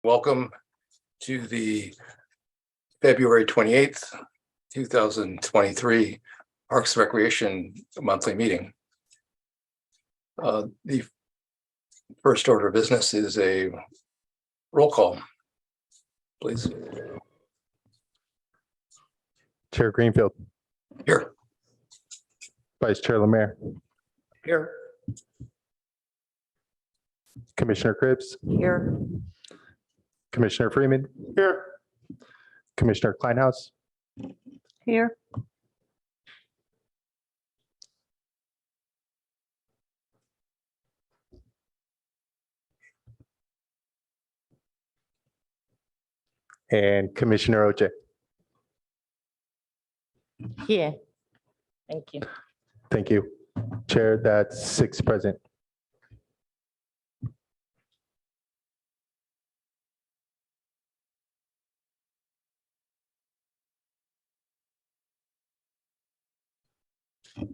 Welcome to the February 28th, 2023 Parks and Recreation monthly meeting. The first order of business is a roll call, please. Chair Greenfield, Here. Vice Chair Lemare, Here. Commissioner Cribbs, Here. Commissioner Freeman, Here. Commissioner Kleinhaus, Here. and Commissioner Oche. Here. Thank you. Thank you. Chair, that's 6 present.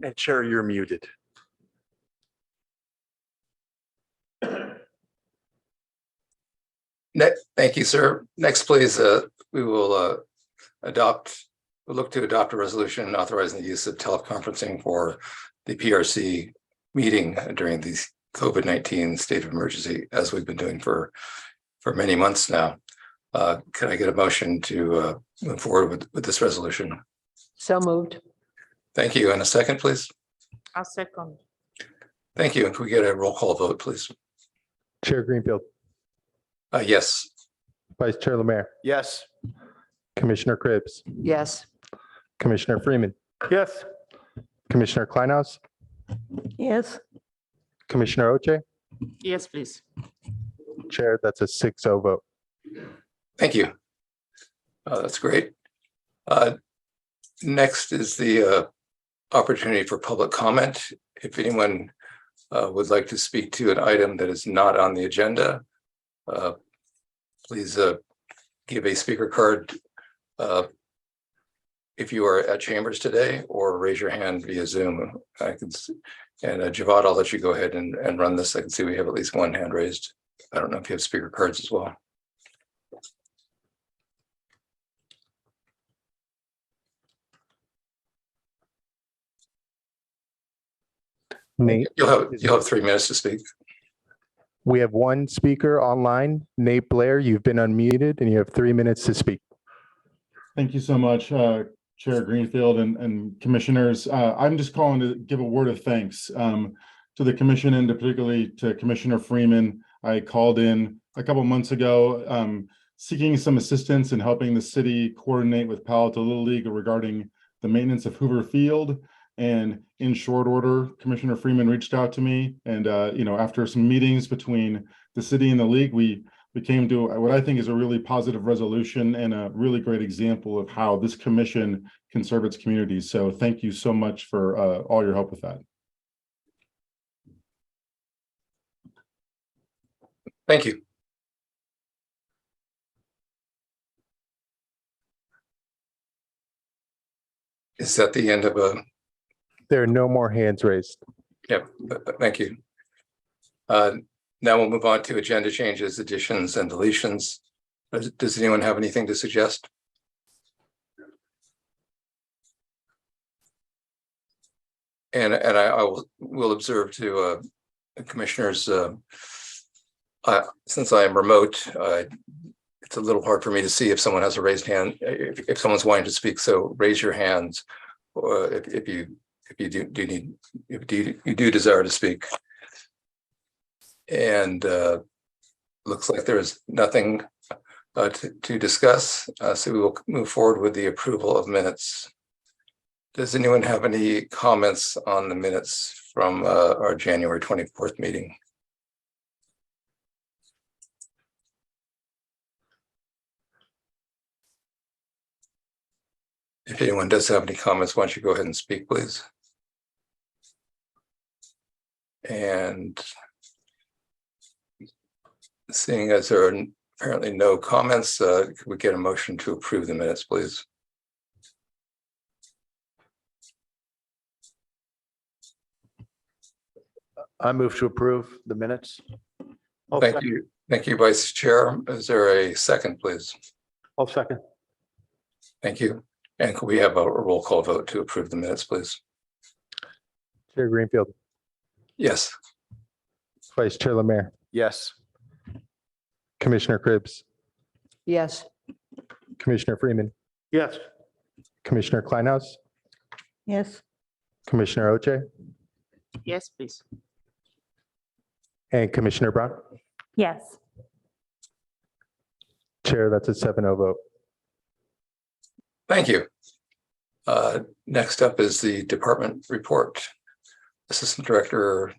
And Chair, you're muted. Thank you, sir. Next, please, we will look to adopt a resolution authorizing the use of teleconferencing for the PRC meeting during the COVID-19 state of emergency, as we've been doing for many months now. Can I get a motion to move forward with this resolution? So moved. Thank you. And a second, please. I'll second. Thank you. And can we get a roll call vote, please? Chair Greenfield, Yes. Vice Chair Lemare, Yes. Commissioner Cribbs, Yes. Commissioner Freeman, Yes. Commissioner Kleinhaus, Yes. Commissioner Oche. Yes, please. Chair, that's a 6-0 vote. Thank you. That's great. Next is the opportunity for public comment. If anyone would like to speak to an item that is not on the agenda, please give a speaker card if you are at Chambers today, or raise your hand via Zoom. I can see, and Javad, I'll let you go ahead and run this. I can see we have at least one hand raised. I don't know if you have speaker cards as well. Nate, You'll have 3 minutes to speak. we have one speaker online. Nate Blair, you've been unmuted and you have 3 minutes to speak. Thank you so much, Chair Greenfield and commissioners. I'm just calling to give a word of thanks to the commission, and particularly to Commissioner Freeman. I called in a couple months ago seeking some assistance in helping the city coordinate with Palo Alto Little League regarding the maintenance of Hoover Field. And in short order, Commissioner Freeman reached out to me, and after some meetings between the city and the league, we came to what I think is a really positive resolution and a really great example of how this commission can serve its communities. So thank you so much for all your help with that. Thank you. Is that the end of a? There are no more hands raised. Yep, thank you. Now we'll move on to agenda changes, additions, and deletions. Does anyone have anything to suggest? And I will observe to commissioners, since I am remote, it's a little hard for me to see if someone has a raised hand, if someone's wanting to speak. So raise your hands if you do desire to speak. And looks like there is nothing to discuss, so we will move forward with the approval of minutes. Does anyone have any comments on the minutes from our January 24th meeting? If anyone does have any comments, why don't you go ahead and speak, please? And seeing as there are apparently no comments, could we get a motion to approve the minutes, please? I move to approve the minutes. Thank you. Thank you, Vice Chair. Is there a second, please? I'll second. Thank you. And could we have a roll call vote to approve the minutes, please? Chair Greenfield, Yes. Vice Chair Lemare, Yes. Commissioner Cribbs, Yes. Commissioner Freeman, Yes. Commissioner Kleinhaus, Yes. Commissioner Oche, Yes, please. and Commissioner Brown. Yes. Chair, that's a 7-0 vote. Thank you. Next up is the department report. Assistant Director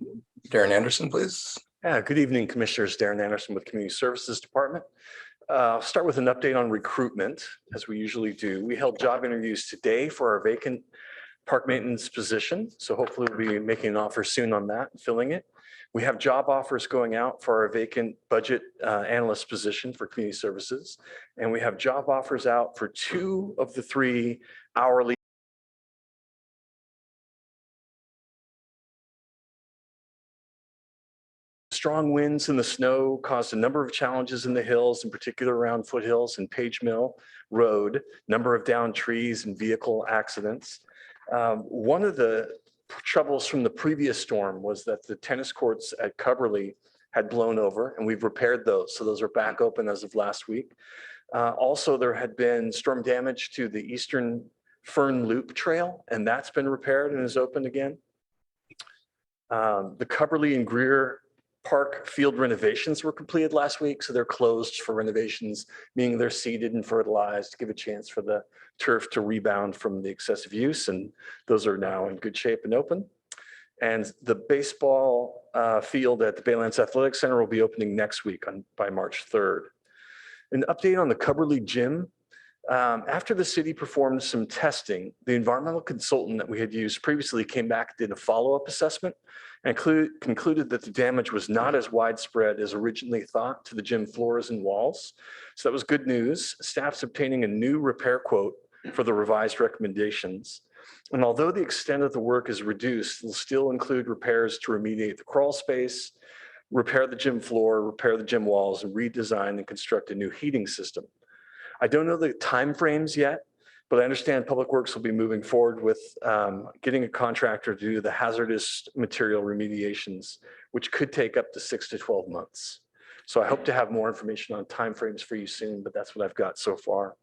Darren Anderson, please. Yeah, good evening, Commissioners. Darren Anderson with Community Services Department. I'll start with an update on recruitment, as we usually do. We held job interviews today for our vacant park maintenance position. So hopefully we'll be making an offer soon on that, filling it. We have job offers going out for our vacant budget analyst position for community services. And we have job offers out for 2 of the 3 hourly strong winds and the snow caused a number of challenges in the hills, in particular around Foothills and Page Mill Road, number of downed trees and vehicle accidents. One of the troubles from the previous storm was that the tennis courts at Coverly had blown over, and we've repaired those. So those are back open as of last week. Also, there had been storm damage to the Eastern Fern Loop Trail, and that's been repaired and is open again. The Coverly and Greer Park field renovations were completed last week, so they're closed for renovations, meaning they're seeded and fertilized to give a chance for the turf to rebound from the excessive use, and those are now in good shape and open. And the baseball field at the Baylands Athletic Center will be opening next week by March 3rd. An update on the Coverly Gym. After the city performed some testing, the environmental consultant that we had used previously came back, did a follow-up assessment, and concluded that the damage was not as widespread as originally thought to the gym floors and walls. So that was good news. Staff's obtaining a new repair quote for the revised recommendations. And although the extent of the work is reduced, it'll still include repairs to remediate the crawl space, repair the gym floor, repair the gym walls, and redesign and construct a new heating system. I don't know the timeframes yet, but I understand Public Works will be moving forward with getting a contractor to do the hazardous material remediations, which could take up to 6 to 12 months. So I hope to have more information on timeframes for you soon, but that's what I've got so far.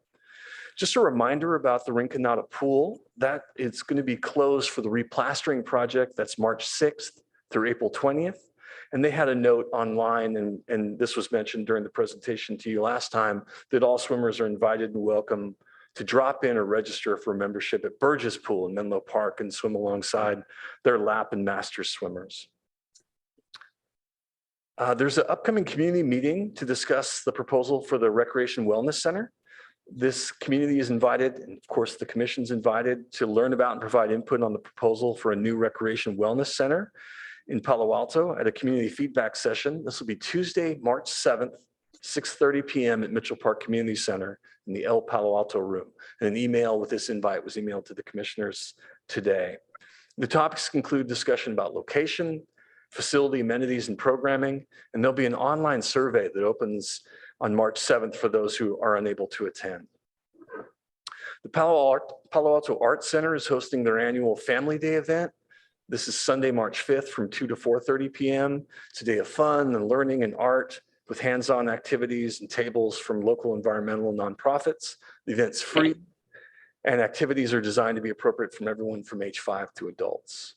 Just a reminder about the Rinconada Pool, that it's going to be closed for the replastering project. That's March 6th through April 20th. And they had a note online, and this was mentioned during the presentation to you last time, that all swimmers are invited and welcome to drop in or register for membership at Burgess Pool in Menlo Park and swim alongside their lap and master swimmers. There's an upcoming community meeting to discuss the proposal for the Recreation Wellness Center. This community is invited, and of course the commission's invited, to learn about and provide input on the proposal for a new Recreation Wellness Center in Palo Alto at a community feedback session. This will be Tuesday, March 7th, 6:30 p.m. at Mitchell Park Community Center in the El Palo Alto room. And an email with this invite was emailed to the commissioners today. The topics include discussion about location, facility amenities and programming, and there'll be an online survey that opens on March 7th for those who are unable to attend. The Palo Alto Art Center is hosting their annual Family Day event. This is Sunday, March 5th from 2 to 4:30 p.m. It's a day of fun and learning and art with hands-on activities and tables from local environmental nonprofits. The event's free, and activities are designed to be appropriate from everyone from age 5 to adults.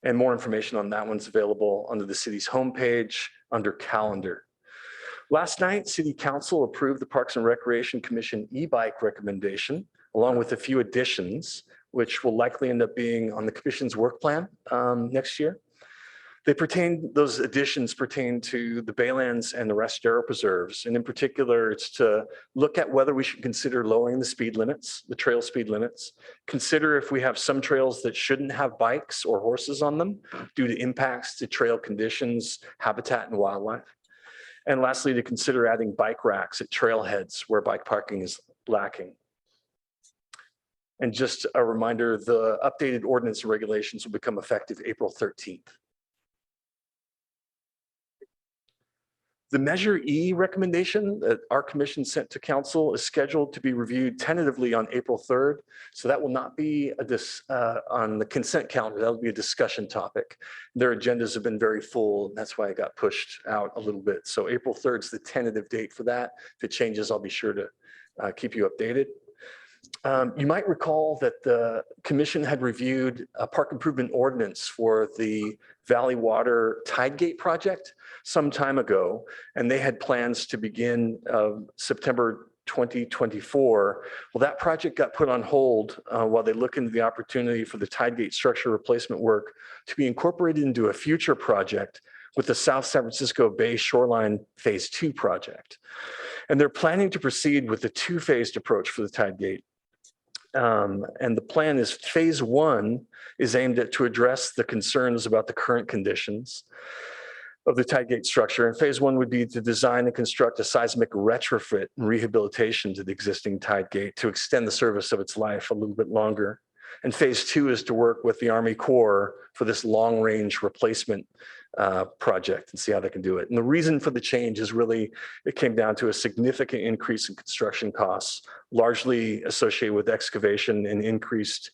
And more information on that one's available under the city's homepage under calendar. Last night, City Council approved the Parks and Recreation Commission e-bike recommendation, along with a few additions, which will likely end up being on the commission's work plan next year. Those additions pertain to the Baylands and the Restero preserves. And in particular, it's to look at whether we should consider lowering the speed limits, the trail speed limits, consider if we have some trails that shouldn't have bikes or horses on them due to impacts to trail conditions, habitat, and wildlife. And lastly, to consider adding bike racks at trailheads where bike parking is lacking. And just a reminder, the updated ordinance and regulations will become effective April 13th. The Measure E recommendation that our commission sent to council is scheduled to be reviewed tentatively on April 3rd. So that will not be on the consent calendar. That will be a discussion topic. Their agendas have been very full. And that's why it got pushed out a little bit. So April 3rd is the tentative date for that. If it changes, I'll be sure to keep you updated. You might recall that the commission had reviewed a park improvement ordinance for the Valley Water Tide Gate project some time ago, and they had plans to begin September 2024. Well, that project got put on hold while they look into the opportunity for the Tide Gate structure replacement work to be incorporated into a future project with the South San Francisco Bay Shoreline Phase 2 project. And they're planning to proceed with the two-phased approach for the Tide Gate. And the plan is phase 1 is aimed to address the concerns about the current conditions of the Tide Gate structure. And phase 1 would be to design and construct a seismic retrofit and rehabilitation to the existing Tide Gate to extend the service of its life a little bit longer. And phase 2 is to work with the Army Corps for this long range replacement project and see how they can do it. And the reason for the change is really, it came down to a significant increase in construction costs, largely associated with excavation and increased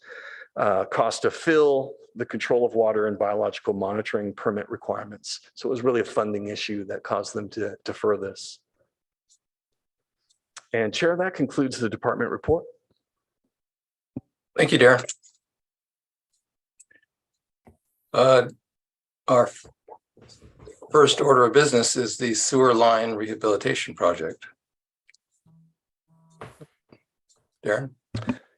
cost to fill, the control of water, and biological monitoring permit requirements. So it was really a funding issue that caused them to defer this. And Chair, that concludes the department report. Thank you, Darren. Our first order of business is the sewer line rehabilitation project. Darren?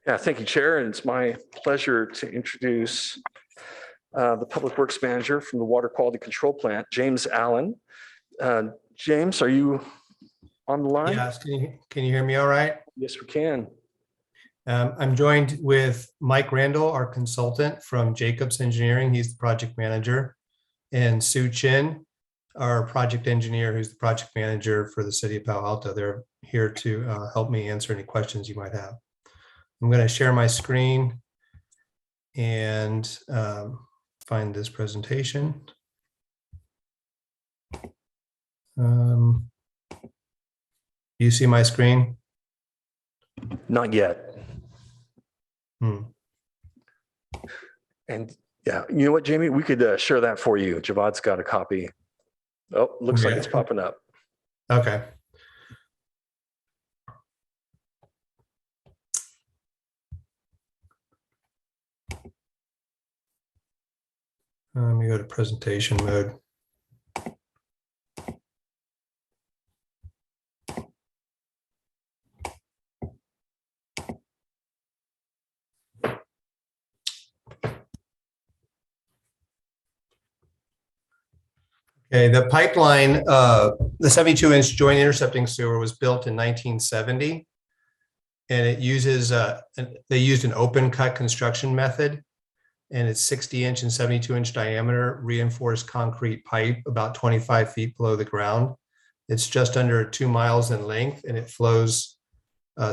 Yeah, thank you, Chair. And it's my pleasure to introduce the Public Works Manager from the Water Quality Control Plant, James Allen. James, are you on the line? Yes, can you hear me all right? Yes, we can. I'm joined with Mike Randall, our consultant from Jacobs Engineering. He's the project manager. And Sue Chin, our project engineer, who's the project manager for the city of Palo Alto. They're here to help me answer any questions you might have. I'm going to share my screen and find this presentation. You see my screen? Not yet. And yeah, you know what, Jamie, we could share that for you. Javad's got a copy. Oh, looks like it's popping up. Okay. Let me go to presentation mode. Okay, the pipeline, the 72-inch joint intercepting sewer was built in 1970, and it uses, they used an open cut construction method, and it's 60-inch and 72-inch diameter reinforced concrete pipe about 25 feet below the ground. It's just under 2 miles in length, and it flows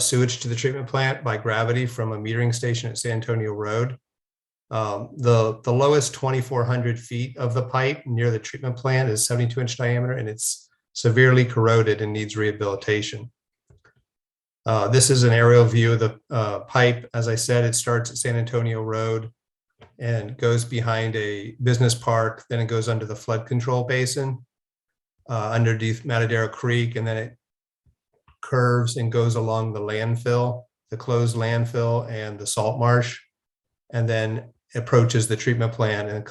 sewage to the treatment plant by gravity from a metering station at San Antonio Road. The lowest 2,400 feet of the pipe near the treatment plant is 72-inch diameter, and it's severely corroded and needs rehabilitation. This is an aerial view of the pipe. As I said, it starts at San Antonio Road and goes behind a business park. Then it goes under the flood control basin, underneath Matadero Creek, and then it curves and goes along the landfill, the closed landfill and the salt marsh, and then approaches the treatment plant and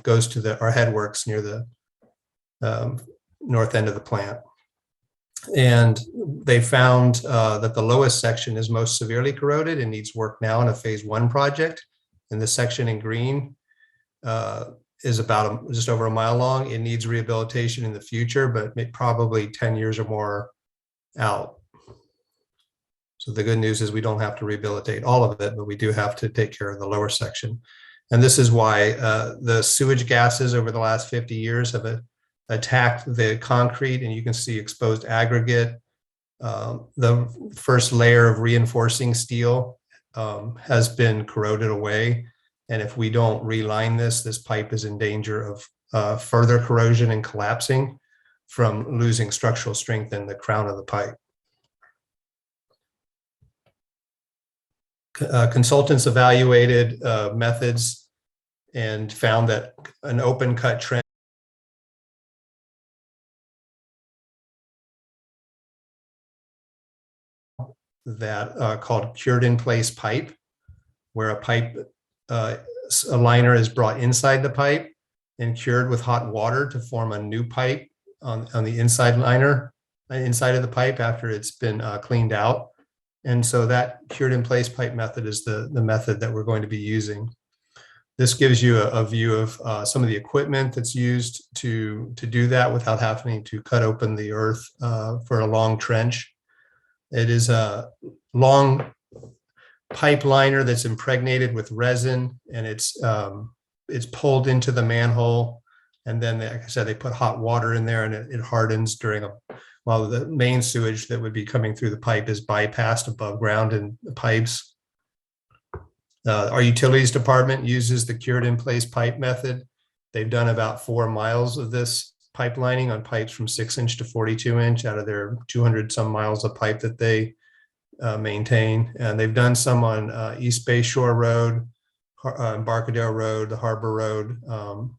goes to our headworks near the north end of the plant. And they found that the lowest section is most severely corroded and needs work now in a phase 1 project. And the section in green is about just over a mile long. It needs rehabilitation in the future, but probably 10 years or more out. So the good news is we don't have to rehabilitate all of it, but we do have to take care of the lower section. And this is why the sewage gases over the last 50 years have attacked the concrete, and you can see exposed aggregate. The first layer of reinforcing steel has been corroded away. And if we don't reline this pipe is in danger of further corrosion and collapsing from losing structural strength in the crown of the pipe. Consultants evaluated methods and found that an open cut trench that called cured in place pipe, where a liner is brought inside the pipe and cured with hot water to form a new pipe on the inside liner, inside of the pipe after it's been cleaned out. And so that cured in place pipe method is the method that we're going to be using. This gives you a view of some of the equipment that's used to do that without having to cut open the earth for a long trench. It is a long pipe liner that's impregnated with resin, and it's pulled into the manhole. And then, like I said, they put hot water in there, and it hardens while the main sewage that would be coming through the pipe is bypassed above ground in the pipes. Our utilities department uses the cured in place pipe method. They've done about 4 miles of this pipe lining on pipes from 6-inch to 42-inch out of their 200 some miles of pipe that they maintain. And they've done some on East Bay Shore Road, Embarcadero Road, the Harbor Road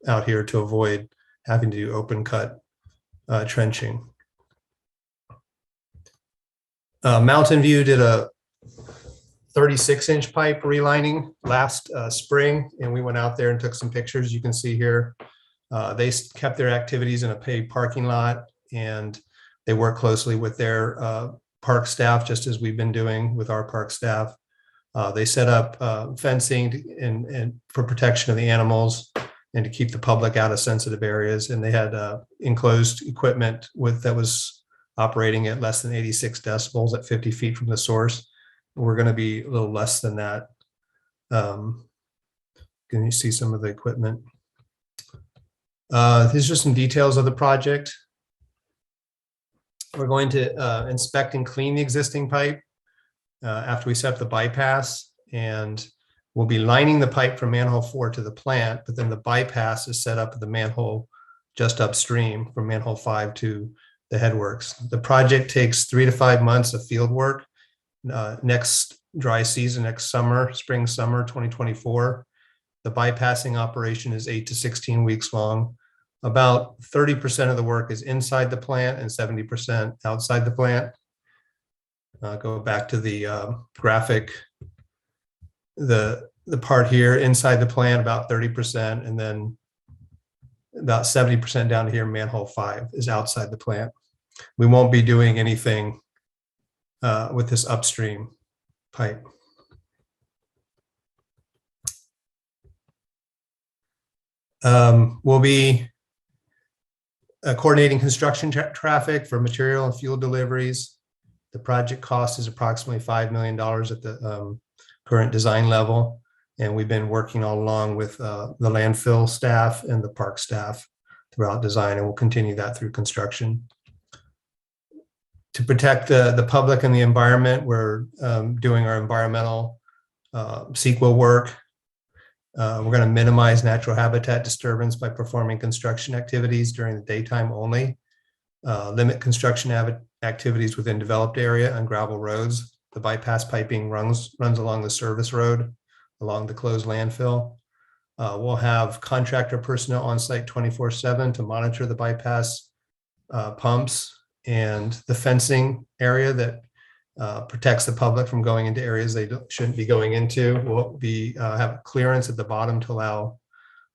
out here to avoid having to do open cut trenching. Mountain View did a 36-inch pipe relining last spring, and we went out there and took some pictures. You can see here, they kept their activities in a paid parking lot, and they work closely with their park staff, just as we've been doing with our park staff. They set up fencing and for protection of the animals and to keep the public out of sensitive areas. And they had enclosed equipment that was operating at less than 86 decibels at 50 feet from the source. We're going to be a little less than that. Can you see some of the equipment? These are some details of the project. We're going to inspect and clean the existing pipe after we set up the bypass, and we'll be lining the pipe from manhole 4 to the plant, but then the bypass is set up at the manhole just upstream from manhole 5 to the headworks. The project takes 3 to 5 months of field work. Next dry season, next summer, spring, summer 2024. The bypassing operation is 8 to 16 weeks long. About 30% of the work is inside the plant and 70% outside the plant. Go back to the graphic. The part here inside the plant, about 30%, and then about 70% down here, manhole 5 is outside the plant. We won't be doing anything with this upstream pipe. We'll be coordinating construction traffic for material and fuel deliveries. The project cost is approximately $5 million at the current design level. And we've been working all along with the landfill staff and the park staff throughout design, and we'll continue that through construction. To protect the public and the environment, we're doing our environmental CEQA work. We're going to minimize natural habitat disturbance by performing construction activities during the daytime only. Limit construction activities within developed area on gravel roads. The bypass piping runs along the service road, along the closed landfill. We'll have contractor personnel on site 24/7 to monitor the bypass pumps, and the fencing area that protects the public from going into areas they shouldn't be going into. Will be have clearance at the bottom to allow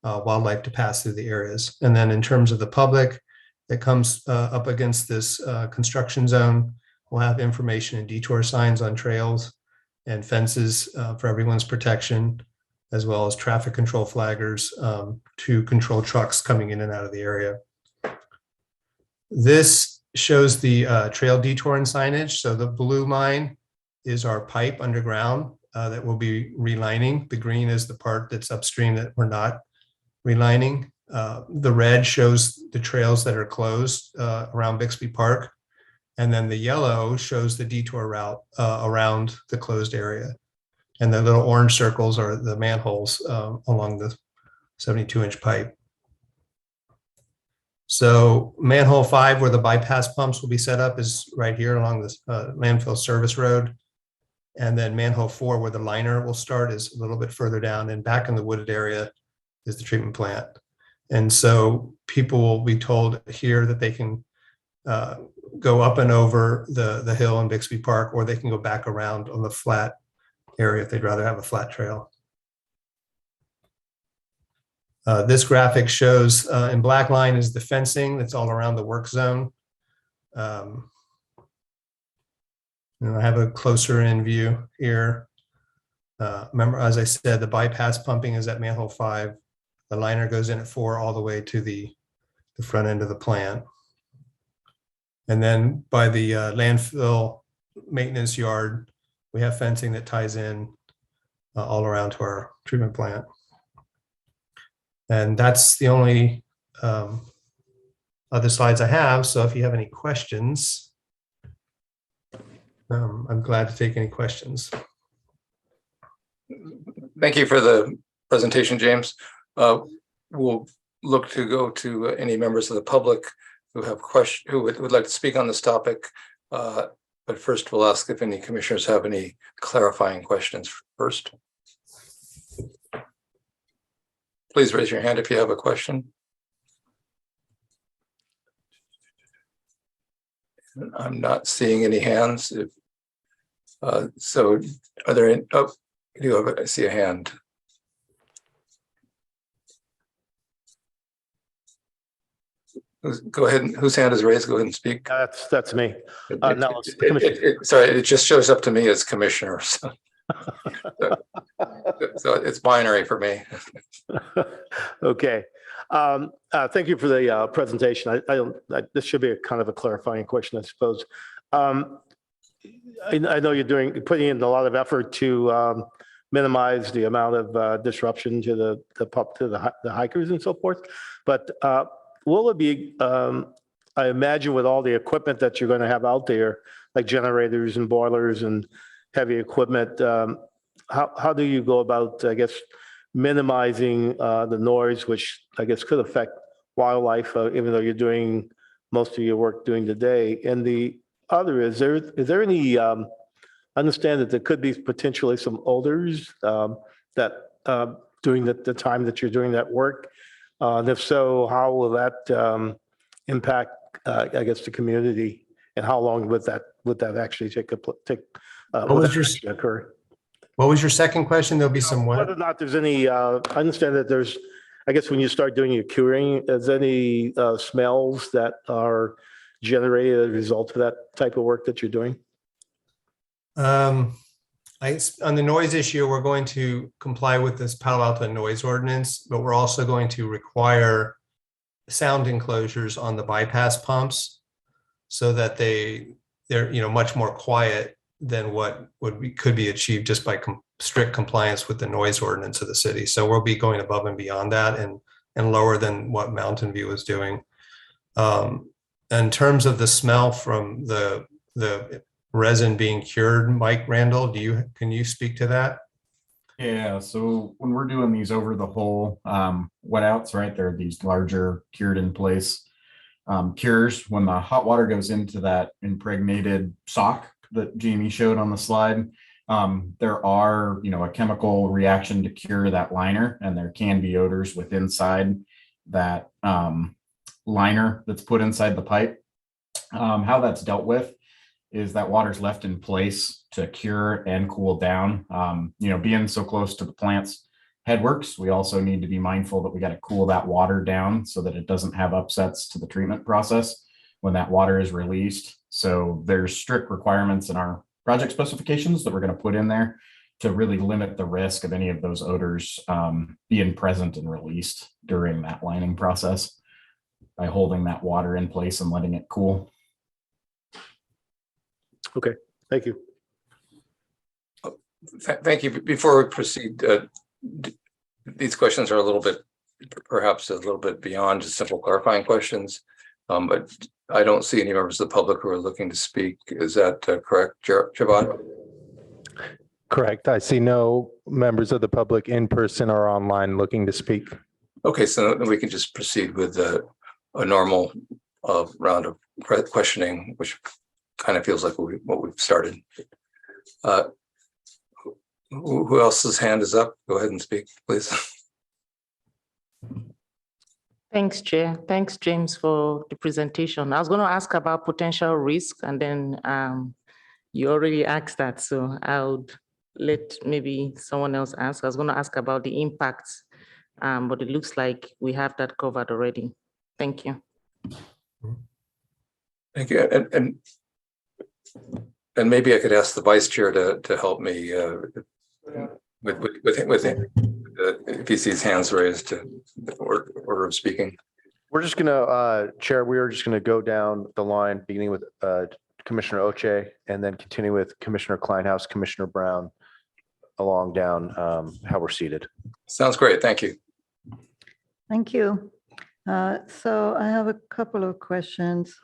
wildlife to pass through the areas. And then in terms of the public that comes up against this construction zone, we'll have information and detour signs on trails and fences for everyone's protection, as well as traffic control flaggers to control trucks coming in and out of the area. This shows the trail detour and signage. So the blue line is our pipe underground that we'll be relining. The green is the part that's upstream that we're not relining. The red shows the trails that are closed around Bixby Park. And then the yellow shows the detour route around the closed area. And the little orange circles are the manholes along the 72-inch pipe. So manhole 5, where the bypass pumps will be set up, is right here along this landfill service road. And then manhole 4, where the liner will start, is a little bit further down, and back in the wooded area is the treatment plant. And so people will be told here that they can go up and over the hill in Bixby Park, or they can go back around on the flat area if they'd rather have a flat trail. This graphic shows in black line is the fencing that's all around the work zone. And I have a closer in view here. Remember, as I said, the bypass pumping is at manhole 5. The liner goes in at 4 all the way to the front end of the plant. And then by the landfill maintenance yard, we have fencing that ties in all around to our treatment plant. And that's the only other slides I have. So if you have any questions, I'm glad to take any questions. Thank you for the presentation, James. We'll look to go to any members of the public who have questions, who would like to speak on this topic. But first, we'll ask if any commissioners have any clarifying questions first. Please raise your hand if you have a question. I'm not seeing any hands. So are there any, oh, you do have, I see a hand. Go ahead. Whose hand is raised? Go ahead and speak. That's me. No, Sorry, it just shows up to me as commissioner. So, so it's binary for me. Okay. Thank you for the presentation. This should be a kind of a clarifying question, I suppose. I know you're putting in a lot of effort to minimize the amount of disruption to the hikers and so forth. But will it be, I imagine with all the equipment that you're going to have out there, like generators and boilers and heavy equipment, how do you go about, I guess, minimizing the noise, which I guess could affect wildlife, even though you're doing most of your work during the day? And the other, is there any, understand that there could be potentially some odors that during the time that you're doing that work? And if so, how will that impact, I guess, the community, and how long would that actually occur? What was your second question? There'll be some what? Whether or not there's any, I understand that there's, I guess when you start doing your curing, is any smells that are generated as a result of that type of work that you're doing? On the noise issue, we're going to comply with this Palo Alto noise ordinance, but we're also going to require sound enclosures on the bypass pumps so that they're much more quiet than what could be achieved just by strict compliance with the noise ordinance of the city. So we'll be going above and beyond that and lower than what Mountain View is doing. In terms of the smell from the resin being cured, Mike Randall, can you speak to that? Yeah, so when we're doing these over the hole wet outs, right, there are these larger cured in place cures. When the hot water goes into that impregnated sock that Jamie showed on the slide, there are, a chemical reaction to cure that liner, and there can be odors with inside that liner that's put inside the pipe. How that's dealt with is that water's left in place to cure and cool down. Being so close to the plant's headworks, we also need to be mindful that we got to cool that water down so that it doesn't have upsets to the treatment process when that water is released. So there's strict requirements in our project specifications that we're going to put in there to really limit the risk of any of those odors being present and released during that lining process by holding that water in place and letting it cool. Okay, thank you. Thank you. Before we proceed, these questions are perhaps a little bit beyond just simple clarifying questions, but I don't see any members of the public who are looking to speak. Is that correct, Javad? Correct. I see no members of the public in person or online looking to speak. Okay, so then we can just proceed with a normal round of questioning, which kind of feels like what we've started. Who else's hand is up? Go ahead and speak, please. Thanks, Chair. Thanks, James, for the presentation. I was going to ask about potential risk, and then you already asked that, so I would let maybe someone else ask. I was going to ask about the impacts, but it looks like we have that covered already. Thank you. Thank you. And maybe I could ask the vice chair to help me with if he sees hands raised to order of speaking. We're just gonna, Chair, we are just gonna go down the line, beginning with Commissioner Oche, and then continue with Commissioner Kleinhaus, Commissioner Brown, along down how we're seated. Sounds great. Thank you. Thank you. So I have a couple of questions.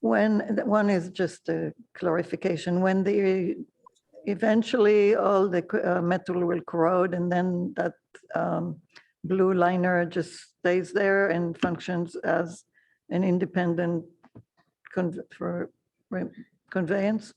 One is just a clarification. When eventually all the metal will corrode, and then that blue liner just stays there and functions as an independent conveyance?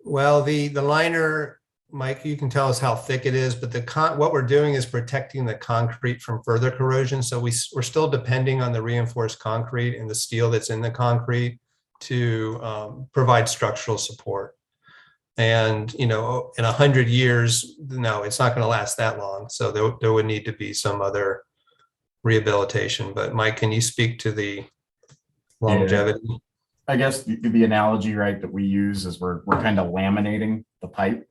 Well, the liner, Mike, you can tell us how thick it is, but what we're doing is protecting the concrete from further corrosion. So we're still depending on the reinforced concrete and the steel that's in the concrete to provide structural support. And, you know, in 100 years, no, it's not going to last that long. So there would need to be some other rehabilitation. But Mike, can you speak to the longevity? Yeah. I guess the analogy, right, that we use is we're kind of laminating the pipe.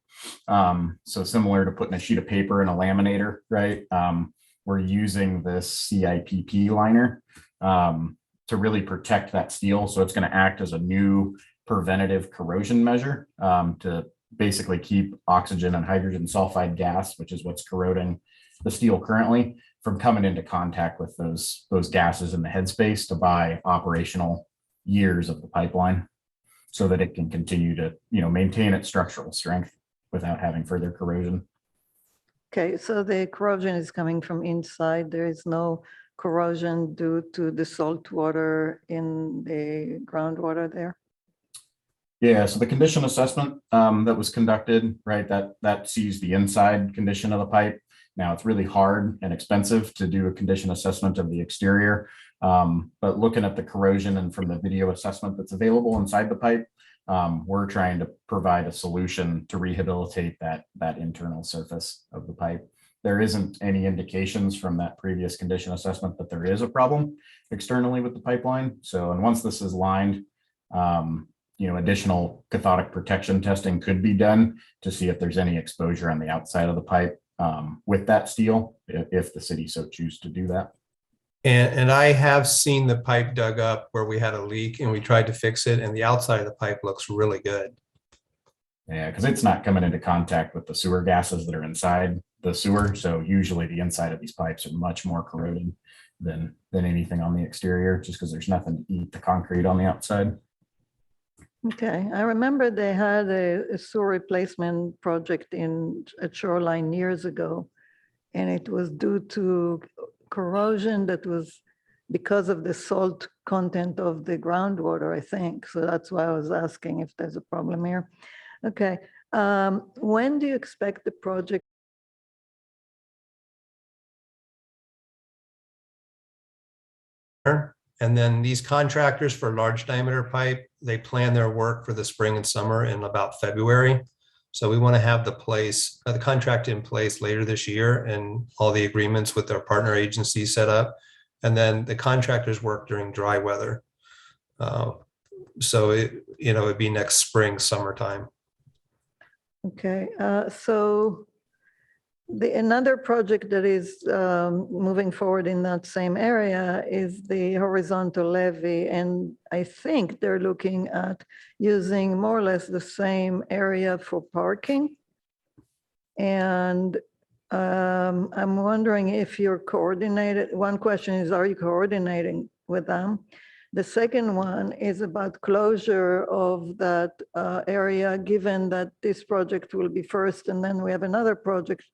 So similar to putting a sheet of paper in a laminator, right? We're using this CIPP liner to really protect that steel. So it's going to act as a new preventative corrosion measure to basically keep oxygen and hydrogen sulfide gas, which is what's corroding the steel currently, from coming into contact with those gases in the headspace to buy operational years of the pipeline so that it can continue to, you know, maintain its structural strength without having further corrosion. Okay, so the corrosion is coming from inside. There is no corrosion due to the salt water in the groundwater there? Yeah, so the condition assessment that was conducted, right, that sees the inside condition of the pipe. Now it's really hard and expensive to do a condition assessment of the exterior, but looking at the corrosion and from the video assessment that's available inside the pipe, we're trying to provide a solution to rehabilitate that internal surface of the pipe. There isn't any indications from that previous condition assessment that there is a problem externally with the pipeline. So, and once this is lined, you know, additional cathodic protection testing could be done to see if there's any exposure on the outside of the pipe with that steel, if the city so choose to do that. And I have seen the pipe dug up where we had a leak and we tried to fix it, and the outside of the pipe looks really good. Yeah, because it's not coming into contact with the sewer gases that are inside the sewer. So usually the inside of these pipes are much more corroded than anything on the exterior, just because there's nothing to eat the concrete on the outside. Okay, I remember they had a sewer replacement project at Shoreline years ago, and it was due to corrosion that was because of the salt content of the groundwater, I think. So that's why I was asking if there's a problem here. Okay, when do you expect the project? And then these contractors for large diameter pipe, they plan their work for the spring and summer in about February. So we want to have the contract in place later this year and all the agreements with our partner agencies set up. And then the contractors work during dry weather. So it'd be next spring, summertime. Okay, so another project that is moving forward in that same area is the horizontal levee. And I think they're looking at using more or less the same area for parking. And I'm wondering if you're coordinated. One question is, are you coordinating with them? The second one is about closure of that area, given that this project will be first, and then we have another project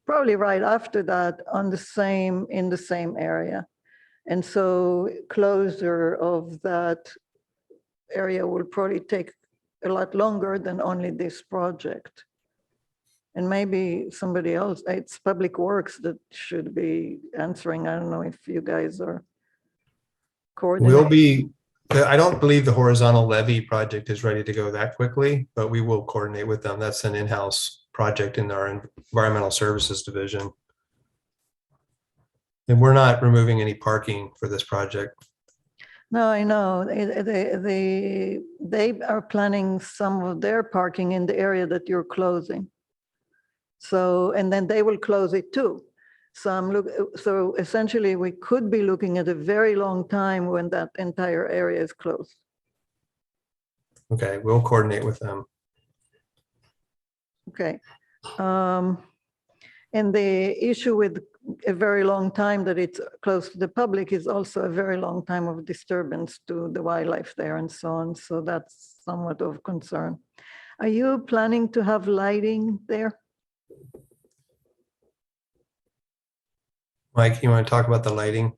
probably right after that in the same area. And so closure of that area will probably take a lot longer than only this project. And maybe somebody else, it's Public Works that should be answering. I don't know if you guys are coordinating. I don't believe the horizontal levee project is ready to go that quickly, but we will coordinate with them. That's an in-house project in our environmental services division. And we're not removing any parking for this project. No, I know. They are planning some of their parking in the area that you're closing. So, and then they will close it too. So essentially we could be looking at a very long time when that entire area is closed. Okay, we'll coordinate with them. Okay. And the issue with a very long time that it's close to the public is also a very long time of disturbance to the wildlife there and so on. So that's somewhat of concern. Are you planning to have lighting there? Mike, you want to talk about the lighting?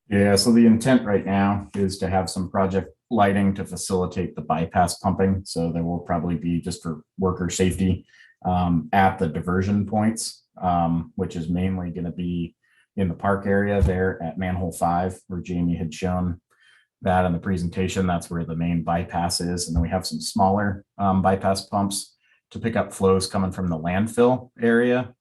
Yeah, so the intent right now is to have some project lighting to facilitate the bypass pumping. So there will probably be, just for worker safety, at the diversion points, which is mainly going to be in the park area there at manhole 5, where Jamie had shown that in the presentation. That's where the main bypass is. And then we have some smaller bypass pumps to pick up flows coming from the landfill area.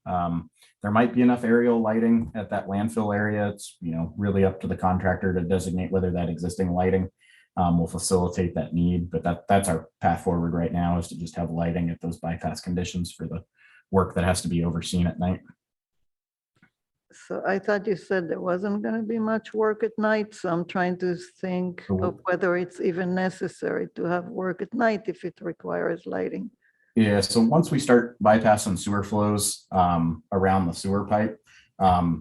There might be enough aerial lighting at that landfill area. It's, really up to the contractor to designate whether that existing lighting will facilitate that need. But that's our path forward right now, is to just have lighting at those bypass conditions for the work that has to be overseen at night. So I thought you said there wasn't going to be much work at night. So I'm trying to think of whether it's even necessary to have work at night if it requires lighting. Yeah, so once we start bypassing sewer flows around the sewer pipe,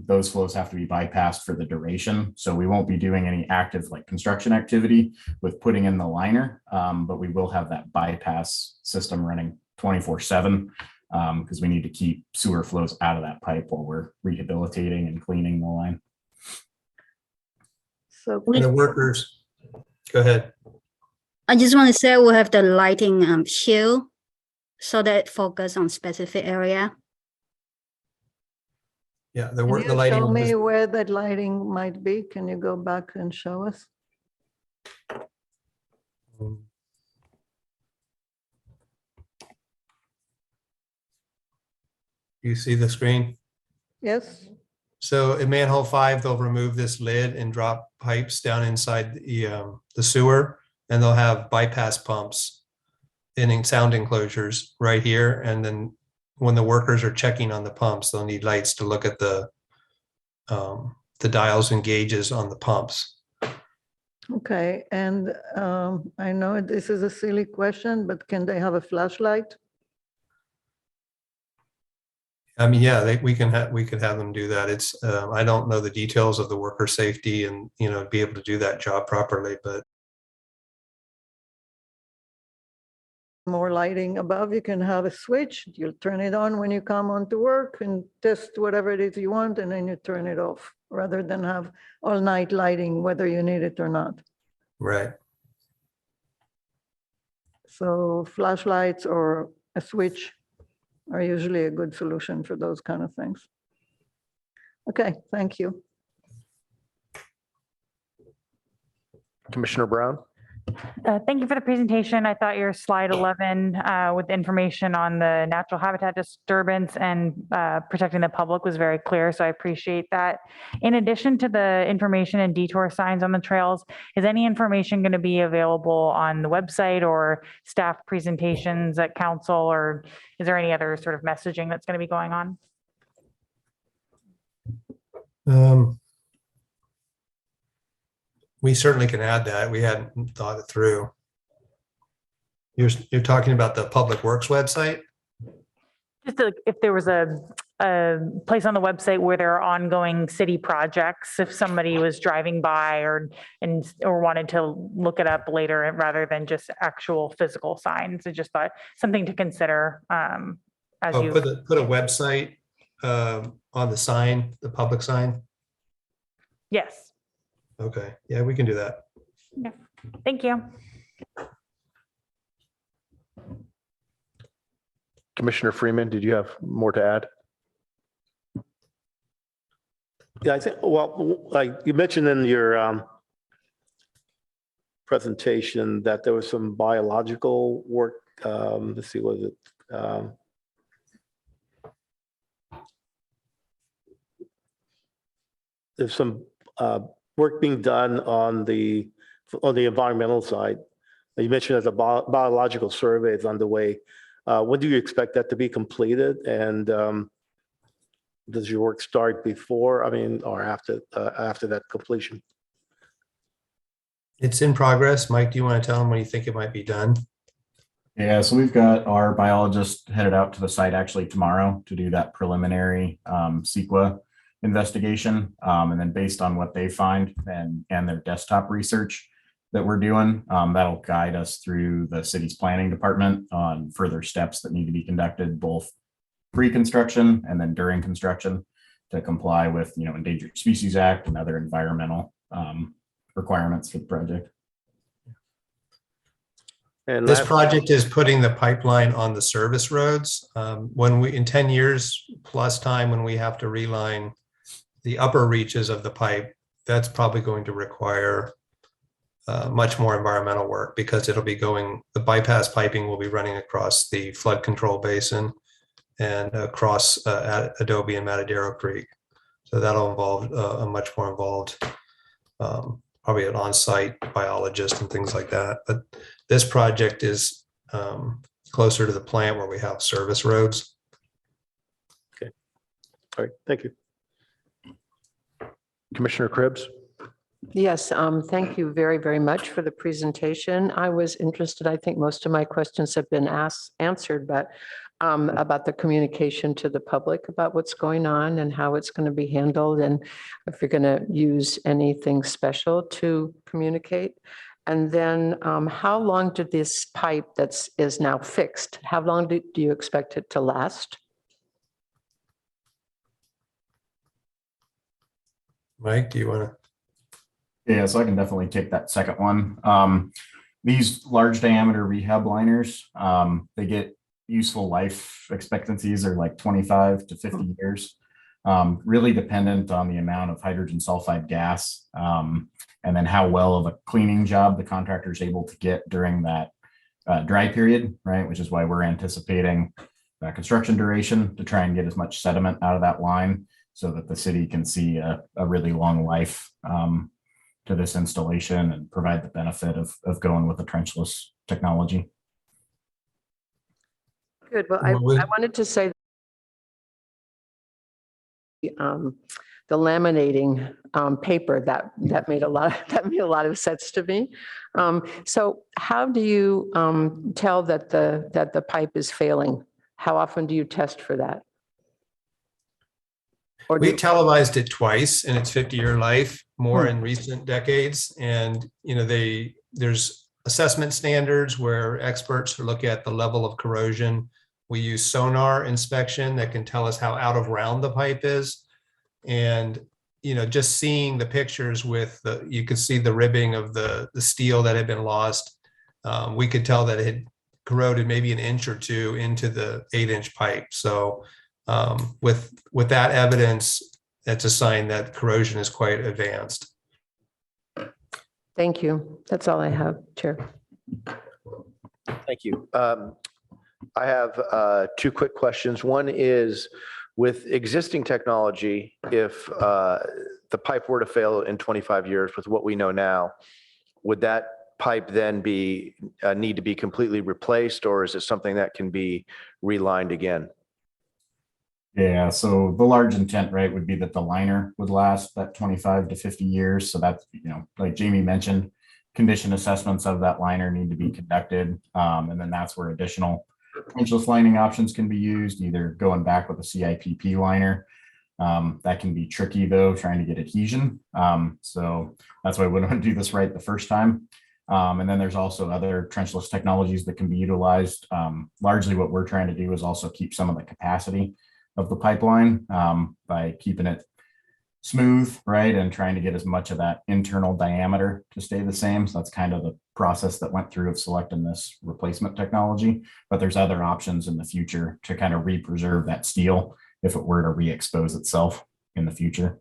those flows have to be bypassed for the duration. So we won't be doing any active construction activity with putting in the liner, but we will have that bypass system running 24/7 because we need to keep sewer flows out of that pipe while we're rehabilitating and cleaning the line. So And the workers, go ahead. I just want to say we have the lighting shield so that focus on specific area. Yeah, can you the lighting. show me where that lighting might be? Can you go back and show us? You see the screen? Yes. So in manhole 5, they'll remove this lid and drop pipes down inside the sewer, and they'll have bypass pumps in sound enclosures right here. And then when the workers are checking on the pumps, they'll need lights to look at the dials and gauges on the pumps. Okay, and I know this is a silly question, but can they have a flashlight? I mean, yeah, we could have them do that. It's I don't know the details of the worker safety and be able to do that job properly, but More lighting above, you can have a switch. You'll turn it on when you come on to work and test whatever it is you want, and then you turn it off, rather than have all night lighting, whether you need it or not. right. So flashlights or a switch are usually a good solution for those kind of things. Okay, thank you. Commissioner Brown? Thank you for the presentation. I thought your slide 11 with information on the natural habitat disturbance and protecting the public was very clear, so I appreciate that. In addition to the information and detour signs on the trails, is any information going to be available on the website or staff presentations at council, or is there any other sort of messaging that's going to be going on? We certainly can add that. We hadn't thought it through. You're talking about the Public Works website? Just if there was a place on the website where there are ongoing city projects, if somebody was driving by or wanted to look it up later rather than just actual physical signs. I just thought something to consider as you put a website on the sign, the public sign. Yes. Okay, yeah, we can do that. Thank you. Commissioner Freeman, did you have more to add? Yeah, I think, well, like you mentioned in your presentation that there was some biological work. Let's see, was it? There's some work being done on the environmental side. You mentioned that the biological survey is underway. When do you expect that to be completed? And does your work start before, or after that completion? It's in progress. Mike, do you want to tell them when you think it might be done? Yeah, so we've got our biologist headed out to the site actually tomorrow to do that preliminary CEQA investigation. And then based on what they find and their desktop research that we're doing, that'll guide us through the city's planning department on further steps that need to be conducted, both pre-construction and then during construction, to comply with, Endangered Species Act and other environmental requirements for the project. And This project is putting the pipeline on the service roads. When we, in 10 years plus time, when we have to reline the upper reaches of the pipe, that's probably going to require much more environmental work, because it'll be going, the bypass piping will be running across the flood control basin and across Adobe and Matadero Creek. So that'll involve a much more involved, probably an on-site biologist and things like that. But this project is closer to the plant where we have service roads. Okay. All right. Thank you. Commissioner Cribbs? Yes, thank you very, very much for the presentation. I was interested, I think most of my questions have been answered, but about the communication to the public about what's going on and how it's going to be handled, and if you're going to use anything special to communicate. And then how long did this pipe is now fixed, how long do you expect it to last? Mike, do you want to? Yeah, so I can definitely take that second one. These large diameter rehab liners, they get useful life expectancies are like 25 to 50 years, really dependent on the amount of hydrogen sulfide gas, and then how well of a cleaning job the contractor is able to get during that dry period, right? Which is why we're anticipating construction duration to try and get as much sediment out of that line so that the city can see a really long life to this installation and provide the benefit of going with the trenchless technology. Good. Well, I wanted to say the laminating paper that made a lot of sense to me. So how do you tell that the pipe is failing? How often do you test for that? Or we televised it twice in its 50-year life, more in recent decades. And, there's assessment standards where experts look at the level of corrosion. We use sonar inspection that can tell us how out of round the pipe is. And, just seeing the pictures with you could see the ribbing of the steel that had been lost. We could tell that it had corroded maybe an inch or two into the 8-inch pipe. So with that evidence, that's a sign that corrosion is quite advanced. Thank you. That's all I have, Chair. Thank you. I have two quick questions. One is, with existing technology, if the pipe were to fail in 25 years with what we know now, would that pipe then need to be completely replaced, or is it something that can be relined again? Yeah, so the large intent, right, would be that the liner would last that 25 to 50 years. So that's, like Jamie mentioned, condition assessments of that liner need to be conducted. And then that's where additional trenchless lining options can be used, either going back with a CIPP liner. That can be tricky though, trying to get adhesion. So that's why we want to do this right the first time. And then there's also other trenchless technologies that can be utilized. Largely what we're trying to do is also keep some of the capacity of the pipeline by keeping it smooth, right? And trying to get as much of that internal diameter to stay the same. So that's kind of the process that went through of selecting this replacement technology. But there's other options in the future to kind of re-preserve that steel if it were to re-expose itself in the future.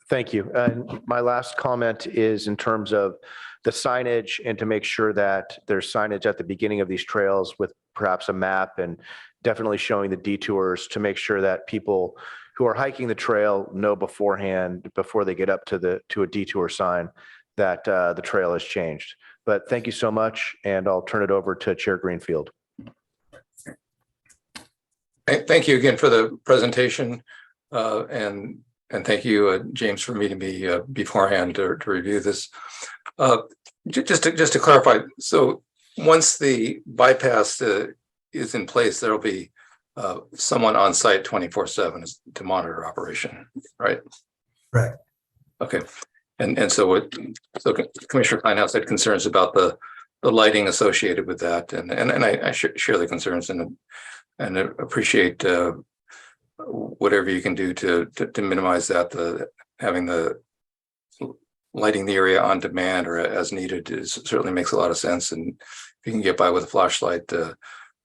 Thank you. And my last comment is in terms of the signage and to make sure that there's signage at the beginning of these trails with perhaps a map and definitely showing the detours to make sure that people who are hiking the trail know beforehand, before they get up to a detour sign, that the trail has changed. But thank you so much, and I'll turn it over to Chair Greenfield. Thank you again for the presentation, and thank you, James, for meeting me beforehand to review this. Just to clarify, so once the bypass is in place, there will be someone on site 24/7 to monitor operation, right? Right. Okay, and so Commissioner Kleinhaus had concerns about the lighting associated with that, and I share the concerns and appreciate whatever you can do to minimize that. Having the lighting the area on demand or as needed certainly makes a lot of sense, and if you can get by with a flashlight, that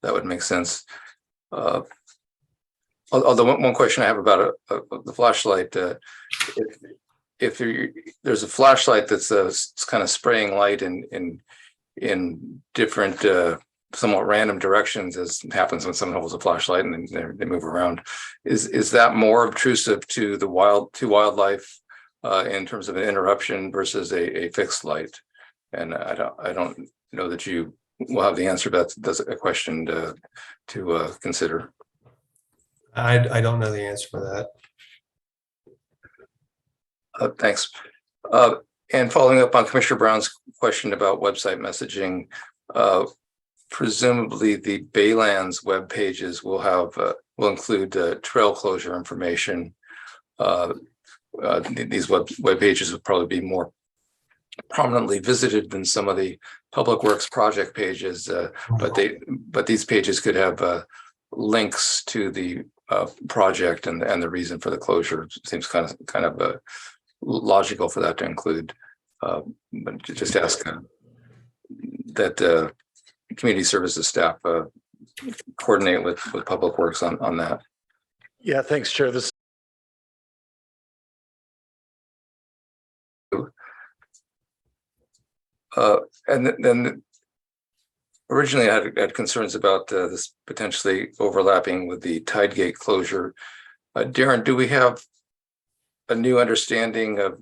would make sense. Although one question I have about the flashlight, if there's a flashlight that's kind of spraying light in different somewhat random directions, as happens when someone holds a flashlight and they move around, is that more obtrusive to wildlife in terms of an interruption versus a fixed light? And I don't know that you will have the answer, but that's a question to consider. I don't know the answer for that. Thanks. And following up on Commissioner Brown's question about website messaging, presumably the Baylands web pages will include trail closure information. These web pages will probably be more prominently visited than some of the public works project pages, but these pages could have links to the project and the reason for the closure. It seems kind of logical for that to include. But just ask that community services staff coordinate with public works on that. Yeah, thanks, Chair. And then originally I had concerns about this potentially overlapping with the tide gate closure. Darren, do we have a new understanding of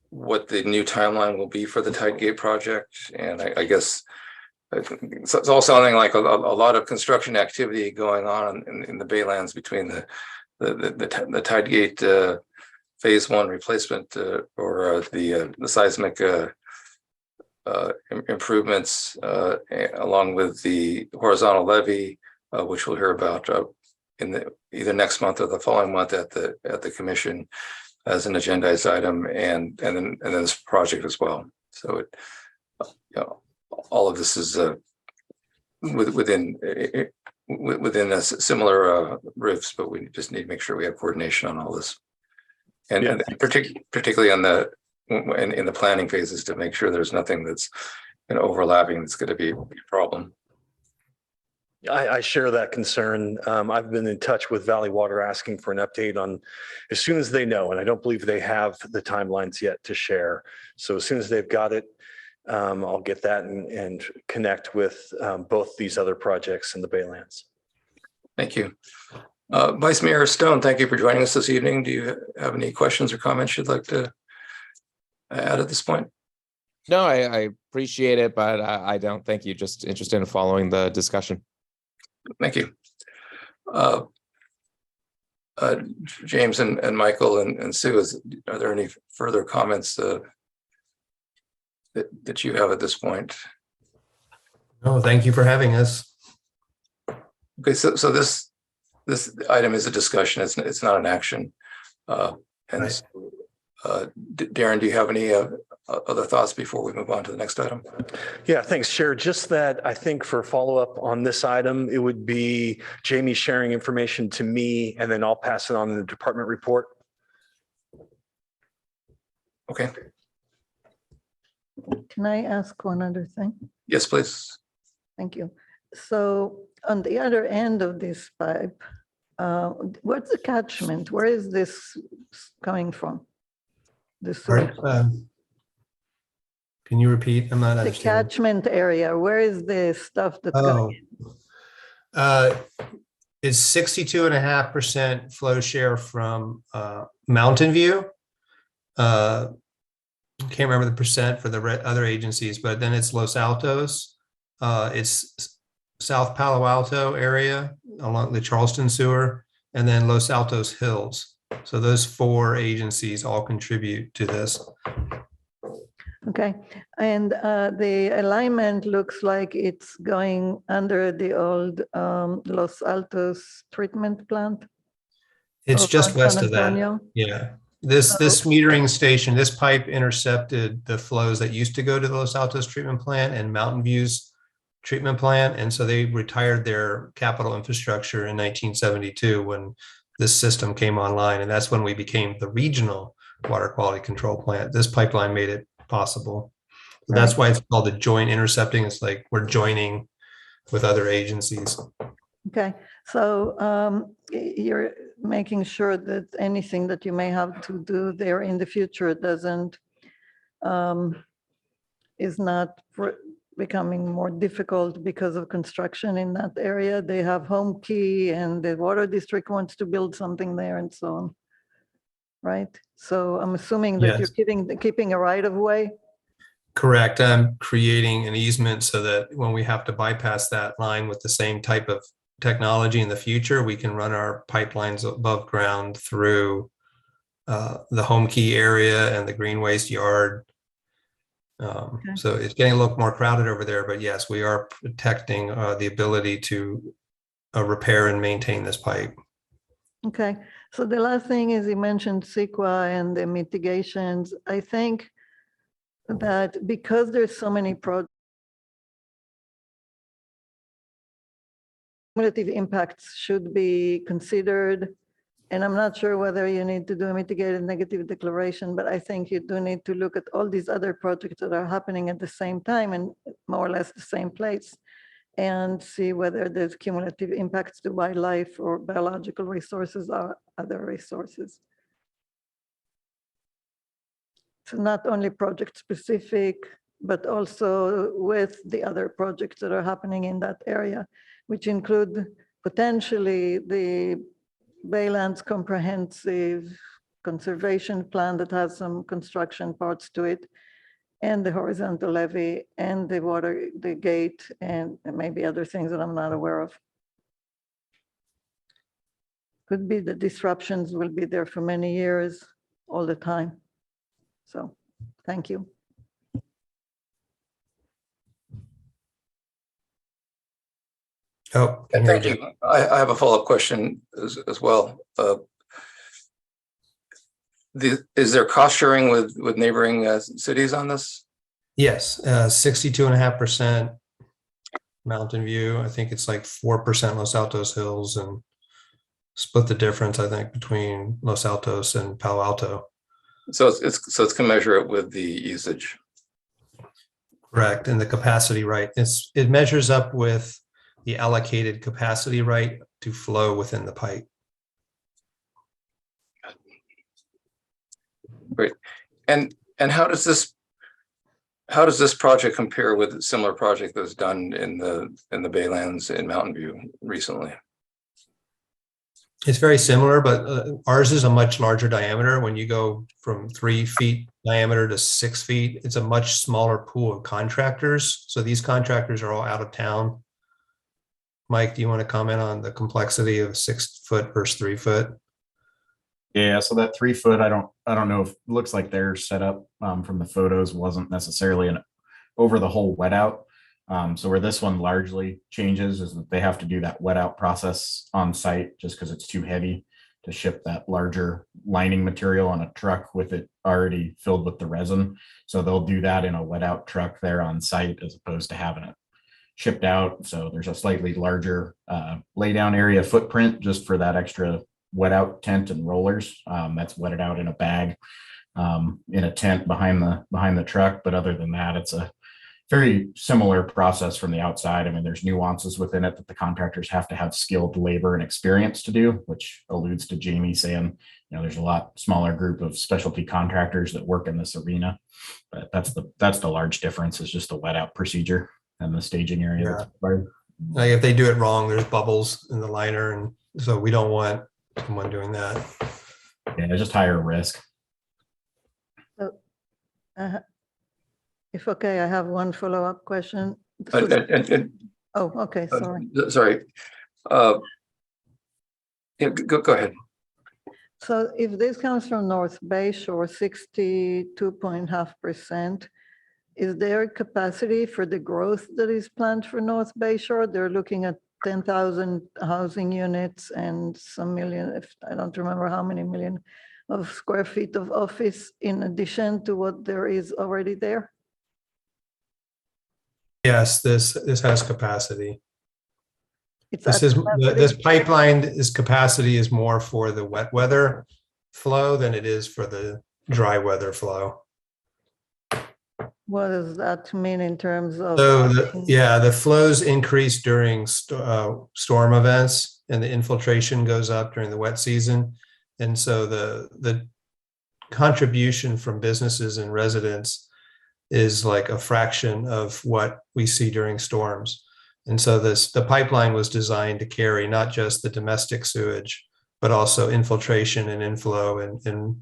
what the new timeline will be for the tide gate project? And I guess it's all sounding like a lot of construction activity going on in the Baylands between the tide gate phase 1 replacement or the seismic improvements along with the horizontal levee, which we'll hear about in either next month or the following month at the commission as an agendized item, and then this project as well. So all of this is within a similar roofs, but we just need to make sure we have coordination on all this, and particularly on in the planning phases to make sure there's nothing that's overlapping that's going to be a problem. I share that concern. I've been in touch with Valley Water asking for an update on as soon as they know, and I don't believe they have the timelines yet to share. So as soon as they've got it, I'll get that and connect with both these other projects in the Baylands. Thank you. Vice Mayor Stone, thank you for joining us this evening. Do you have any questions or comments you'd like to add at this point? No, I appreciate it, but I don't. Thank you. Just interested in following the discussion. Thank you. James and Michael and Sue, are there any further comments that you have at this point? No, thank you for having us. Okay, so this item is a discussion. It's not an action. And right. Darren, do you have any other thoughts before we move on to the next item? Yeah, thanks, Chair. Just that I think for follow-up on this item, it would be Jamie sharing information to me, and then I'll pass it on in the department report. Okay. Can I ask one other thing? Yes, please. Thank you. So on the other end of this pipe, what's the catchment? Where is this coming from? The sewer? Can you repeat? I'm not The understanding. catchment area, where is the stuff that's going Oh, it's 62.5% flow share from Mountain View. Can't remember the percent for the other agencies, but then it's Los Altos. It's South Palo Alto area along the Charleston sewer, and then Los Altos Hills. So those 4 agencies all contribute to this. Okay, and the alignment looks like it's going under the old Los Altos treatment plant. It's over just San west of that. Antonio. Yeah. This metering station, this pipe intercepted the flows that used to go to the Los Altos treatment plant and Mountain View's treatment plant. And so they retired their capital infrastructure in 1972 when this system came online. And that's when we became the regional water quality control plant. This pipeline made it possible. So that's why it's called the joint intercepting. It's like we're joining with other agencies. Okay, so you're making sure that anything that you may have to do there in the future doesn't, is not becoming more difficult because of construction in that area. They have home key and the water district wants to build something there and so on. Right? So I'm assuming that Yes. you're keeping a right of way. Correct. I'm creating an easement so that when we have to bypass that line with the same type of technology in the future, we can run our pipelines above ground through the home key area and the green waste yard. So it's getting a little more crowded over there, but yes, we are protecting the ability to repair and maintain this pipe. Okay, so the last thing is you mentioned CEQA and the mitigations. I think that because there's so many cumulative impacts should be considered. And I'm not sure whether you need to do a mitigated negative declaration, but I think you do need to look at all these other projects that are happening at the same time and more or less the same place and see whether there's cumulative impacts to wildlife or biological resources or other resources. So not only project specific, but also with the other projects that are happening in that area, which include potentially the Baylands Comprehensive Conservation Plan that has some construction parts to it, and the horizontal levee and the gate, and maybe other things that I'm not aware of. Could be the disruptions will be there for many years, all the time. So, thank you. Oh, And thank you. I have a follow-up question as well. Is there cost sharing with neighboring cities on this? Yes, 62.5% Mountain View. I think it's like 4% Los Altos Hills, and split the difference, I think, between Los Altos and Palo Alto. So it's commensurate with the usage. Correct, and the capacity right. It measures up with the allocated capacity right to flow within the pipe. Great. And how does this project compare with a similar project that was done in the Baylands in Mountain View recently? It's very similar, but ours is a much larger diameter. When you go from 3 feet diameter to 6 feet, it's a much smaller pool of contractors. So these contractors are all out of town. Mike, do you want to comment on the complexity of 6 foot versus 3 foot? Yeah, so that 3 foot, I don't know if it looks like their setup from the photos wasn't necessarily an over the whole wet out. So where this one largely changes is that they have to do that wet out process on site just because it's too heavy. to ship that larger lining material on a truck with it already filled with the resin. So they'll do that in a wet out truck there on site as opposed to having it shipped out. So there's a slightly larger lay down area footprint just for that extra wet out tent and rollers. That's wetted out in a bag in a tent behind the truck. But other than that, it's a very similar process from the outside. I mean, there's nuances within it that the contractors have to have skilled labor and experience to do, which alludes to Jamie saying, there's a lot smaller group of specialty contractors that work in this arena. But that's the large difference, is just the wet out procedure and the staging area. Yeah. That's required. Like if they do it wrong, there's bubbles in the liner, and so we don't want someone doing that. Yeah, just higher risk. If okay, I have one follow-up question. Oh, okay, sorry. Sorry. Yeah, go ahead. So if this comes from North Bay Shore, 62.5%, is there capacity for the growth that is planned for North Bay Shore? They're looking at 10,000 housing units and some million, if I don't remember how many million of square feet of office in addition to what there is already there? Yes, this has capacity. It's This pipeline capacity is more for the wet weather flow than it is for the dry weather flow. What does that mean in terms of? So the flows increase during storm events, and the infiltration goes up during the wet season. And so the contribution from businesses and residents is like a fraction of what we see during storms. And so the pipeline was designed to carry not just the domestic sewage, but also infiltration and inflow and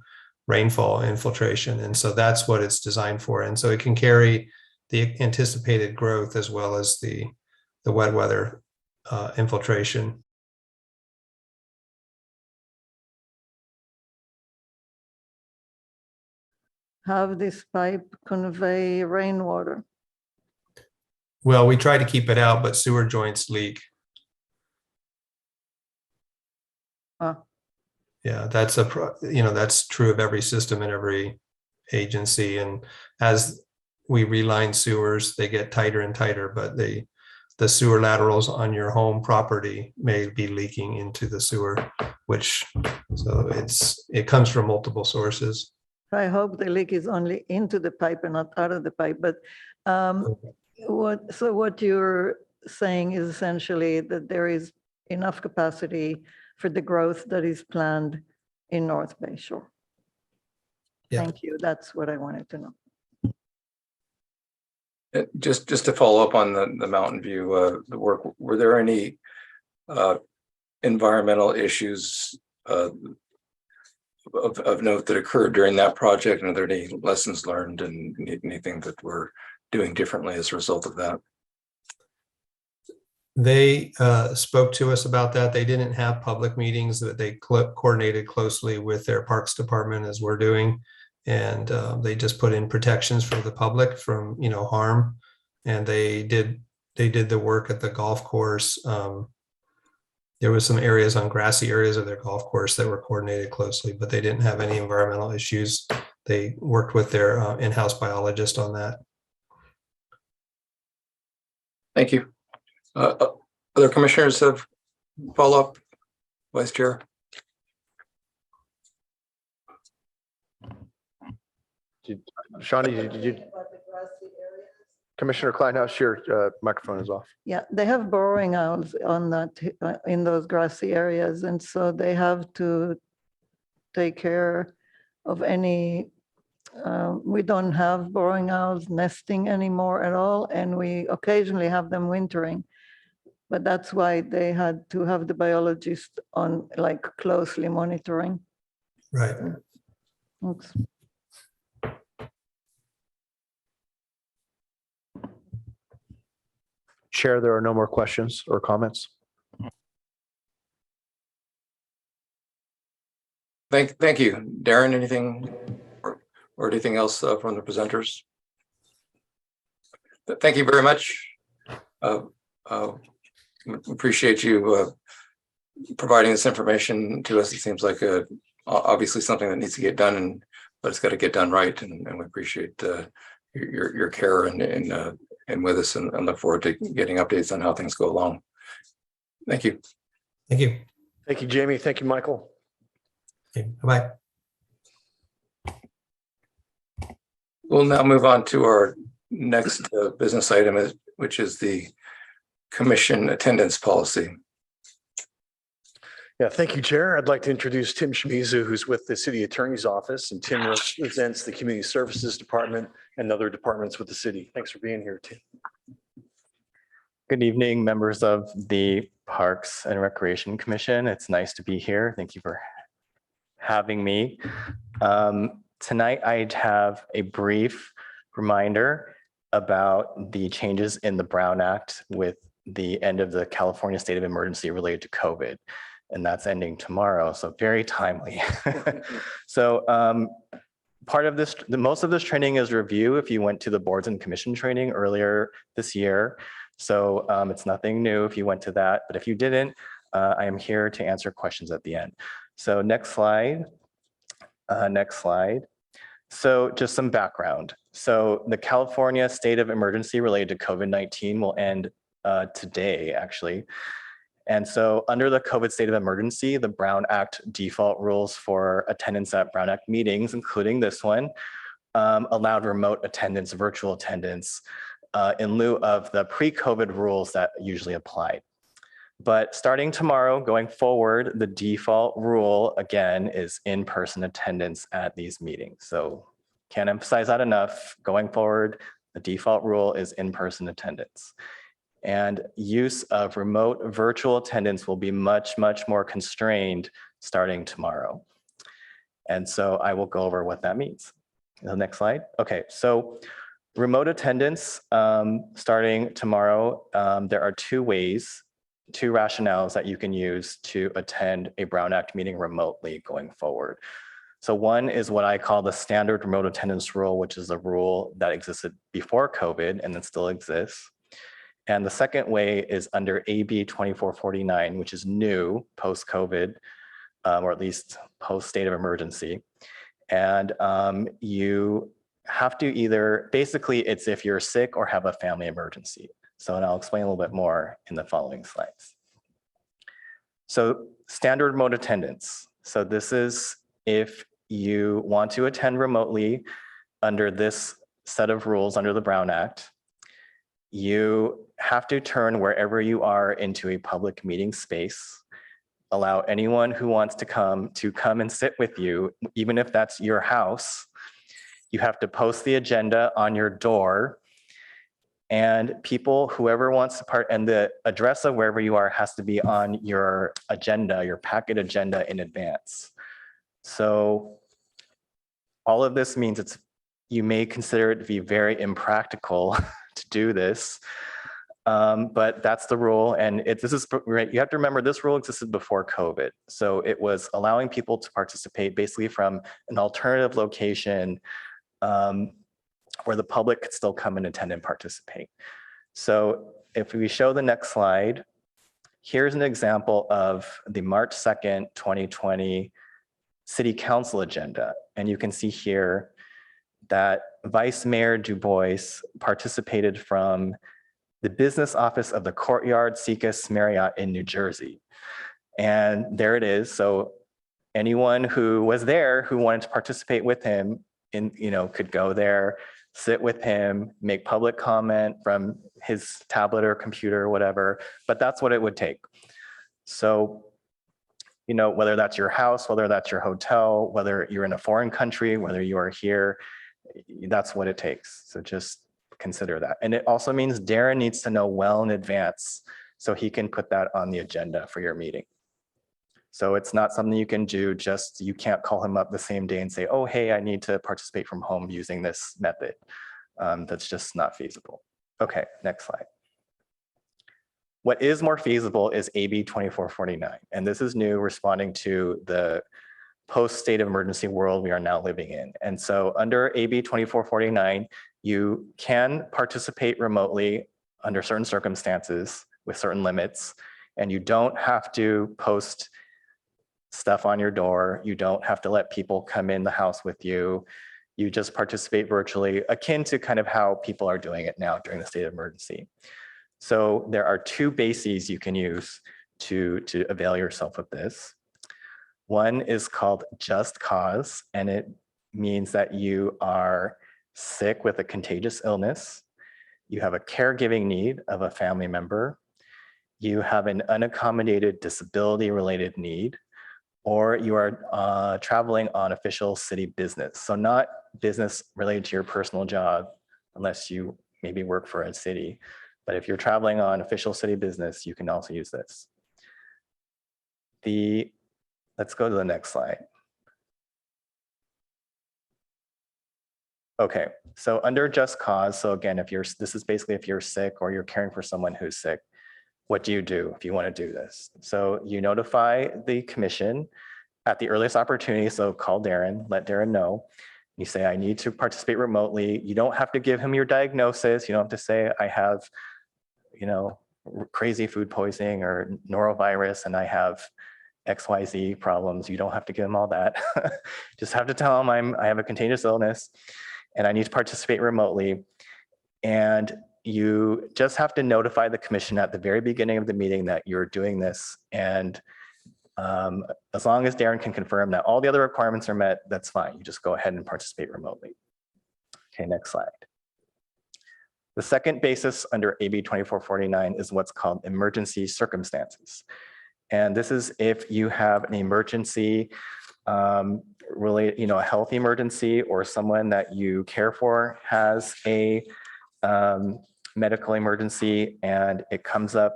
rainfall infiltration. And so that's what it's designed for. And so it can carry the anticipated growth as well as the wet weather infiltration. Have this pipe convey rainwater? Well, we try to keep it out, but sewer joints leak. Yeah, that's that's true of every system in every agency. And as we reline sewers, they get tighter and tighter, but the sewer laterals on your home property may be leaking into the sewer, so it comes from multiple sources. I hope the leak is only into the pipe and not out of the pipe. But what you're saying is essentially that there is enough capacity for the growth that is planned in North Bay Shore. Yeah. Thank you. That's what I wanted to know. Just to follow up on the Mountain View the work, were there any environmental issues of note that occurred during that project? And are there any lessons learned and anything that we're doing differently as a result of that? They spoke to us about that. They didn't have public meetings, that they coordinated closely with their parks department as we're doing. And they just put in protections for the public from, harm. And they did the work at the golf course. There was some areas on grassy areas of their golf course that were coordinated closely, but they didn't have any environmental issues. They worked with their in-house biologist on that. Thank you. Other commissioners have follow-up? Vice Chair? Shawnee, did you? Commissioner Kleinhaus, your microphone is off. Yeah, they have borrowing owls on that in those grassy areas, and so they have to take care of any. We don't have borrowing owls nesting anymore at all, and we occasionally have them wintering. But that's why they had to have the biologist on, like, closely monitoring. Right. Oops. Chair, there are no more questions or comments. Thank you. Darren, anything or anything else from the presenters? Thank you very much. Appreciate you providing this information to us. It seems like obviously something that needs to get done, but it's got to get done right. And we appreciate your care and with us, and look forward to getting updates on how things go along. Thank you. Thank you. Thank you, Jamie. Thank you, Michael. Okay, bye-bye. We'll now move on to our next business item, which is the commission attendance policy. Yeah, thank you, Chair. I'd like to introduce Tim Shimizu, who's with the City Attorney's Office, and Tim represents the Community Services Department and other departments with the city. Thanks for being here, Tim. Good evening, members of the Parks and Recreation Commission. It's nice to be here. Thank you for having me. Tonight, I'd have a brief reminder about the changes in the Brown Act with the end of the California state of emergency related to COVID, and that's ending tomorrow, so very timely. So part of this, most of this training is review if you went to the boards and commission training earlier this year. So it's nothing new if you went to that, but if you didn't, I am here to answer questions at the end. So next slide. Next slide. So just some background. So the California state of emergency related to COVID-19 will end today, actually. And so under the COVID state of emergency, the Brown Act default rules for attendance at Brown Act meetings, including this one, allowed remote attendance, virtual attendance, in lieu of the pre-COVID rules that usually applied. But starting tomorrow, going forward, the default rule, again, is in-person attendance at these meetings. So can't emphasize that enough. Going forward, the default rule is in-person attendance. And use of remote virtual attendance will be much, much more constrained starting tomorrow. And so I will go over what that means. The next slide. Okay, so remote attendance starting tomorrow, there are two rationales that you can use to attend a Brown Act meeting remotely going forward. So one is what I call the standard remote attendance rule, which is a rule that existed before COVID and it still exists. And the second way is under AB 2449, which is new post-COVID, or at least post-state of emergency. And you have to either, basically it's if you're sick or have a family emergency. So, and I'll explain a little bit more in the following slides. So standard remote attendance. So this is if you want to attend remotely under this set of rules under the Brown Act, you have to turn wherever you are into a public meeting space, allow anyone who wants to come and sit with you, even if that's your house. You have to post the agenda on your door, and people, whoever wants to and the address of wherever you are has to be on your agenda, your packet agenda in advance. So all of this means you may consider it to be very impractical to do this, but that's the rule. And this is right. You have to remember this rule existed before COVID. So it was allowing people to participate basically from an alternative location where the public could still come and attend and participate. So if we show the next slide, here's an example of the March 2nd, 2020 City Council agenda. And you can see here that Vice Mayor Du Bois participated from the business office of the Courtyard Seacrest Marriott in New Jersey. And there it is. So anyone who was there who wanted to participate with him could go there, sit with him, make public comment from his tablet or computer or whatever, but that's what it would take. So, whether that's your house, whether that's your hotel, whether you're in a foreign country, whether you are here, that's what it takes. So just consider that. And it also means Darren needs to know well in advance so he can put that on the agenda for your meeting. So it's not something you can do, you can't call him up the same day and say, oh, hey, I need to participate from home using this method. That's just not feasible. Okay, next slide. What is more feasible is AB 2449. And this is new, responding to the post-state of emergency world we are now living in. And so under AB 2449, you can participate remotely under certain circumstances with certain limits. And you don't have to post stuff on your door. You don't have to let people come in the house with you. You just participate virtually, akin to kind of how people are doing it now during the state of emergency. So there are two bases you can use to avail yourself of this. One is called just cause, and it means that you are sick with a contagious illness, you have a caregiving need of a family member, you have an unaccommodated disability-related need, or you are traveling on official city business. So not business related to your personal job, unless you maybe work for a city. But if you're traveling on official city business, you can also use this. Let's go to the next slide. Okay, so under just cause, so again, this is basically if you're sick or you're caring for someone who's sick, what do you do if you want to do this? So you notify the commission at the earliest opportunity. So call Darren, let Darren know. You say, I need to participate remotely. You don't have to give him your diagnosis. You don't have to say, I have, crazy food poisoning or norovirus and I have XYZ problems. You don't have to give him all that. Just have to tell him I have a contagious illness and I need to participate remotely. And you just have to notify the commission at the very beginning of the meeting that you're doing this. And as long as Darren can confirm that all the other requirements are met, that's fine. You just go ahead and participate remotely. Okay, next slide. The second basis under AB 2449 is what's called emergency circumstances. And this is if you have an emergency related, a health emergency, or someone that you care for has a medical emergency and it comes up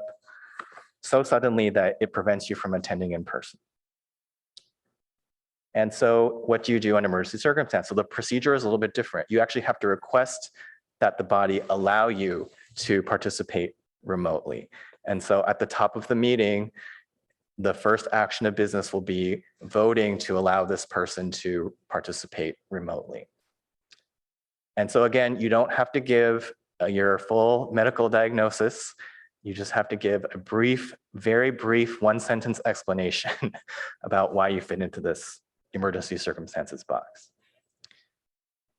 so suddenly that it prevents you from attending in person. And so what do you do in emergency circumstance? So the procedure is a little bit different. You actually have to request that the body allow you to participate remotely. And so at the top of the meeting, the first action of business will be voting to allow this person to participate remotely. And so again, you don't have to give your full medical diagnosis. You just have to give a brief, very brief one-sentence explanation about why you fit into this emergency circumstances box.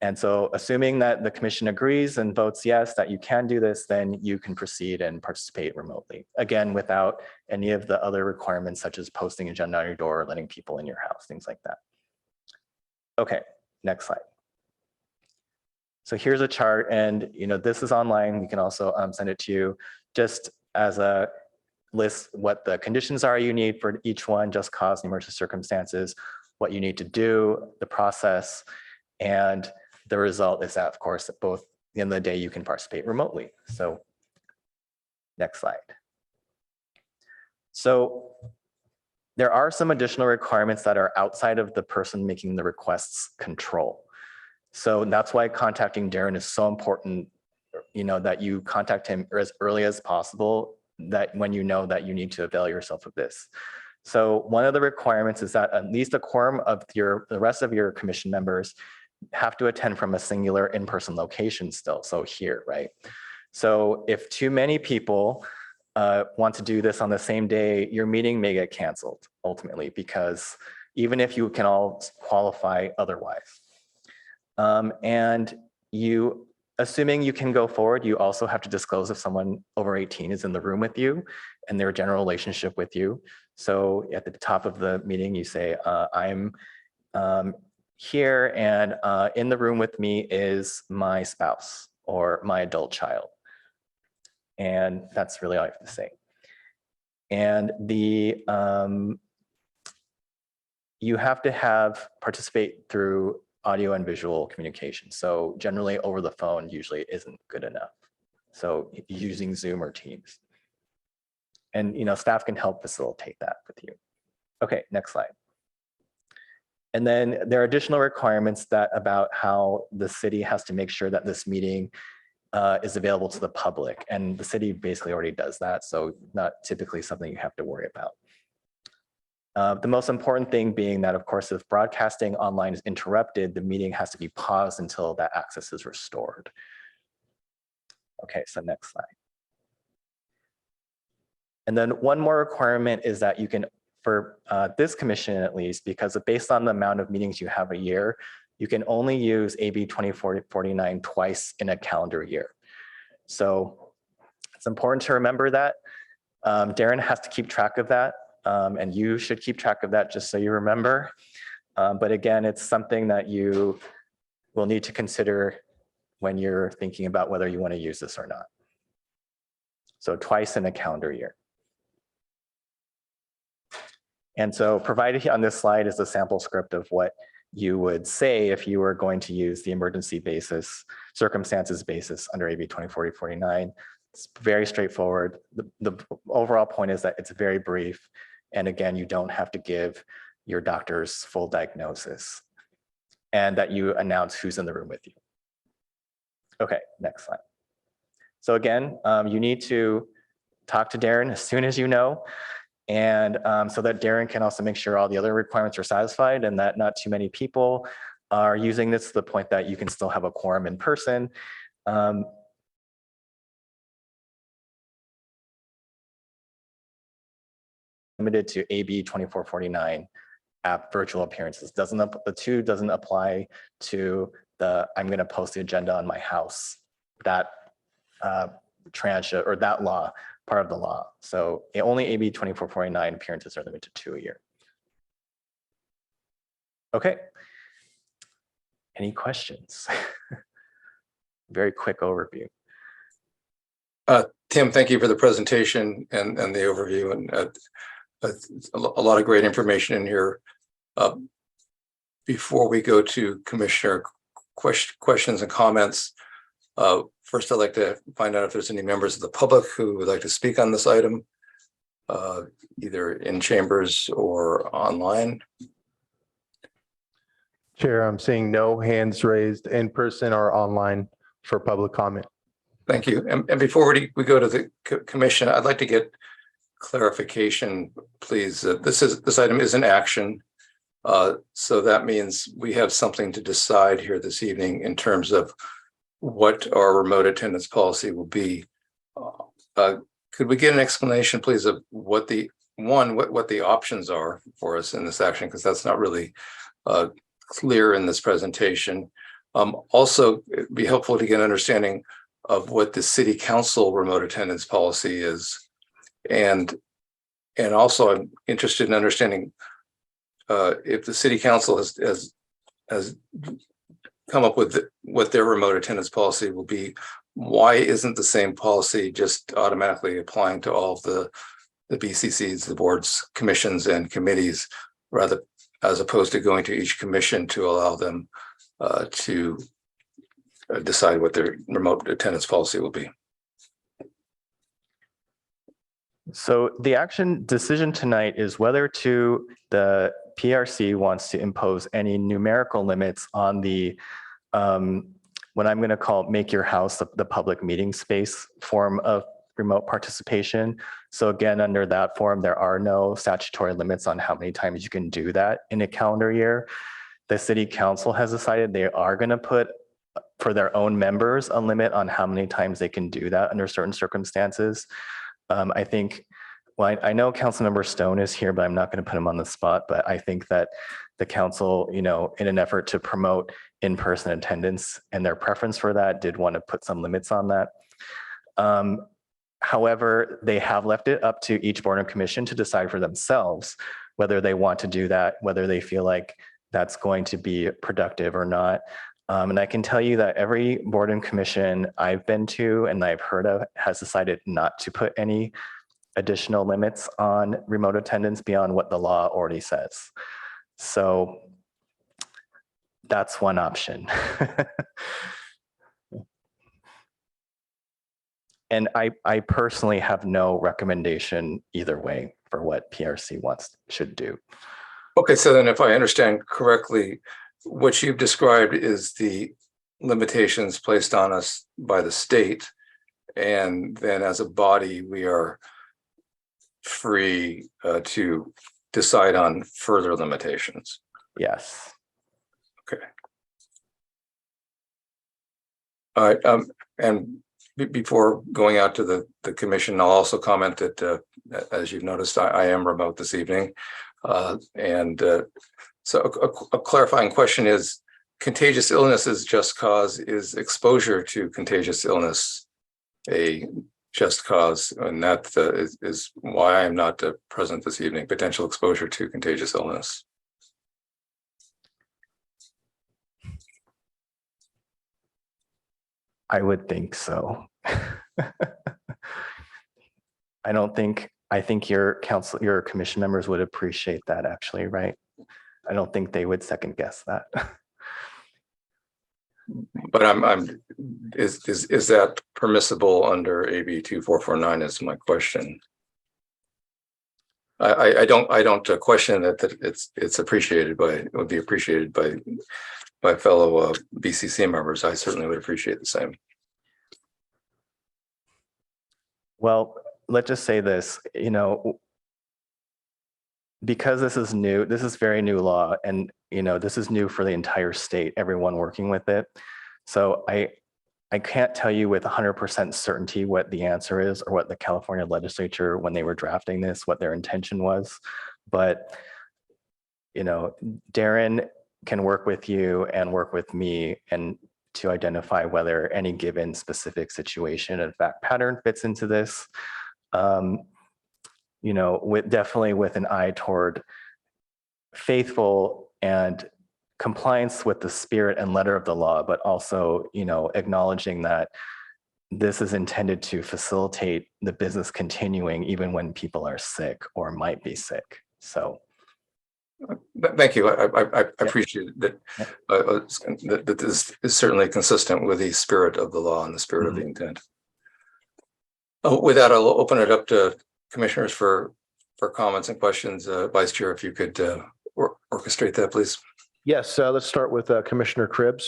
And so assuming that the commission agrees and votes yes, that you can do this, then you can proceed and participate remotely. Again, without any of the other requirements such as posting an agenda on your door, letting people in your house, things like that. Okay, next slide. So here's a chart, and this is online. We can also send it to you just as a list what the conditions are you need for each one, just cause and emergency circumstances, what you need to do, the process, and the result is that, of course, at both the end of the day, you can participate remotely. So next slide. So there are some additional requirements that are outside of the person making the request's control. So that's why contacting Darren is so important, that you contact him as early as possible, that when you know that you need to avail yourself of this. So one of the requirements is that at least a quorum of the rest of your commission members have to attend from a singular in-person location still, so here, right? So if too many people want to do this on the same day, your meeting may get canceled ultimately, because even if you can all qualify otherwise. And assuming you can go forward, you also have to disclose if someone over 18 is in the room with you and their general relationship with you. So at the top of the meeting, you say, I'm here and in the room with me is my spouse or my adult child. And that's really all I have to say. And you have to participate through audio and visual communication. So generally over the phone usually isn't good enough. So using Zoom or Teams. And staff can help facilitate that with you. Okay, next slide. And then there are additional requirements about how the city has to make sure that this meeting is available to the public. And the city basically already does that, so not typically something you have to worry about. The most important thing being that, of course, if broadcasting online is interrupted, the meeting has to be paused until that access is restored. Okay, so next slide. And then one more requirement is that you can, for this commission at least, because based on the amount of meetings you have a year, you can only use AB 2449 twice in a calendar year. So it's important to remember that. Darren has to keep track of that, and you should keep track of that just so you remember. But again, it's something that you will need to consider when you're thinking about whether you want to use this or not. So twice in a calendar year. And so provided on this slide is a sample script of what you would say if you were going to use the emergency basis, circumstances basis under AB 2049. It's very straightforward. The overall point is that it's very brief. And again, you don't have to give your doctor's full diagnosis, and that you announce who's in the room with you. Okay, next slide. So again, you need to talk to Darren as soon as you know, and so that Darren can also make sure all the other requirements are satisfied and that not too many people are using this to the point that you can still have a quorum in person. Limited to AB 2449 app virtual appearances. The two doesn't apply to the I'm going to post the agenda on my house, that tranche or that law, part of the law. So only AB 2449 appearances are limited to 2 a year. Okay. Any questions? Very quick overview. Tim, thank you for the presentation and the overview, and a lot of great information in here. Before we go to Commissioner questions and comments, first I'd like to find out if there's any members of the public who would like to speak on this item, either in chambers or online. Chair, I'm seeing no hands raised in person or online for public comment. Thank you. And before we go to the commission, I'd like to get clarification, please. This item is an action. So that means we have something to decide here this evening in terms of what our remote attendance policy will be. Could we get an explanation, please, of what the options are for us in this action? Because that's not really clear in this presentation. Also, it'd be helpful to get an understanding of what the city council remote attendance policy is. And also I'm interested in understanding if the city council has come up with what their remote attendance policy will be, why isn't the same policy just automatically applying to all of the BCCs, the boards, commissions, and committees, rather as opposed to going to each commission to allow them to decide what their remote attendance policy will be? So the action decision tonight is whether the PRC wants to impose any numerical limits on the what I'm going to call make your house the public meeting space form of remote participation. So again, under that form, there are no statutory limits on how many times you can do that in a calendar year. The city council has decided they are going to put for their own members a limit on how many times they can do that under certain circumstances. I think, well, I know Councilmember Stone is here, but I'm not going to put him on the spot. But I think that the council, in an effort to promote in-person attendance and their preference for that, did want to put some limits on that. However, they have left it up to each board and commission to decide for themselves whether they want to do that, whether they feel like that's going to be productive or not. And I can tell you that every board and commission I've been to and I've heard of has decided not to put any additional limits on remote attendance beyond what the law already says. So that's one option. And I personally have no recommendation either way for what PRC should do. Okay, so then if I understand correctly, what you've described is the limitations placed on us by the state. And then as a body, we are free to decide on further limitations. Yes. Okay. All right. And before going out to the commission, I'll also comment that, as you've noticed, I am remote this evening. So a clarifying question is, contagious illness is just cause, is exposure to contagious illness a just cause? And that is why I'm not present this evening, potential exposure to contagious illness. I would think so. I think your commission members would appreciate that actually, right? I don't think they would second guess that. But is that permissible under AB 2449 is my question. I don't question that it's appreciated it would be appreciated by fellow BCC members. I certainly would appreciate the same. Well, let's just say this, because this is new, this is very new law, and this is new for the entire state, everyone working with it. So I can't tell you with 100% certainty what the answer is or what the California legislature, when they were drafting this, what their intention was. But, Darren can work with you and work with me and to identify whether any given specific situation and fact pattern fits into this. Definitely with an eye toward faithful and compliance with the spirit and letter of the law, but also, acknowledging that this is intended to facilitate the business continuing even when people are sick or might be sick. So. Thank you. I appreciate that. That this is certainly consistent with the spirit of the law and the spirit of the intent. With that, I'll open it up to commissioners for comments and questions. Vice Chair, if you could orchestrate that, please. Yes, let's start with Commissioner Cribbs.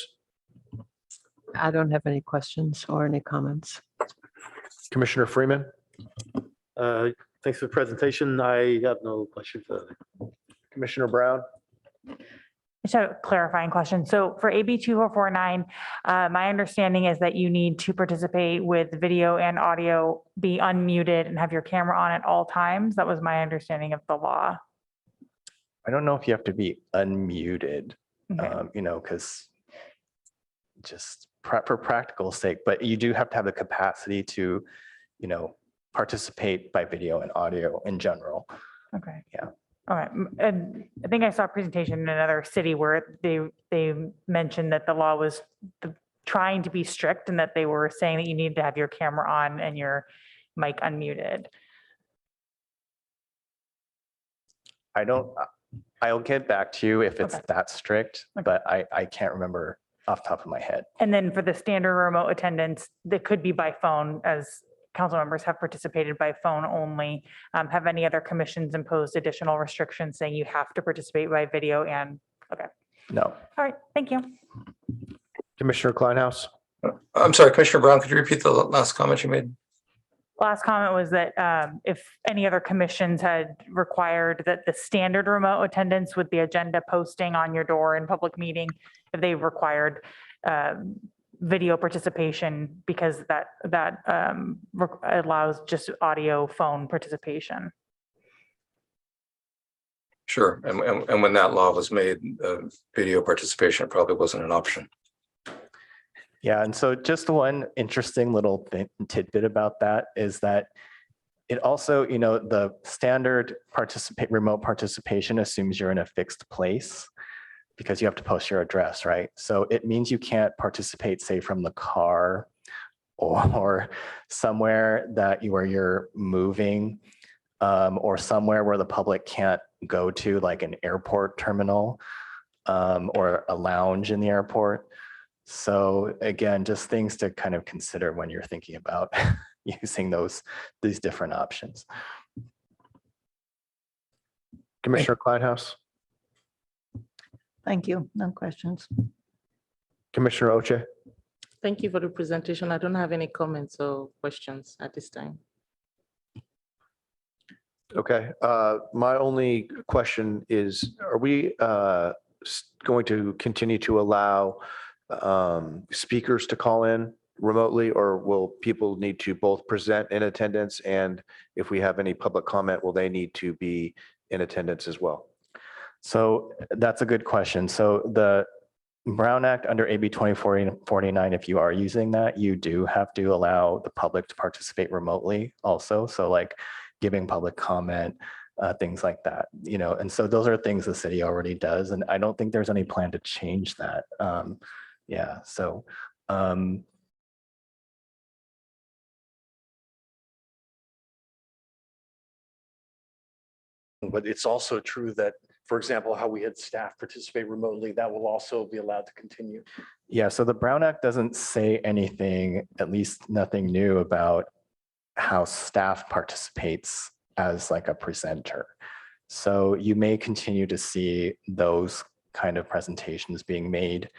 I don't have any questions or any comments. Commissioner Freeman. Thanks for the presentation. I have no questions. Commissioner Brown. Just a clarifying question. So for AB 2449, my understanding is that you need to participate with video and audio, be unmuted and have your camera on at all times. That was my understanding of the law. I don't know if you have to be unmuted, Okay. because just for practical sake, but you do have to have the capacity to, participate by video and audio in general. Okay. Yeah. All right. And I think I saw a presentation in another city where they mentioned that the law was trying to be strict and that they were saying that you need to have your camera on and your mic unmuted. I'll get back to you if it's Okay. that strict, Okay. but I can't remember off the top of my head. And then for the standard remote attendance, that could be by phone, as council members have participated by phone only. Have any other commissions imposed additional restrictions saying you have to participate by video and, okay. No. All right, thank you. Commissioner Kleinhaus. I'm sorry, Commissioner Brown, could you repeat the last comment you made? Last comment was that if any other commissions had required that the standard remote attendance with the agenda posting on your door in public meeting, if they required video participation, because that allows just audio phone participation. Sure. And when that law was made, video participation probably wasn't an option. Yeah, and so just one interesting little tidbit about that is that it also, the standard remote participation assumes you're in a fixed place because you have to post your address, right? So it means you can't participate, say, from the car or somewhere where you're moving, or somewhere where the public can't go to, like an airport terminal, or a lounge in the airport. So again, just things to kind of consider when you're thinking about using these different options. Commissioner Kleinhaus. Thank you. No questions. Commissioner Oche. Thank you for the presentation. I don't have any comments or questions at this time. Okay. My only question is, are we going to continue to allow speakers to call in remotely, or will people need to both present in attendance? And if we have any public comment, will they need to be in attendance as well? So that's a good question. So the Brown Act under AB 2049, if you are using that, you do have to allow the public to participate remotely also. So like giving public comment, things like that, you know, and so those are things the city already does. And I don't think there's any plan to change that. Yeah, so But it's also true that, for example, how we had staff participate remotely, that will also be allowed to continue. yeah, so the Brown Act doesn't say anything, at least nothing new about how staff participates as like a presenter. So you may continue to see those kind of presentations being made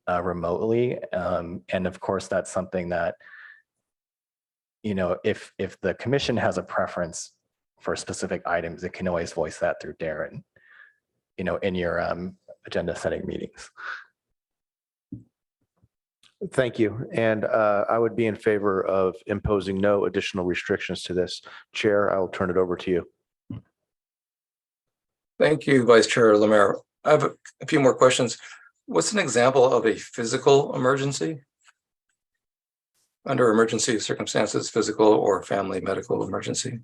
remotely. And of course, that's something that, you know, if the commission has a preference for specific items, it can always voice that through Darren, you know, in your agenda setting meetings. Thank you. And I would be in favor of imposing no additional restrictions to this. Chair, I will turn it over to you. Thank you, Vice Chair Lemare. I have a few more questions. What's an example of a physical emergency? Under emergency circumstances, physical or family medical emergency?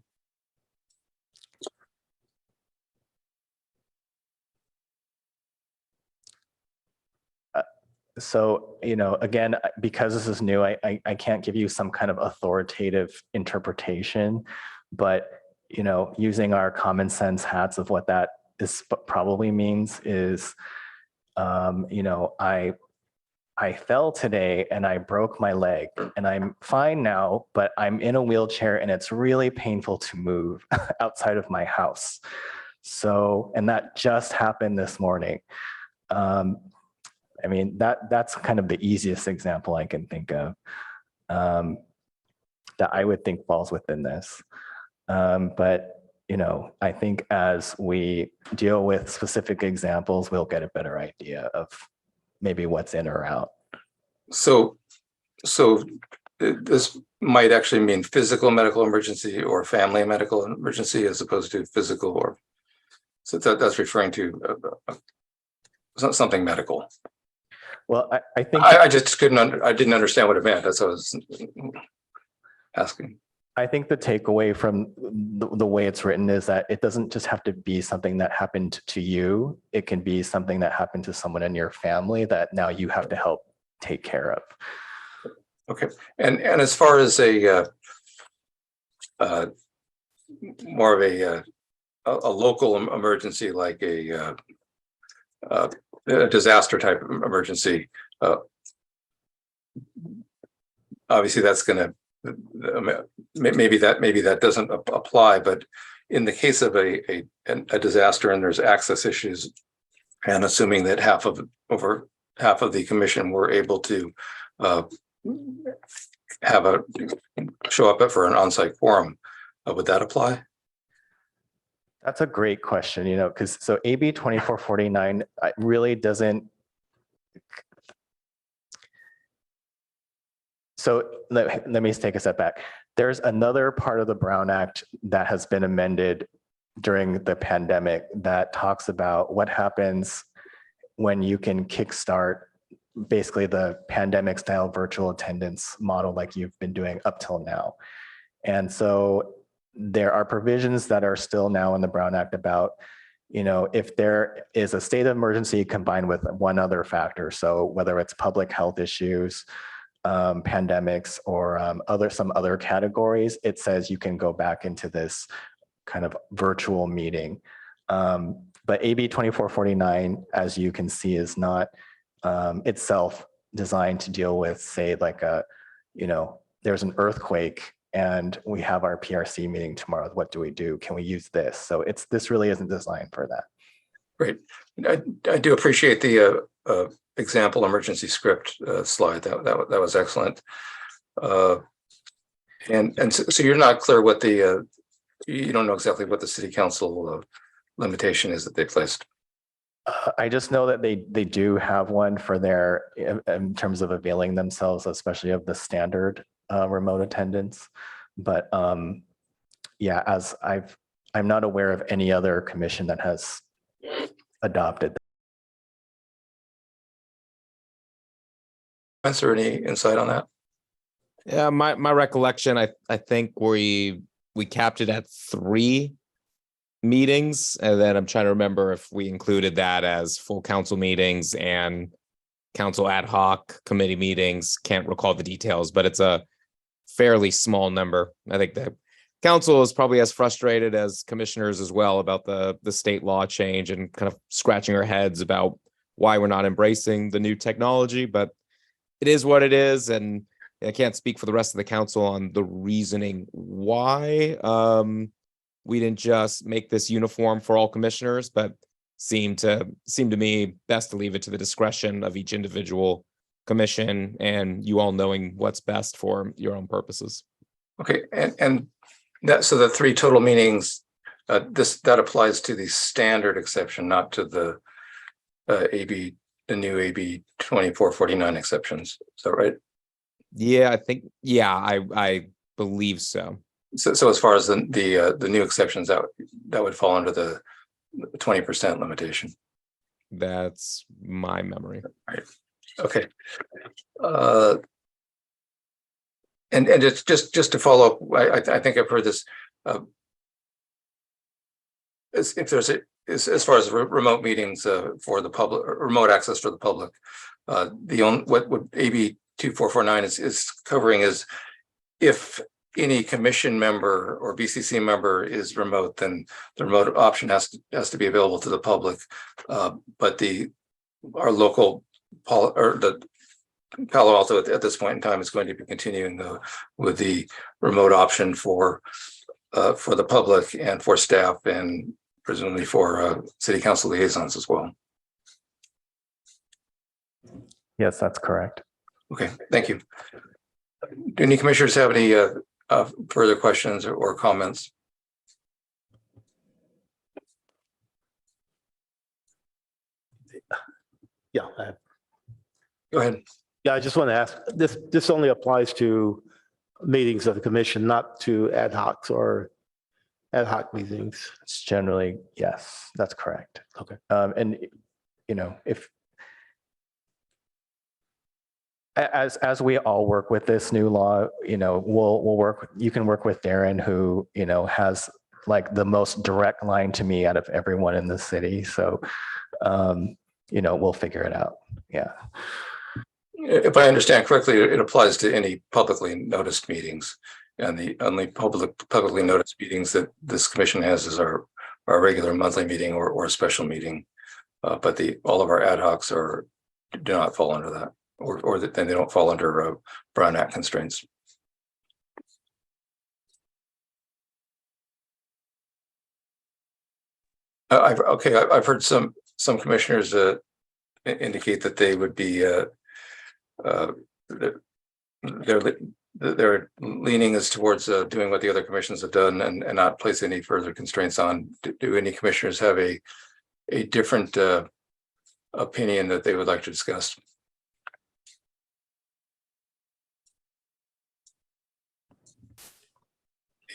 So, you know, again, because this is new, I can't give you some kind of authoritative interpretation, but, you know, using our common sense hats of what that is probably means is, you know, I fell today and I broke my leg and I'm fine now, but I'm in a wheelchair and it's really painful to move outside of my house. So, and that just happened this morning. I mean, that's kind of the easiest example I can think of that I would think falls within this. But, you know, I think as we deal with specific examples, we'll get a better idea of maybe what's in or out. So this might actually mean physical medical emergency or family medical emergency as opposed to physical, or so that's referring to something medical. Well, I think I just I didn't understand what it meant. That's what I was asking. I think the takeaway from the way it's written is that it doesn't just have to be something that happened to you. It can be something that happened to someone in your family that now you have to help take care of. Okay, and as far as a more of a local emergency, like a disaster type of emergency, obviously that's going to maybe that doesn't apply, but in the case of a disaster and there's access issues, and assuming that over half of the commission were able to show up for an on-site forum, would that apply? That's a great question, you know, because so AB 2449 really doesn't. So let me take a step back. There's another part of the Brown Act that has been amended during the pandemic that talks about what happens when you can kickstart basically the pandemic style virtual attendance model like you've been doing up till now. And so there are provisions that are still now in the Brown Act about, you know, if there is a state of emergency combined with one other factor, so whether it's public health issues, pandemics, or some other categories, it says you can go back into this kind of virtual meeting. But AB 2449, as you can see, is not itself designed to deal with, say, like you know, there's an earthquake and we have our PRC meeting tomorrow. What do we do? Can we use this? So this really isn't designed for that. Great. I do appreciate the example emergency script slide. That was excellent. And so you're not clear what the you don't know exactly what the city council limitation is that they placed. I just know that they do have one for their, in terms of availing themselves, especially of the standard remote attendance. But yeah, I'm not aware of any other commission that has adopted. Answer any insight on that? Yeah, my recollection, I think we capped it at 3 meetings, and then I'm trying to remember if we included that as full council meetings and council ad hoc committee meetings. Can't recall the details, but it's a fairly small number. I think the council is probably as frustrated as commissioners as well about the state law change and kind of scratching our heads about why we're not embracing the new technology, but it is what it is. And I can't speak for the rest of the council on the reasoning why we didn't just make this uniform for all commissioners, but seemed to me best to leave it to the discretion of each individual commission and you all knowing what's best for your own purposes. Okay, and that, so the 3 total meetings, that applies to the standard exception, not to the the new AB 2449 exceptions. Is that right? Yeah, I believe so. So as far as the new exceptions, that would fall under the 20% limitation. That's my memory. Right. Okay. And it's just to follow up, I think I've heard this. As far as remote meetings for the public, remote access for the public, what AB 2449 is covering is if any commission member or BCC member is remote, then the remote option has to be available to the public. But our local or the Palo Alto at this point in time is going to be continuing with the remote option for the public and for staff and presumably for city council liaisons as well. Yes, that's correct. Okay, thank you. Do any commissioners have any further questions or comments? Yeah. Go ahead. Yeah, I just want to ask, this only applies to meetings of the commission, not to ad hocs or ad hoc meetings. It's generally, yes, that's correct. Okay. And, you know, if, as we all work with this new law, you know, we'll work, you can work with Darren, who, you know, has like the most direct line to me out of everyone in the city. So, you know, we'll figure it out. Yeah. If I understand correctly, it applies to any publicly noticed meetings, and the only publicly noticed meetings that this commission has is our regular monthly meeting or a special meeting. But all of our ad hocs do not fall under that, or then they don't fall under Brown Act constraints. I've heard some commissioners indicate that they would be their leaning is towards doing what the other commissions have done and not place any further constraints on. Do any commissioners have a different opinion that they would like to discuss?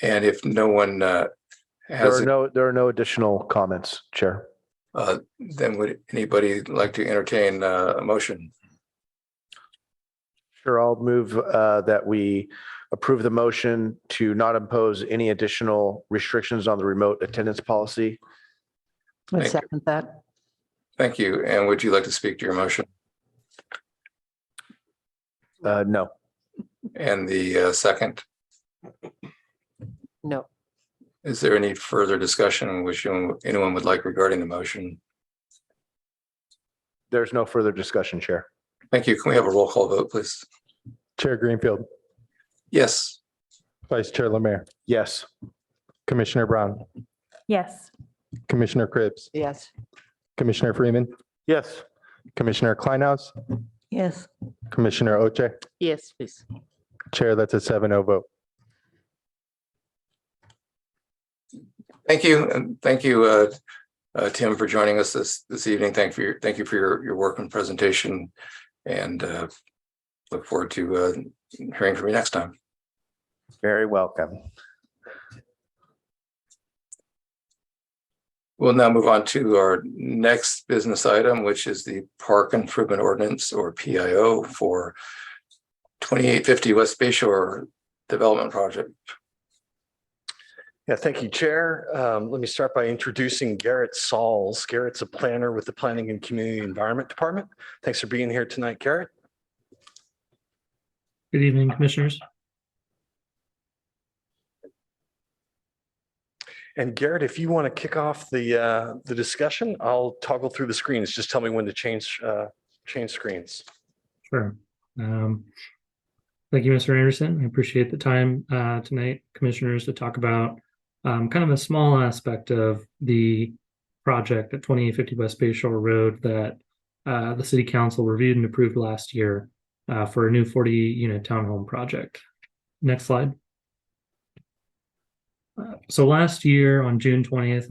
And if no one has, there are no additional comments, Chair. then would anybody like to entertain a motion? Sure, I'll move that we approve the motion to not impose any additional restrictions on the remote attendance policy. I second that. Thank you. And would you like to speak to your motion? No. And the second? No. Is there any further discussion which anyone would like regarding the motion? There's no further discussion, Chair. Thank you. Can we have a roll call vote, please? Chair Greenfield, Yes. Vice Chair Lemare, Yes. Commissioner Brown, Yes. Commissioner Cribs, Yes. Commissioner Freeman, Yes. Commissioner Kleinhaus, Yes. Commissioner Oche. Yes, please. Chair, that's a 7-0 vote. Thank you. And thank you, Tim, for joining us this evening. Thank you for your work and presentation, and look forward to hearing from you next time. Very welcome. We'll now move on to our next business item, which is the Park Improvement Ordinance, or PIO, for 2850 West Bay Shore Development Project. Yeah, thank you, Chair. Let me start by introducing Garrett Sauls. Garrett's a planner with the Planning and Community Environment Department. Thanks for being here tonight, Garrett. Good evening, Commissioners. And Garrett, if you want to kick off the discussion, I'll toggle through the screens. Just tell me when to change screens. Sure. Thank you, Mr. Anderson. I appreciate the time tonight, Commissioners, to talk about kind of a small aspect of the project at 2850 West Bay Shore Road that the City Council reviewed and approved last year for a new 40-unit townhome project. Next slide. So last year on June 20th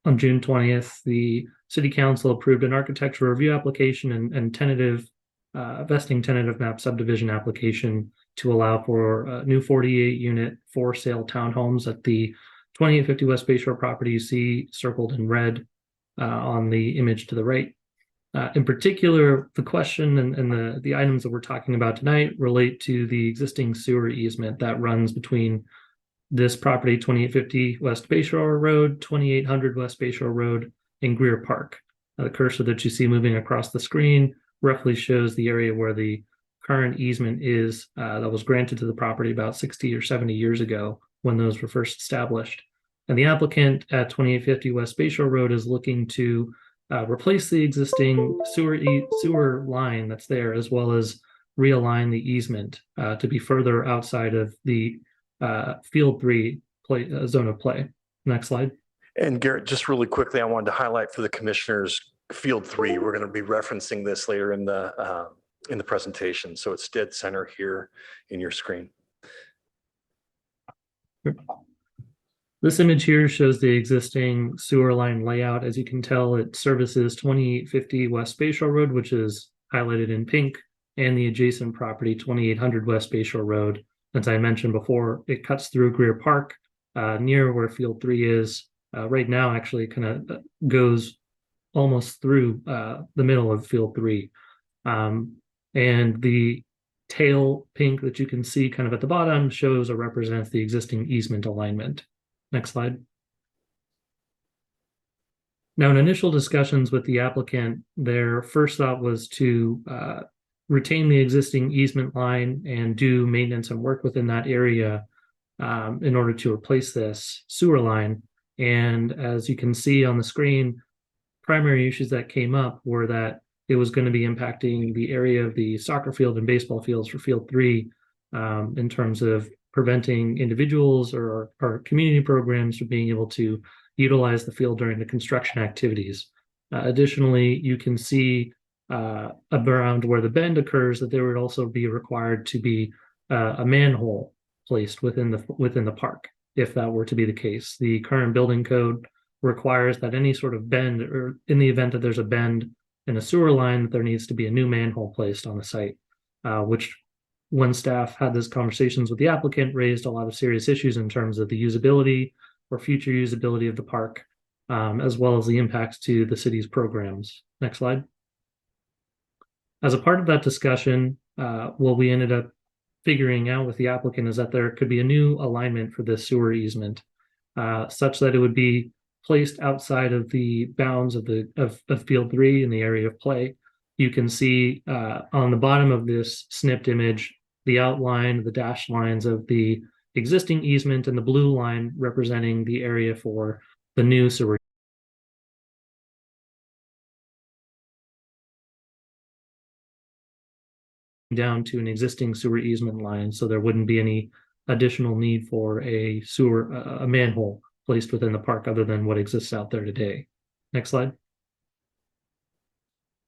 on June 20th, the City Council approved an architectural review application and tentative vesting tentative map subdivision application to allow for a new 48-unit for sale townhomes at the 2850 West Bay Shore property you see circled in red on the image to the right. In particular, the question and the items that we're talking about tonight relate to the existing sewer easement that runs between this property, 2850 West Bay Shore Road, 2800 West Bay Shore Road, and Greer Park. The cursor that you see moving across the screen roughly shows the area where the current easement is that was granted to the property about 60 or 70 years ago when those were first established. And the applicant at 2850 West Bay Shore Road is looking to replace the existing sewer line that's there, as well as realign the easement to be further outside of the Field 3 zone of play. Next slide. And Garrett, just really quickly, I wanted to highlight for the commissioners Field 3. We're going to be referencing this later in the presentation, so it's dead center here in your screen. This image here shows the existing sewer line layout. As you can tell, it services 2850 West Bay Shore Road, which is highlighted in pink, and the adjacent property, 2800 West Bay Shore Road. As I mentioned before, it cuts through Greer Park near where Field 3 is. Right now, actually, kind of goes almost through the middle of Field 3. And the tail pink that you can see kind of at the bottom shows or represents the existing easement alignment. Next slide. Now, in initial discussions with the applicant, their first thought was to retain the existing easement line and do maintenance and work within that area in order to replace this sewer line. And as you can see on the screen, primary issues that came up were that it was going to be impacting the area of the soccer field and baseball fields for Field 3 in terms of preventing individuals or community programs from being able to utilize the field during the construction activities. Additionally, you can see around where the bend occurs that there would also be required to be a manhole placed within the park, if that were to be the case. The current building code requires that any sort of bend, or in the event that there's a bend in a sewer line, that there needs to be a new manhole placed on the site, which when staff had these conversations with the applicant raised a lot of serious issues in terms of the usability or future usability of the park, as well as the impacts to the city's programs. Next slide. As a part of that discussion, what we ended up figuring out with the applicant is that there could be a new alignment for this sewer easement, such that it would be placed outside of the bounds of Field 3 in the area of play. You can see on the bottom of this snipped image, the outline, the dashed lines of the existing easement, and the blue line representing the area for the new sewer. Down to an existing sewer easement line, so there wouldn't be any additional need for a manhole placed within the park other than what exists out there today. Next slide.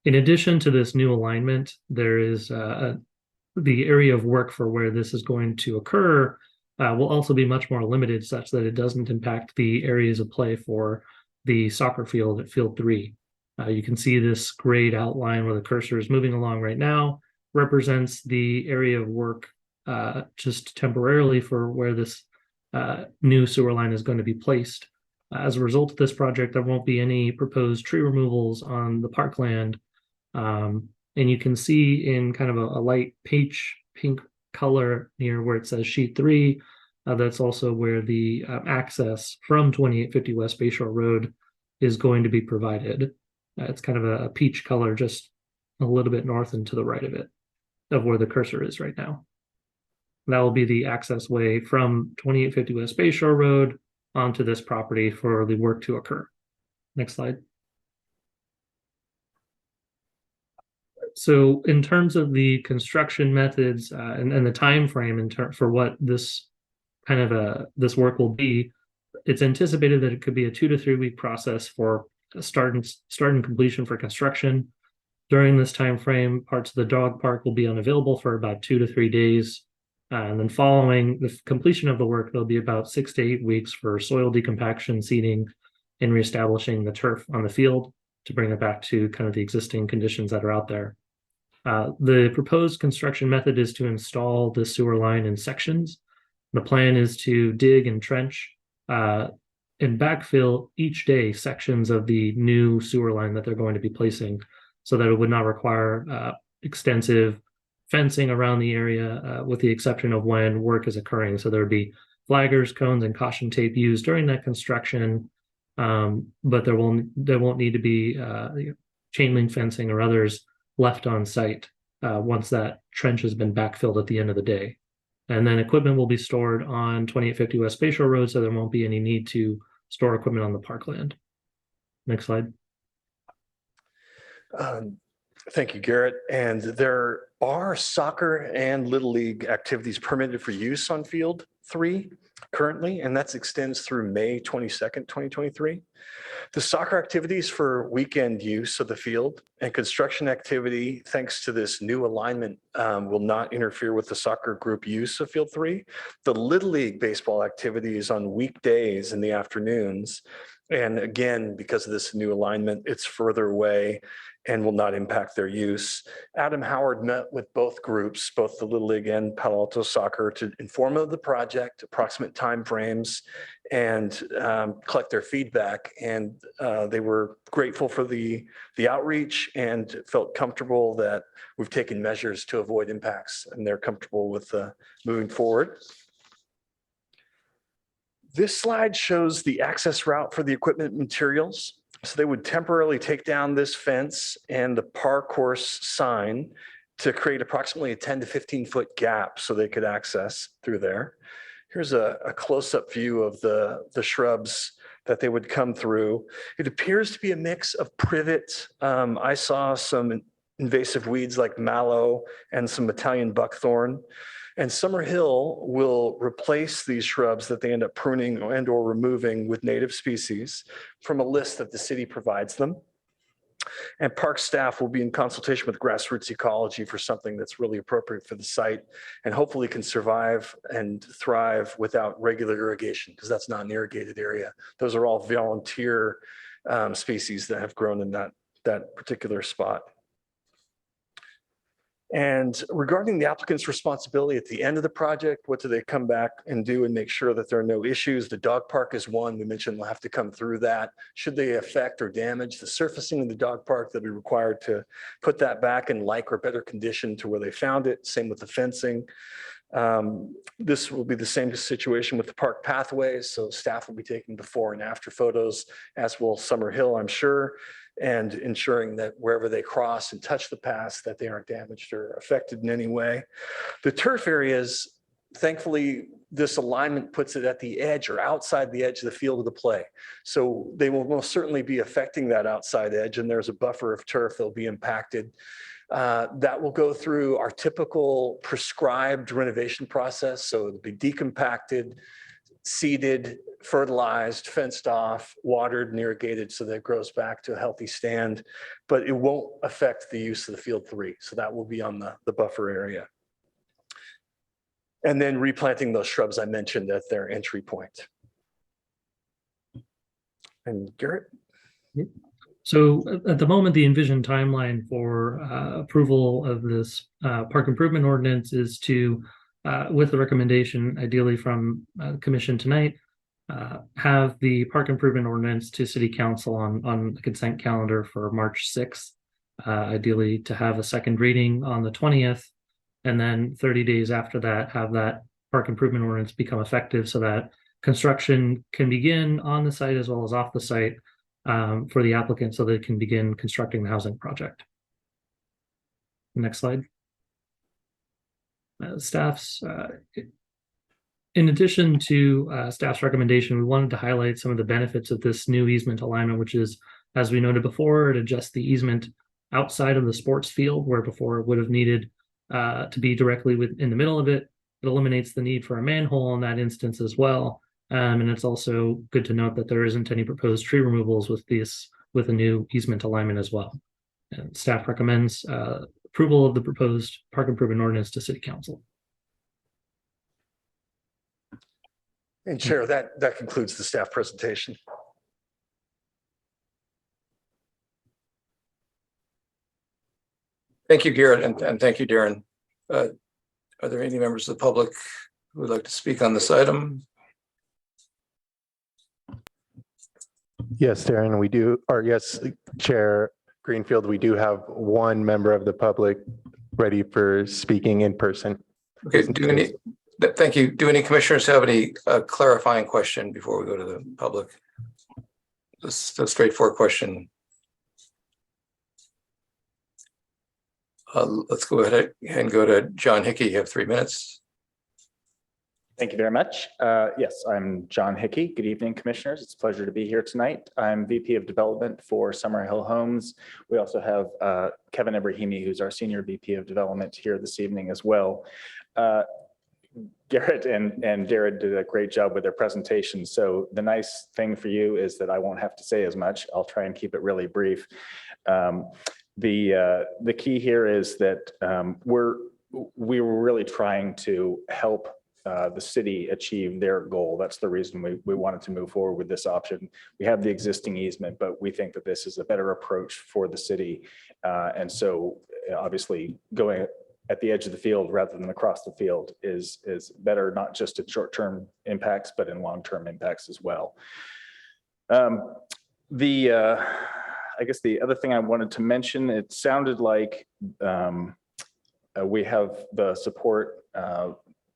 In addition to this new alignment, there is the area of work for where this is going to occur will also be much more limited, such that it doesn't impact the areas of play for the soccer field at field 3. You can see this grayed outline where the cursor is moving along right now represents the area of work just temporarily for where this new sewer line is going to be placed. As a result of this project, there won't be any proposed tree removals on the parkland. And you can see in kind of a light peach pink color near where it says sheet 3, that's also where the access from 2850 West Bayshore Road is going to be provided. It's kind of a peach color just a little bit north and to the right of where the cursor is right now. That will be the access way from 2850 West Bayshore Road onto this property for the work to occur. Next slide. So in terms of the construction methods and the time frame for what this kind of this work will be, it's anticipated that it could be a 2 to 3 week process for start and completion for construction. During this time frame, parts of the dog park will be unavailable for about 2 to 3 days. And then following the completion of the work, there'll be about 6 to 8 weeks for soil decompaction, seeding, and reestablishing the turf on the field to bring it back to kind of the existing conditions that are out there. The proposed construction method is to install the sewer line in sections. The plan is to dig and trench and backfill each day sections of the new sewer line that they're going to be placing so that it would not require extensive fencing around the area with the exception of when work is occurring. So there would be flaggers, cones, and caution tape used during that construction, but there won't need to be chain link fencing or others left on site once that trench has been backfilled at the end of the day. And then equipment will be stored on 2850 West Bayshore Road, so there won't be any need to store equipment on the parkland. Next slide. Thank you, Garrett. And there are soccer and Little League activities permitted for use on Field 3 currently, and that extends through May 22nd, 2023. The soccer activities for weekend use of the field and construction activity, thanks to this new alignment, will not interfere with the soccer group use of Field 3. The Little League baseball activities on weekdays in the afternoons. And again, because of this new alignment, it's further away and will not impact their use. Adam Howard met with both groups, both the Little League and Palo Alto Soccer, to inform of the project, approximate timeframes, and collect their feedback. And they were grateful for the outreach and felt comfortable that we've taken measures to avoid impacts, and they're comfortable with moving forward. This slide shows the access route for the equipment materials. So they would temporarily take down this fence and the park course sign to create approximately a 10 to 15 foot gap so they could access through there. Here's a close-up view of the shrubs that they would come through. It appears to be a mix of privet. I saw some invasive weeds like mallow and some Italian buckthorn. And Summer Hill will replace these shrubs that they end up pruning and or removing with native species from a list that the city provides them. And park staff will be in consultation with grassroots ecology for something that's really appropriate for the site and hopefully can survive and thrive without regular irrigation, because that's not an irrigated area. Those are all volunteer species that have grown in that particular spot. And regarding the applicant's responsibility at the end of the project, what do they come back and do and make sure that there are no issues? The dog park is one. We mentioned they'll have to come through that. Should they affect or damage the surfacing of the dog park, they'll be required to put that back in like or better condition to where they found it. Same with the fencing. This will be the same situation with the park pathways. So staff will be taking before and after photos, as will Summer Hill, I'm sure, and ensuring that wherever they cross and touch the paths that they aren't damaged or affected in any way. The turf areas, thankfully, this alignment puts it at the edge or outside the edge of the field of the play. So they will most certainly be affecting that outside edge, and there's a buffer of turf that'll be impacted. That will go through our typical prescribed renovation process. So it'll be decompacted, seeded, fertilized, fenced off, watered and irrigated so that it grows back to a healthy stand, but it won't affect the use of the field 3. So that will be on the buffer area. And then replanting those shrubs I mentioned at their entry point. And Garrett? So at the moment, the envisioned timeline for approval of this park improvement ordinance is to, with the recommendation ideally from commission tonight, have the park improvement ordinance to city council on the consent calendar for March 6th. Ideally to have a second reading on the 20th, and then 30 days after that, have that park improvement ordinance become effective so that construction can begin on the site as well as off the site for the applicant so they can begin constructing the housing project. Next slide. Staff's, in addition to staff's recommendation, we wanted to highlight some of the benefits of this new easement alignment, which is, as we noted before, it adjusts the easement outside of the sports field where before it would have needed to be directly in the middle of it. It eliminates the need for a manhole in that instance as well. And it's also good to note that there isn't any proposed tree removals with a new easement alignment as well. And staff recommends approval of the proposed park improvement ordinance to City Council. And Chair, that concludes the staff presentation. Thank you, Garrett, and thank you, Darren. Are there any members of the public who would like to speak on this item? Yes, Darren, we do, or yes, Chair Greenfield, we do have one member of the public ready for speaking in person. Okay, thank you. Do any commissioners have any clarifying question before we go to the public? Just a straightforward question. Let's go ahead and go to John Hickey. You have 3 minutes. Thank you very much. Yes, I'm John Hickey. Good evening, commissioners. It's a pleasure to be here tonight. I'm VP of Development for Summerhill Homes. We also have Kevin Ibrahimi, who's our Senior VP of Development here this evening as well. Garrett and Jared did a great job with their presentation. So the nice thing for you is that I won't have to say as much. I'll try and keep it really brief. The key here is that we were really trying to help the city achieve their goal. That's the reason we wanted to move forward with this option. We have the existing easement, but we think that this is a better approach for the city. And so obviously going at the edge of the field rather than across the field is better, not just in short-term impacts, but in long-term impacts as well. I guess the other thing I wanted to mention, it sounded like we have the support.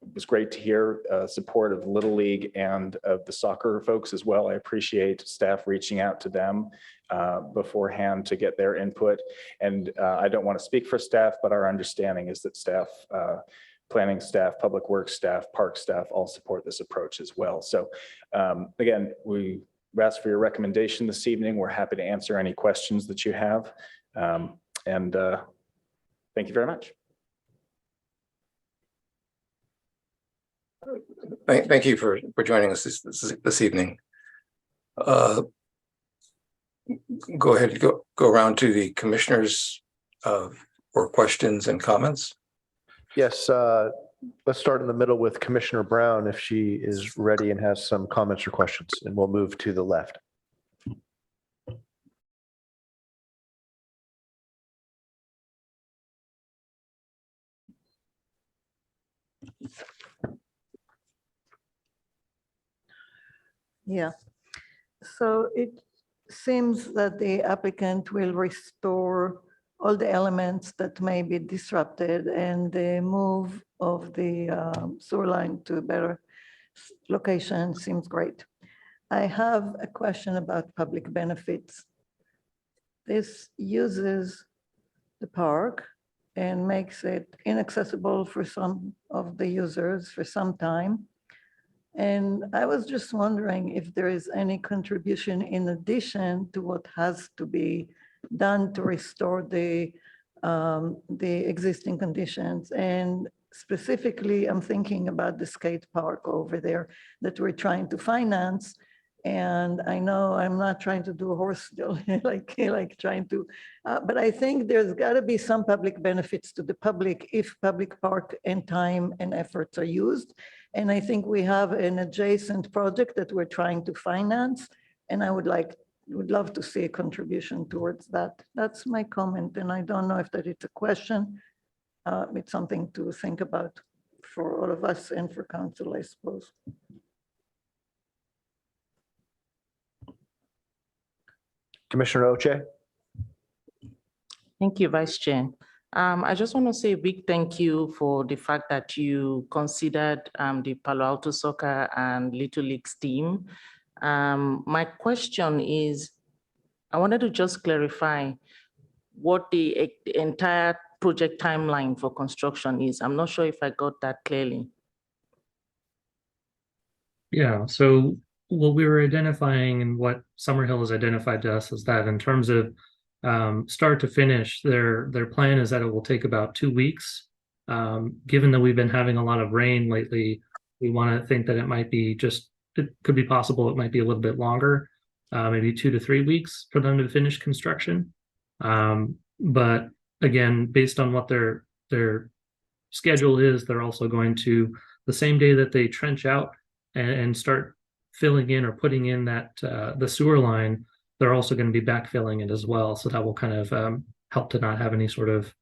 It was great to hear support of Little League and of the soccer folks as well. I appreciate staff reaching out to them beforehand to get their input. And I don't want to speak for staff, but our understanding is that staff, planning staff, public works staff, park staff all support this approach as well. So again, we ask for your recommendation this evening. We're happy to answer any questions that you have. And thank you very much. Thank you for joining us this evening. Go ahead and go around to the commissioners for questions and comments. Yes, let's start in the middle with Commissioner Brown if she is ready and has some comments or questions, and we'll move to the left. Yeah, so it seems that the applicant will restore all the elements that may be disrupted, and the move of the sewer line to a better location seems great. I have a question about public benefits. This uses the park and makes it inaccessible for some of the users for some time. And I was just wondering if there is any contribution in addition to what has to be done to restore the existing conditions. And specifically, I'm thinking about the skate park over there that we're trying to finance. And I know I'm not trying to do horse deal, like trying to, but I think there's got to be some public benefits to the public if public park and time and efforts are used. And I think we have an adjacent project that we're trying to finance. And I would love to see a contribution towards that. That's my comment, and I don't know if that it's a question. It's something to think about for all of us and for council, I suppose. Commissioner Oche? Thank you, Vice Chair. I just want to say a big thank you for the fact that you considered the Palo Alto Soccer and Little Leagues team. My question is, I wanted to just clarify what the entire project timeline for construction is. I'm not sure if I got that clearly. Yeah, so what we were identifying and what Summerhill has identified to us is that in terms of start to finish, their plan is that it will take about 2 weeks. Given that we've been having a lot of rain lately, we want to think that it might be it could be possible it might be a little bit longer, maybe 2 to 3 weeks for them to finish construction. But again, based on what their schedule is, they're also going to, the same day that they trench out and start filling in or putting in that the sewer line, they're also going to be backfilling it as well. So that will kind of help to not have any sort of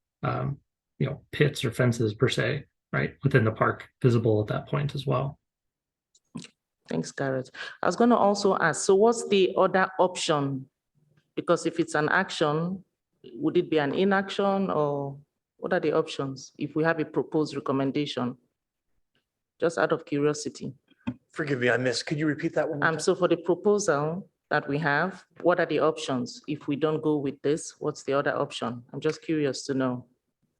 pits or fences per se, right, within the park visible at that point as well. Thanks, Garrett. I was going to also ask, so what's the other option? Because if it's an action, would it be an inaction, or what are the options if we have a proposed recommendation? Just out of curiosity. Forgive me, I missed. Could you repeat that one? So for the proposal that we have, what are the options? If we don't go with this, what's the other option? I'm just curious to know.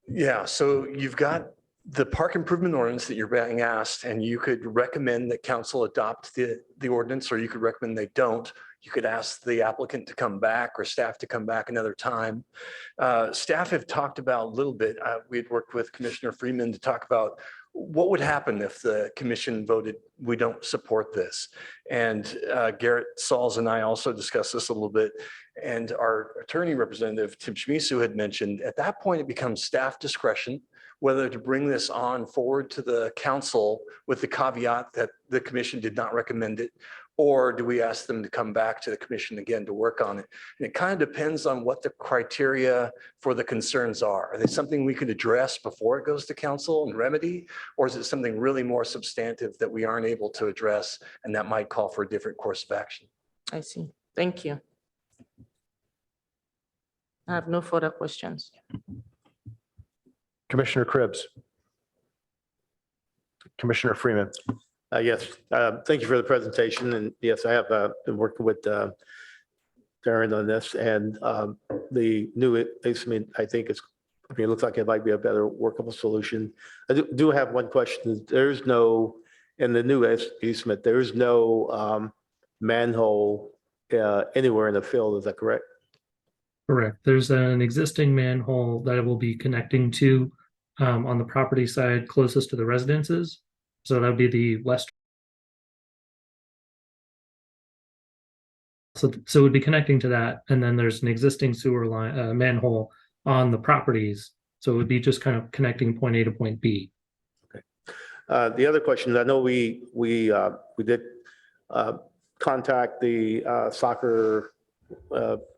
Yeah, so you've got the park improvement ordinance that you're being asked, and you could recommend that council adopt the ordinance, or you could recommend they don't. You could ask the applicant to come back or staff to come back another time. Staff have talked about a little bit. We had worked with Commissioner Freeman to talk about what would happen if the commission voted, we don't support this. And Garrett Sauls and I also discussed this a little bit. And our attorney representative, Tim Shmisu, had mentioned at that point, it becomes staff discretion whether to bring this on forward to the council with the caveat that the commission did not recommend it, or do we ask them to come back to the commission again to work on it? And it kind of depends on what the criteria for the concerns are. Are they something we could address before it goes to council and remedy? Or is it something really more substantive that we aren't able to address and that might call for a different course of action? I see. Thank you. I have no further questions. Commissioner Cribbs. Commissioner Freeman. Yes, thank you for the presentation. And yes, I have been working with Darren on this, and the new easement, I think it looks like it might be a better workable solution. I do have one question. There's no, in the new easement, there's no manhole anywhere in the field. Is that correct? Correct. There's an existing manhole that it will be connecting to on the property side closest to the residences. So that would be the west. So it would be connecting to that. And then there's an existing sewer line, manhole on the properties. So it would be just kind of connecting point A to point B. Okay. The other question is, I know we did contact the soccer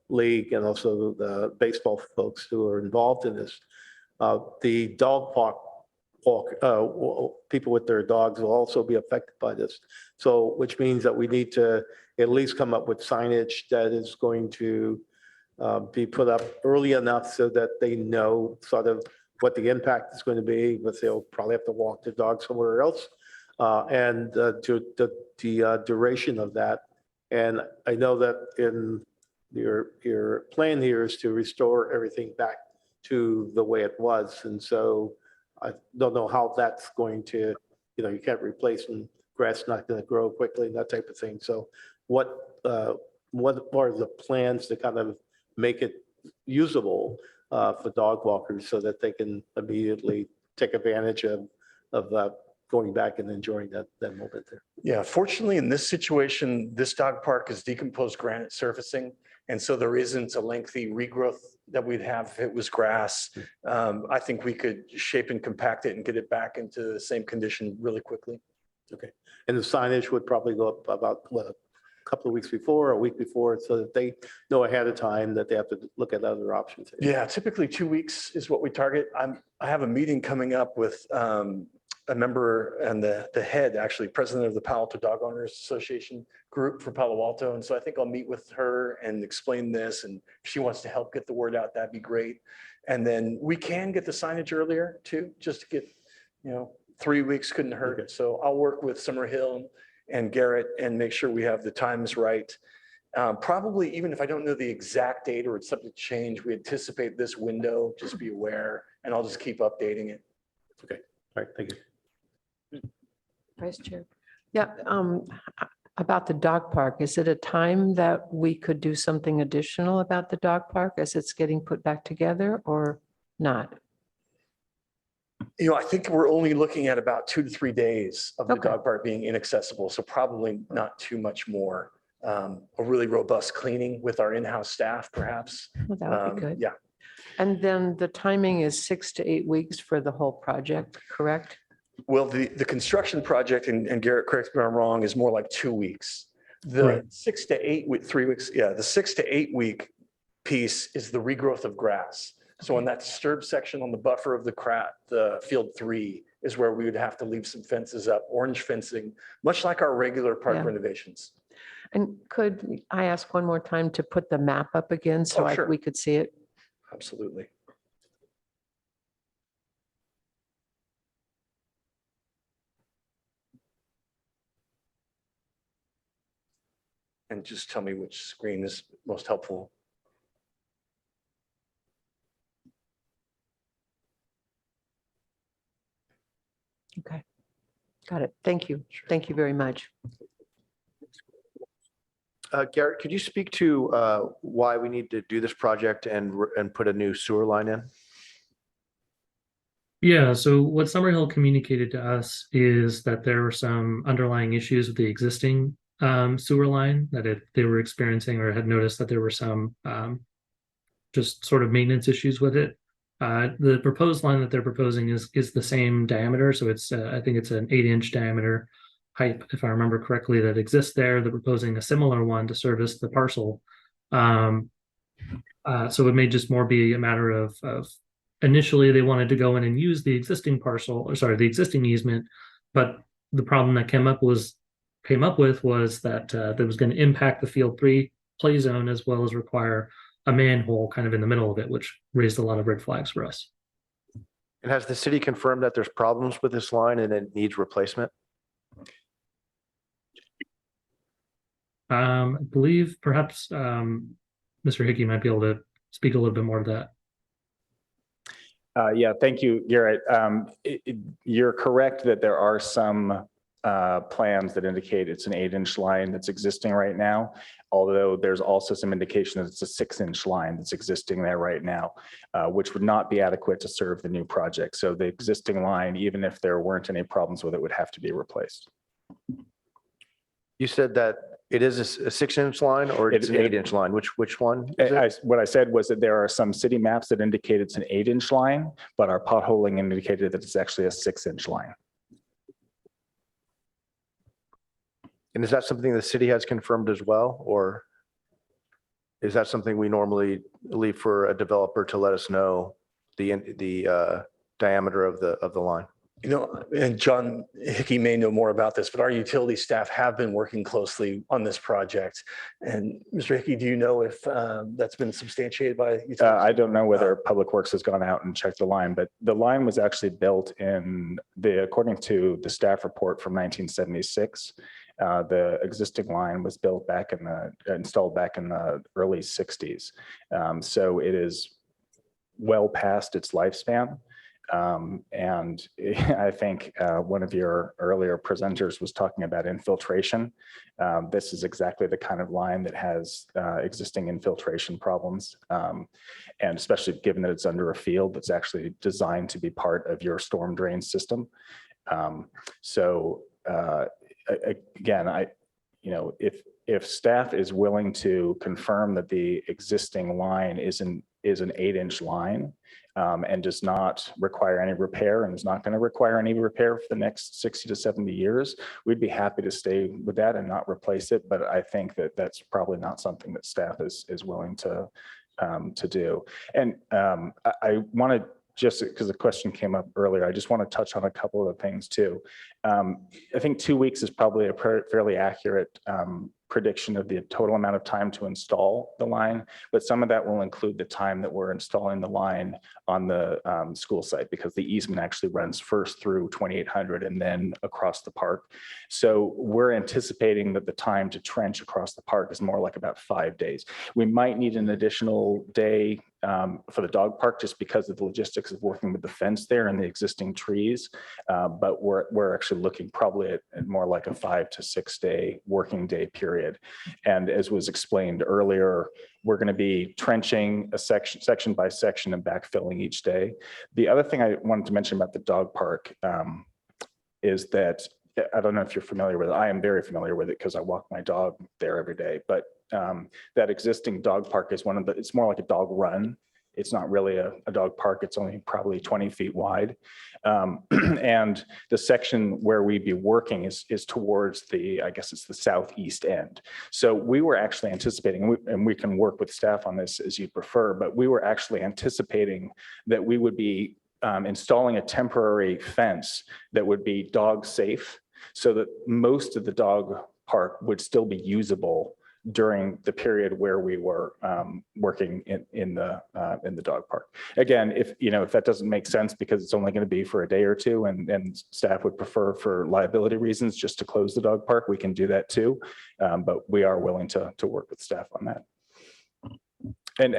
league and also the baseball folks who are involved in this. The dog park people with their dogs will also be affected by this. So, which means that we need to at least come up with signage that is going to be put up early enough so that they know sort of what the impact is going to be, but they'll probably have to walk their dog somewhere else, and to the duration of that. And I know that in your plan here is to restore everything back to the way it was. And so I don't know how that's going to, you can't replace and grass not going to grow quickly and that type of thing. So what are the plans to kind of make it usable for dog walkers so that they can immediately take advantage of going back and enjoying that moment there? Yeah, fortunately in this situation, this dog park is decomposed granite surfacing. And so there isn't a lengthy regrowth that we'd have if it was grass. I think we could shape and compact it and get it back into the same condition really quickly. Okay. And the signage would probably go up about what, couple of weeks before, a week before, so that they know ahead of time that they have to look at other options? Yeah, typically 2 weeks is what we target. I have a meeting coming up with a member and the head, actually, president of the Palo Alto Dog Owners Association group for Palo Alto. And so I think I'll meet with her and explain this. And if she wants to help get the word out, that'd be great. And then we can get the signage earlier too, just to get, 3 weeks couldn't hurt. So I'll work with Summerhill and Garrett and make sure we have the times right. Probably even if I don't know the exact date or it's subject to change, we anticipate this window, just be aware, and I'll just keep updating it. Okay, all right, thank you. Vice Chair. Yeah, about the dog park, is it a time that we could do something additional about the dog park as it's getting put back together or not? I think we're only looking at about 2 to 3 days of the Okay. dog park being inaccessible. So probably not too much more. A really robust cleaning with our in-house staff, perhaps. Well, that would be good. Yeah. And then the timing is 6 to 8 weeks for the whole project, correct? Well, the construction project, and Garrett, correct me if I'm wrong, is more like 2 weeks. The Right. 6 to 8 week, 3 weeks, yeah, the 6 to 8 week piece is the regrowth of grass. So in that disturbed section on the buffer of the field 3 is where we would have to leave some fences up, orange fencing, much like our regular park Yeah. renovations. And could I ask one more time to put the map up again so Oh, sure. we could see it? Absolutely. And just tell me which screen is most helpful. Okay. Got it. Thank you. Thank you very much. Garrett, could you speak to why we need to do this project and put a new sewer line in? Yeah, so what Summerhill communicated to us is that there were some underlying issues with the existing sewer line that they were experiencing or had noticed that there were some just sort of maintenance issues with it. The proposed line that they're proposing is the same diameter, so it's I think it's an 8-inch diameter pipe, if I remember correctly, that exists there. They're proposing a similar one to service the parcel. So it may just more be a matter of initially they wanted to go in and use the existing parcel, or sorry, the existing easement, but the problem that came up with was that that was going to impact the field 3 play zone as well as require a manhole kind of in the middle of it, which raised a lot of red flags for us. And has the city confirmed that there's problems with this line and it needs replacement? I believe perhaps Mr. Hickey might be able to speak a little bit more to that. Yeah, thank you, Garrett. You're correct that there are some plans that indicate it's an 8-inch line that's existing right now, although there's also some indication that it's a 6-inch line that's existing there right now, which would not be adequate to serve the new project. So the existing line, even if there weren't any problems with it, would have to be replaced. You said that it is a 6-inch line or it's an 8-inch line? Which one? What I said was that there are some city maps that indicate it's an 8-inch line, but our potholing indicated that it's actually a 6-inch line. And is that something the city has confirmed as well, or is that something we normally leave for a developer to let us know the diameter of the line? And John Hickey may know more about this, but our utility staff have been working closely on this project. And Mr. Hickey, do you know if that's been substantiated by utilities? I don't know whether Public Works has gone out and checked the line, but the line was actually built according to the staff report from 1976. The existing line was built installed back in the early 60s. So it is well past its lifespan. And I think one of your earlier presenters was talking about infiltration. This is exactly the kind of line that has existing infiltration problems. And especially given that it's under a field that's actually designed to be part of your storm drain system. Again, if staff is willing to confirm that the existing line is an 8-inch line, and does not require any repair and is not going to require any repair for the next 60 to 70 years, we'd be happy to stay with that and not replace it. But I think that that's probably not something that staff is willing to do. And I want to, just because the question came up earlier, I just want to touch on a couple of things too. I think 2 weeks is probably a fairly accurate prediction of the total amount of time to install the line, but some of that will include the time that we're installing the line on the school site, because the easement actually runs first through 2800 and then across the park. So we're anticipating that the time to trench across the park is more like about 5 days. We might need an additional day for the dog park, just because of the logistics of working with the fence there and the existing trees. But we're actually looking probably at more like a 5 to 6 day working day period. And as was explained earlier, we're going to be trenching a section by section and backfilling each day. The other thing I wanted to mention about the dog park is that, I don't know if you're familiar with it. I am very familiar with it because I walk my dog there every day. But that existing dog park is it's more like a dog run. It's not really a dog park. It's only probably 20 feet wide. And the section where we'd be working is towards I guess it's the southeast end. So we were actually anticipating, and we can work with staff on this as you prefer, but we were actually anticipating that we would be installing a temporary fence that would be dog safe, so that most of the dog park would still be usable during the period where we were working in the dog park. Again, if that doesn't make sense because it's only going to be for a day or two, and staff would prefer for liability reasons just to close the dog park, we can do that too. But we are willing to work with staff on that. And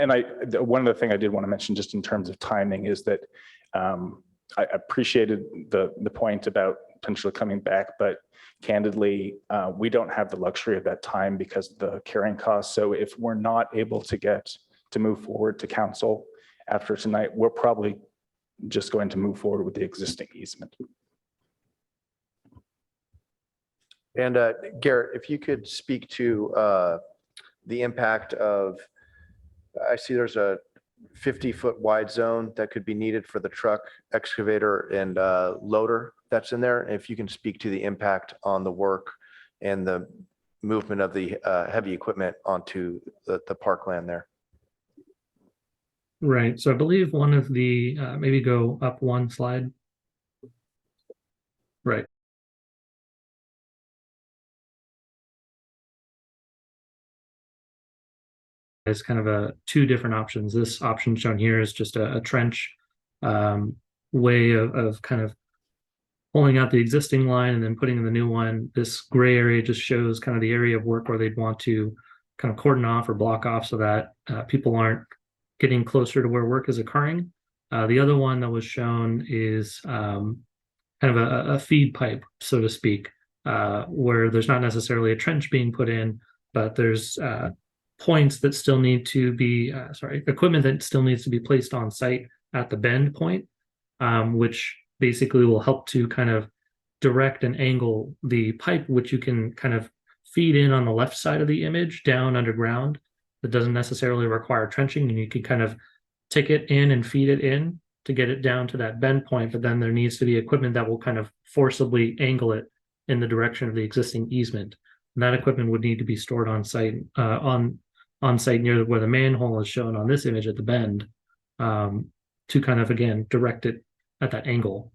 one of the things I did want to mention just in terms of timing is that I appreciated the point about potentially coming back, but candidly, we don't have the luxury of that time because of the carrying costs. So if we're not able to move forward to council after tonight, we're probably just going to move forward with the existing easement. And Garrett, if you could speak to the impact of, I see there's a 50-foot wide zone that could be needed for the truck, excavator, and loader that's in there. If you can speak to the impact on the work and the movement of the heavy equipment onto the parkland there. Right. So I believe one of the, maybe go up one slide. Right. It's kind of two different options. This option shown here is just a trench way of kind of pulling out the existing line and then putting in the new one. This gray area just shows kind of the area of work where they'd want to kind of cordon off or block off so that people aren't getting closer to where work is occurring. The other one that was shown is kind of a feed pipe, so to speak, where there's not necessarily a trench being put in, but there's points that still need to be, equipment that still needs to be placed on site at the bend point, which basically will help to kind of direct and angle the pipe, which you can kind of feed in on the left side of the image down underground. That doesn't necessarily require trenching, and you can kind of take it in and feed it in to get it down to that bend point. But then there needs to be equipment that will kind of forcibly angle it in the direction of the existing easement. And that equipment would need to be stored on site, on site near where the manhole is shown on this image at the bend, to kind of, again, direct it at that angle.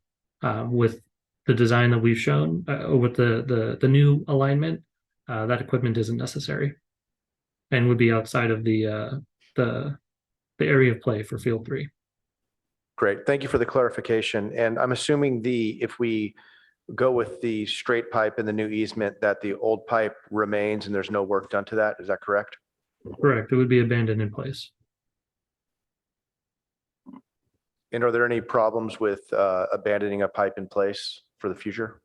With the design that we've shown, with the new alignment, that equipment isn't necessary and would be outside of the area of play for field 3. Great, thank you for the clarification. And I'm assuming if we go with the straight pipe and the new easement, that the old pipe remains and there's no work done to that. Is that correct? Correct. It would be abandoned in place. And are there any problems with abandoning a pipe in place for the future?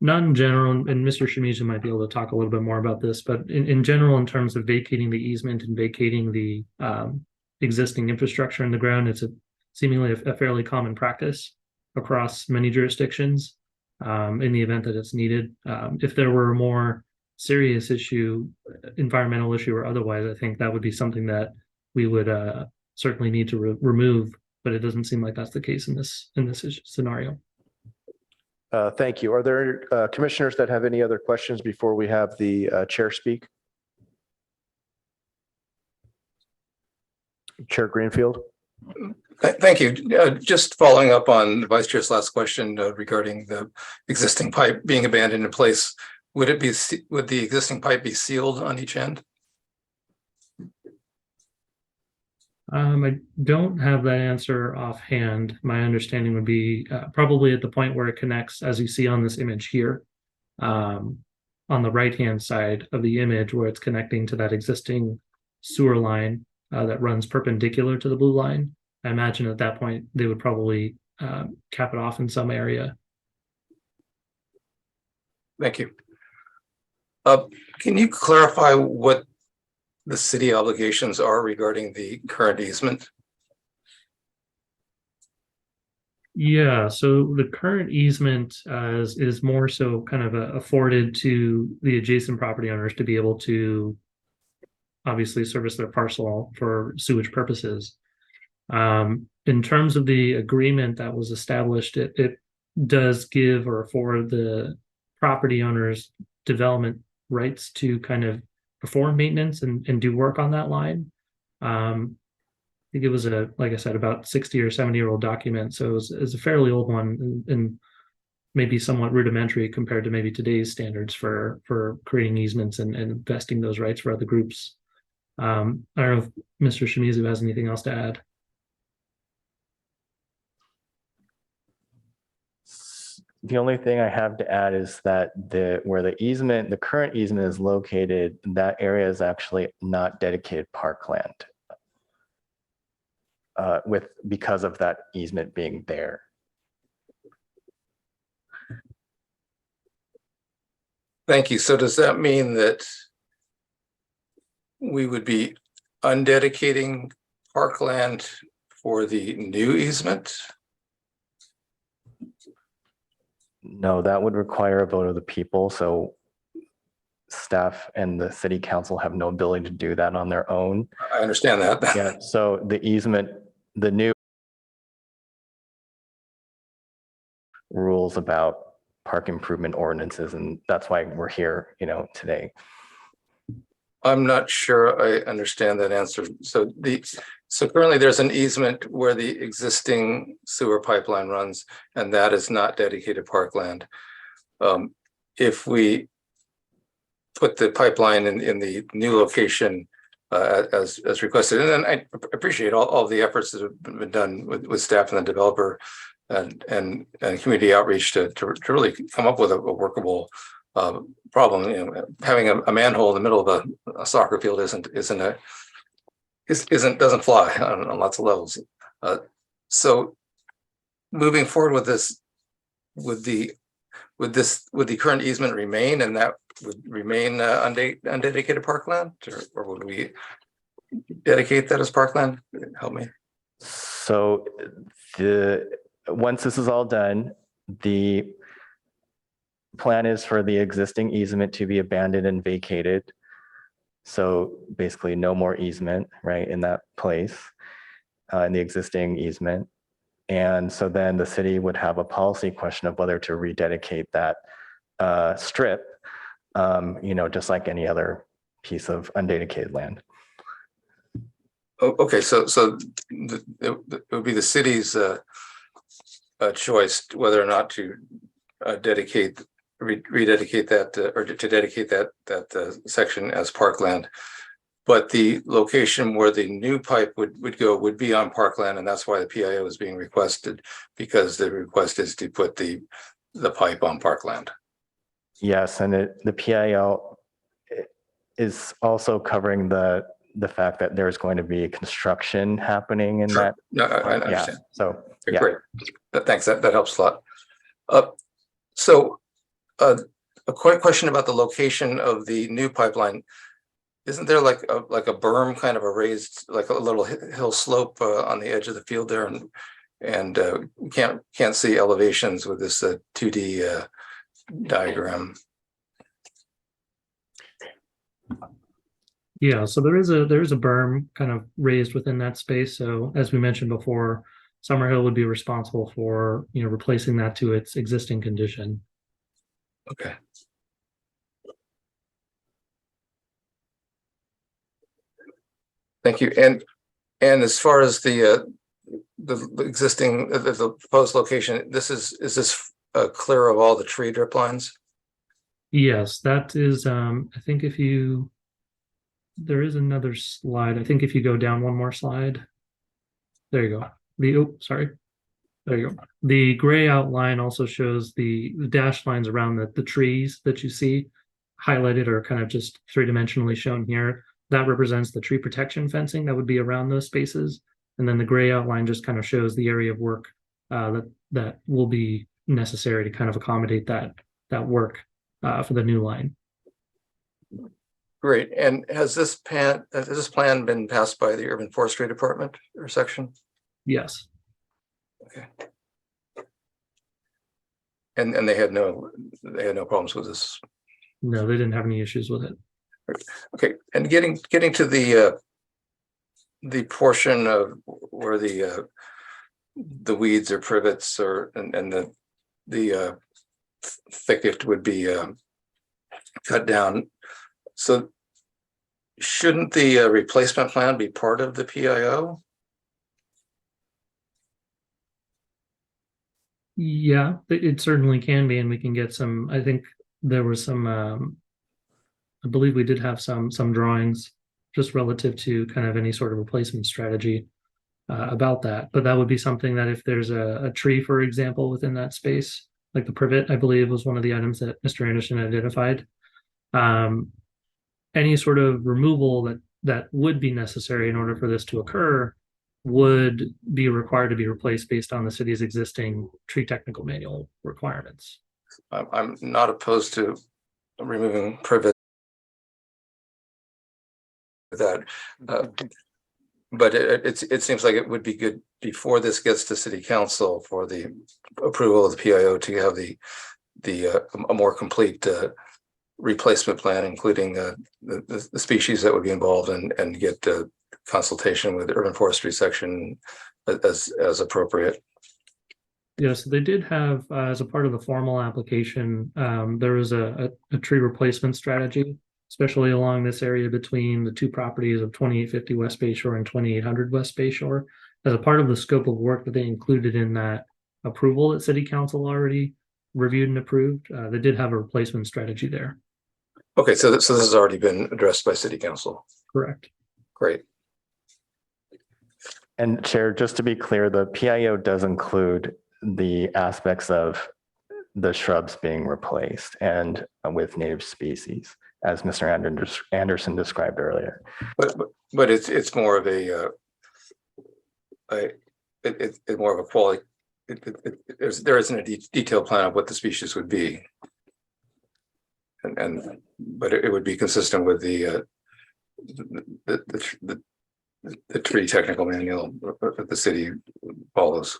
Not in general, and Mr. Shimizu might be able to talk a little bit more about this, but in general, in terms of vacating the easement and vacating the existing infrastructure in the ground, it's seemingly a fairly common practice across many jurisdictions in the event that it's needed. If there were a more serious issue, environmental issue or otherwise, I think that would be something that we would certainly need to remove, but it doesn't seem like that's the case in this scenario. Thank you. Are there commissioners that have any other questions before we have the chair speak? Chair Greenfield. Thank you. Just following up on the Vice Chair's last question regarding the existing pipe being abandoned in place, would the existing pipe be sealed on each end? I don't have that answer offhand. My understanding would be probably at the point where it connects, as you see on this image here, on the right-hand side of the image where it's connecting to that existing sewer line that runs perpendicular to the blue line. I imagine at that point, they would probably cap it off in some area. Thank you. Can you clarify what the city obligations are regarding the current easement? Yeah, so the current easement is more so kind of afforded to the adjacent property owners to be able to obviously service their parcel for sewage purposes. In terms of the agreement that was established, it does give or afford the property owners development rights to kind of perform maintenance and do work on that line. I think it was like I said, about 60 or 70-year-old document. So it's a fairly old one and maybe somewhat rudimentary compared to maybe today's standards for creating easements and vesting those rights for other groups. I don't know if Mr. Shimizu has anything else to add. The only thing I have to add is that where the current easement is located, that area is actually not dedicated parkland because of that easement being there. Thank you. So does that mean that we would be undedicating parkland for the new easement? No, that would require a vote of the people. So staff and the city council have no ability to do that on their own. I understand that. Yeah. So the easement, the new rules about park improvement ordinances, and that's why we're here, today. I'm not sure I understand that answer. So currently there's an easement where the existing sewer pipeline runs, and that is not dedicated parkland. If we put the pipeline in the new location as requested, and then I appreciate all the efforts that have been done with staff and the developer and community outreach to really come up with a workable problem. Having a manhole in the middle of a soccer field doesn't fly on lots of levels. So moving forward with this, would the current easement remain, and that would remain undedicated parkland, or would we dedicate that as parkland? Help me. So once this is all done, the plan is for the existing easement to be abandoned and vacated. So basically no more easement, right, in that place, in the existing easement. And so then the city would have a policy question of whether to rededicate that strip, just like any other piece of undedicated land. Okay, so it would be the city's choice whether or not to rededicate that or to dedicate that section as parkland. But the location where the new pipe would go would be on parkland, and that's why the PIO is being requested, because the request is to put the pipe on parkland. Yes, and the PIO is also covering the fact that there's going to be construction happening in that. No, I understand. So okay, yeah. Great. Thanks. That helps a lot. So a quick question about the location of the new pipeline. Isn't there like a berm, kind of a raised, like a little hill slope on the edge of the field there, and we can't see elevations with this 2D diagram? Yeah, so there is a berm kind of raised within that space. So as we mentioned before, Summerhill would be responsible for, replacing that to its existing condition. Okay. Thank you. And as far as the existing, the proposed location, is this clear of all the tree drip lines? Yes, that is, I think there is another slide. I think if you go down one more slide, there you go. Sorry. There you go. The gray outline also shows the dashed lines around the trees that you see highlighted or kind of just three-dimensionally shown here. That represents the tree protection fencing that would be around those spaces. And then the gray outline just kind of shows the area of work that will be necessary to kind of accommodate that work for the new line. Great. And has this plan been passed by the Urban Forestry Department or section? Yes. Okay. And they had no problems with this. No, they didn't have any issues with it. Okay. And getting to the portion of where the weeds or privets and the thicket would be cut down. So shouldn't the replacement plan be part of the PIO? Yeah, it certainly can be, and we can get some. I think there was some. I believe we did have some drawings just relative to kind of any sort of replacement strategy about that. But that would be something that if there's a tree, for example, within that space, like the privet, I believe was one of the items that Mr. Anderson identified. Any sort of removal that would be necessary in order for this to occur would be required to be replaced based on the city's existing tree technical manual requirements. I'm not opposed to removing privet. That, but it seems like it would be good before this gets to City Council for the approval of the PIO to have a more complete replacement plan, including the species that would be involved, and get consultation with the Urban Forestry section as appropriate. Yes, they did have, as a part of the formal application, there was a tree replacement strategy, especially along this area between the two properties of 2850 West Bay Shore and 2800 West Bay Shore. As a part of the scope of work that they included in that approval that City Council already reviewed and approved, they did have a replacement strategy there. Okay, so this has already been addressed by City Council. Correct. Great. And Chair, just to be clear, the PIO does include the aspects of the shrubs being replaced and with native species, as Mr. Anderson described earlier. But it's more of a more of a quality. There isn't a detailed plan of what the species would be, but it would be consistent with the tree technical manual that the city follows.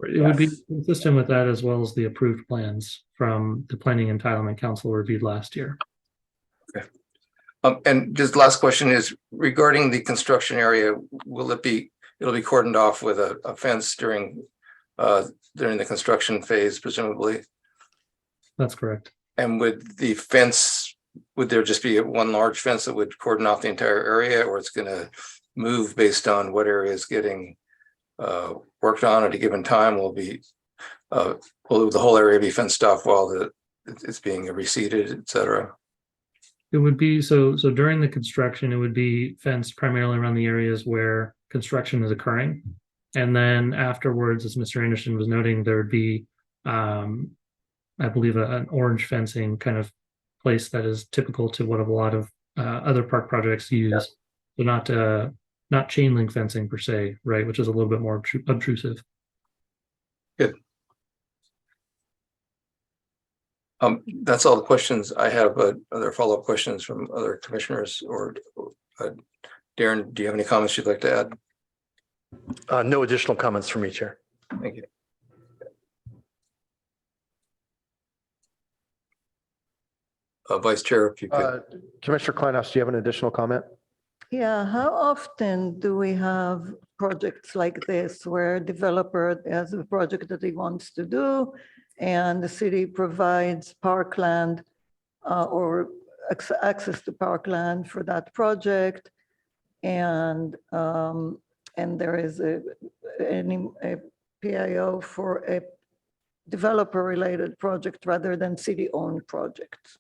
It would be consistent with that, as well as the approved plans from the Planning Entitlement Council reviewed last year. Okay. And just last question is regarding the construction area. It'll be cordoned off with a fence during the construction phase, presumably? That's correct. And would there just be one large fence that would cordon off the entire area, or it's going to move based on what area is getting worked on at a given time? Will the whole area be fenced off while it's being reseeded, et cetera? It would be so during the construction, it would be fenced primarily around the areas where construction is occurring. And then afterwards, as Mr. Anderson was noting, there would be, I believe, an orange fencing kind of place that is typical to what a lot of other park projects use. So not chain link fencing per se, right? Which is a little bit more obtrusive. Good. That's all the questions I have. Other follow-up questions from other commissioners, or Darren, do you have any comments you'd like to add? No additional comments from me, Chair. Thank you. Vice Chair, if you could. Commissioner Kleinhouse, do you have an additional comment? Yeah, how often do we have projects like this where a developer has a project that he wants to do and the city provides parkland or access to parkland for that project? And there is a PIO for a developer-related project rather than city-owned projects.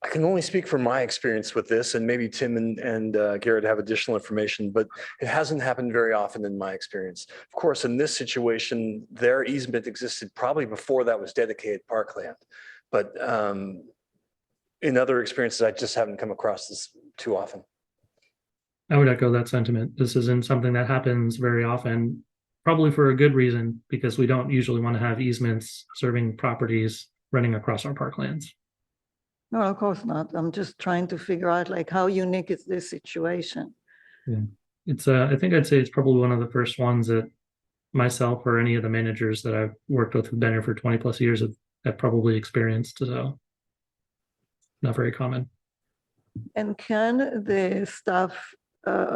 I can only speak from my experience with this, and maybe Tim and Garrett have additional information, but it hasn't happened very often in my experience. Of course, in this situation, their easement existed probably before that was dedicated parkland. But in other experiences, I just haven't come across this too often. I would echo that sentiment. This isn't something that happens very often, probably for a good reason, because we don't usually want to have easements serving properties running across our parklands. No, of course not. I'm just trying to figure out like how unique is this situation? Yeah, it's I think I'd say it's probably one of the first ones that myself or any of the managers that I've worked with who've been here for 20 plus years have probably experienced. So not very common. And can the staff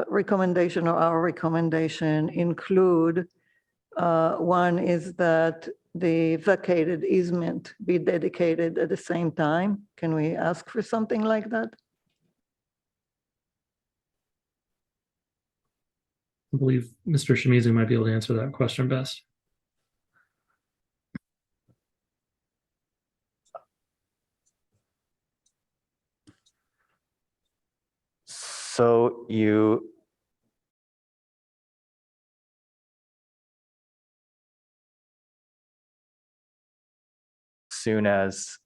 recommendation or our recommendation include one is that the vacated easement be dedicated at the same time? Can we ask for something like that? I believe Mr. Shimizu might be able to answer that question best. So you soon as,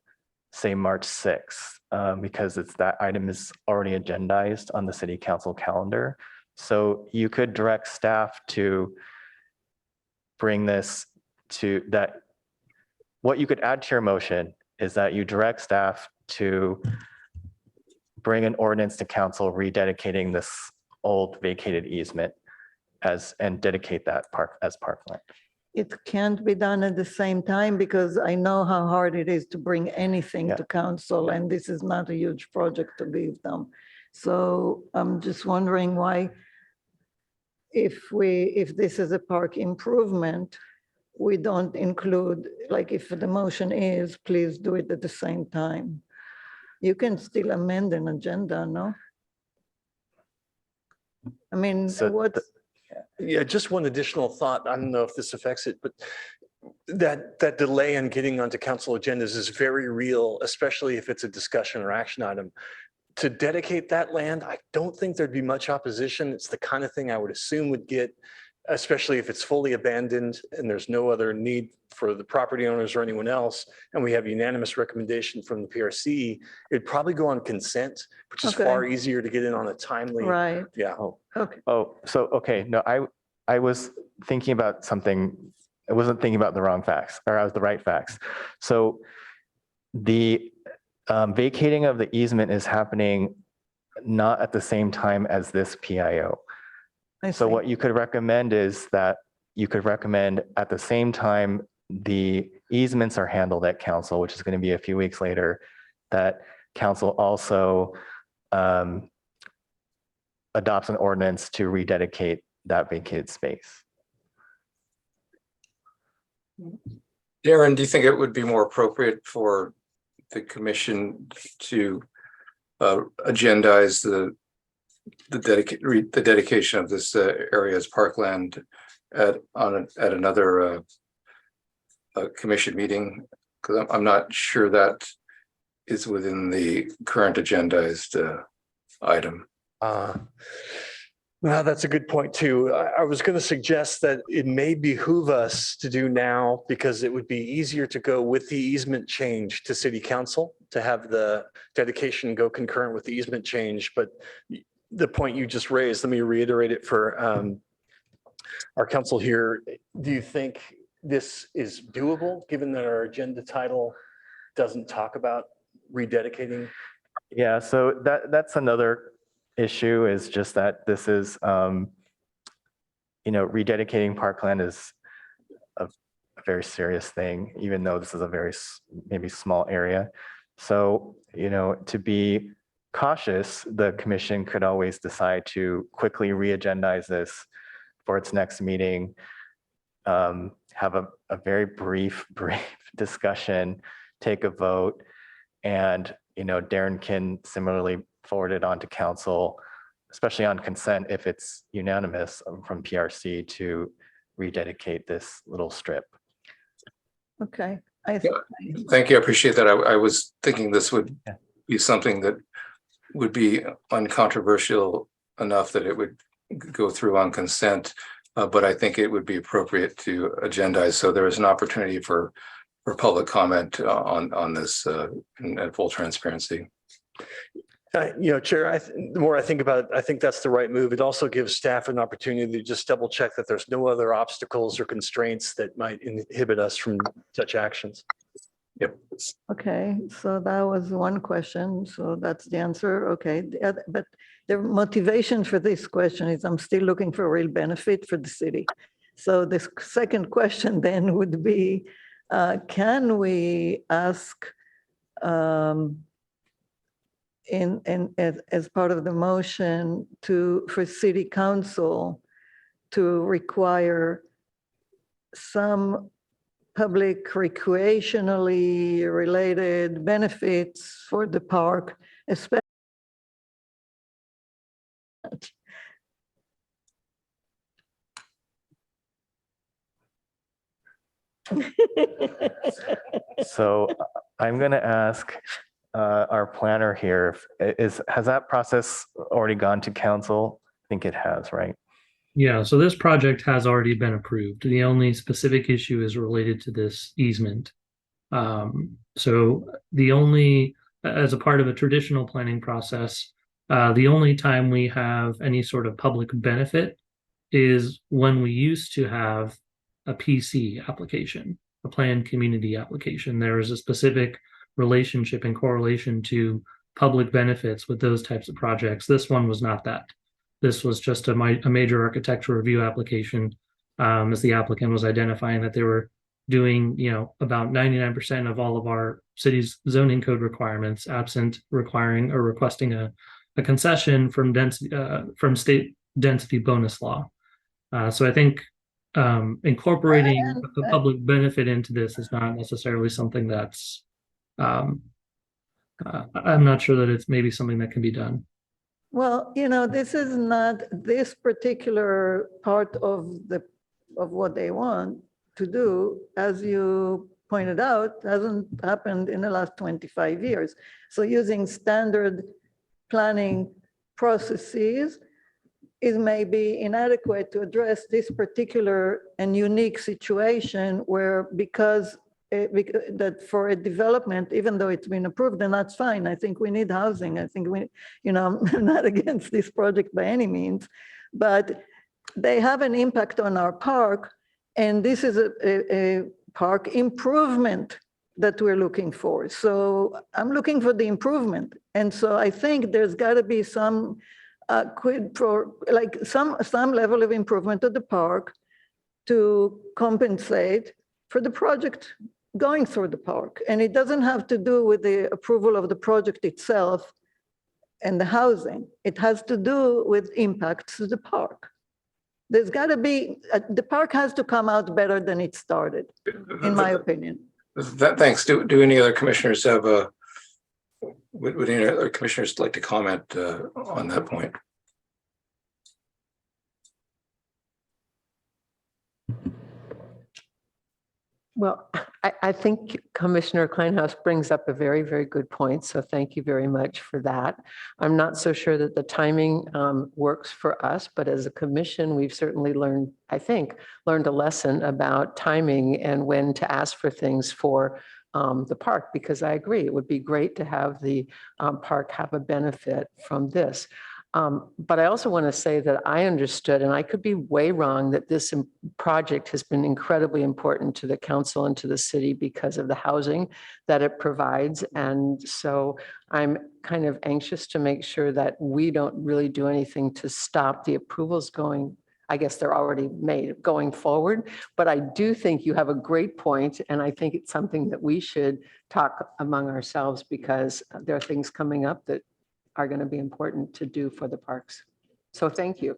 say, March 6th, because that item is already agendized on the city council calendar. So you could direct staff to bring this to that. What you could add to your motion is that you direct staff to bring an ordinance to council rededicating this old vacated easement and dedicate that park as parkland. It can't be done at the same time because I know how hard it is to bring anything to council, and this is not a huge project to give them. So I'm just wondering why, if this is a park improvement, we don't include, like if the motion is, please do it at the same time. You can still amend an agenda, no? I mean, Yeah, just one additional thought. I don't know if this affects it, but that delay in getting onto council agendas is very real, especially if it's a discussion or action item. To dedicate that land, I don't think there'd be much opposition. It's the kind of thing I would assume would get, especially if it's fully abandoned and there's no other need for the property owners or anyone else, and we have unanimous recommendation from the PRC, it'd probably go on consent, which is far easier to get in on a timely. Right. Yeah. Okay. No, I was thinking about something. I wasn't thinking about the wrong facts, or I was the right facts. So the vacating of the easement is happening not at the same time as this PIO. So what you could recommend is that you could recommend at the same time the easements are handled at council, which is going to be a few weeks later, that council also adopts an ordinance to rededicate that vacated space. Darren, do you think it would be more appropriate for the commission to agendize the dedication of this area as parkland at another commission meeting? Because I'm not sure that is within the current agendized item. Well, that's a good point too. I was going to suggest that it may behoove us to do now, because it would be easier to go with the easement change to city council, to have the dedication go concurrent with the easement change. But the point you just raised, let me reiterate it for our council here. Do you think this is doable, given that our agenda title doesn't talk about rededicating? Yeah, so that's another issue, is just that this is, rededicating parkland is a very serious thing, even though this is a very maybe small area. So, to be cautious, the commission could always decide to quickly re-agendize this for its next meeting, have a very brief discussion, take a vote, and, Darren can similarly forward it on to council, especially on consent if it's unanimous from PRC to rededicate this little strip. Okay. Thank you. I appreciate that. I was thinking this would be something that would be uncontroversial enough that it would go through on consent, but I think it would be appropriate to agendize. So there is an opportunity for public comment on this in full transparency. Chair, the more I think about it, I think that's the right move. It also gives staff an opportunity to just double check that there's no other obstacles or constraints that might inhibit us from such actions. Yep. Okay, so that was one question. So that's the answer. Okay, but the motivation for this question is I'm still looking for a real benefit for the city. So this second question then would be, can we ask as part of the motion for city council to require some public recreationally related benefits for the park, especially So I'm going to ask our planner here, has that process already gone to council? I think it has, right? Yeah, so this project has already been approved. The only specific issue is related to this easement. So as a part of a traditional planning process, the only time we have any sort of public benefit is when we used to have a PC application, a planned community application. There is a specific relationship and correlation to public benefits with those types of projects. This one was not that. This was just a major architectural review application, as the applicant was identifying that they were doing, about 99% of all of our city's zoning code requirements, absent requiring or requesting a concession from state density bonus law. So I think incorporating a public benefit into this is not necessarily something that's, I'm not sure that it's maybe something that can be done. Well, this is not this particular part of what they want to do, as you pointed out, hasn't happened in the last 25 years. So using standard planning processes is maybe inadequate to address this particular and unique situation where that for a development, even though it's been approved, and that's fine. I think we need housing. I think I'm not against this project by any means, but they have an impact on our park. And this is a park improvement that we're looking for. So I'm looking for the improvement. And so I think there's got to be some some level of improvement of the park to compensate for the project going through the park. And it doesn't have to do with the approval of the project itself and the housing. It has to do with impacts to the park. There's got to be, the park has to come out better than it started, in my opinion. Thanks. Do any other commissioners have would any other commissioners like to comment on that point? Well, I think Commissioner Kleinhaus brings up a very, very good point. So thank you very much for that. I'm not so sure that the timing works for us, but as a commission, we've certainly learned a lesson about timing and when to ask for things for the park, because I agree, it would be great to have the park have a benefit from this. But I also want to say that I understood, and I could be way wrong, that this project has been incredibly important to the council and to the city because of the housing that it provides. And so I'm kind of anxious to make sure that we don't really do anything to stop the approvals going I guess they're already made going forward. But I do think you have a great point, and I think it's something that we should talk among ourselves because there are things coming up that are going to be important to do for the parks. So thank you.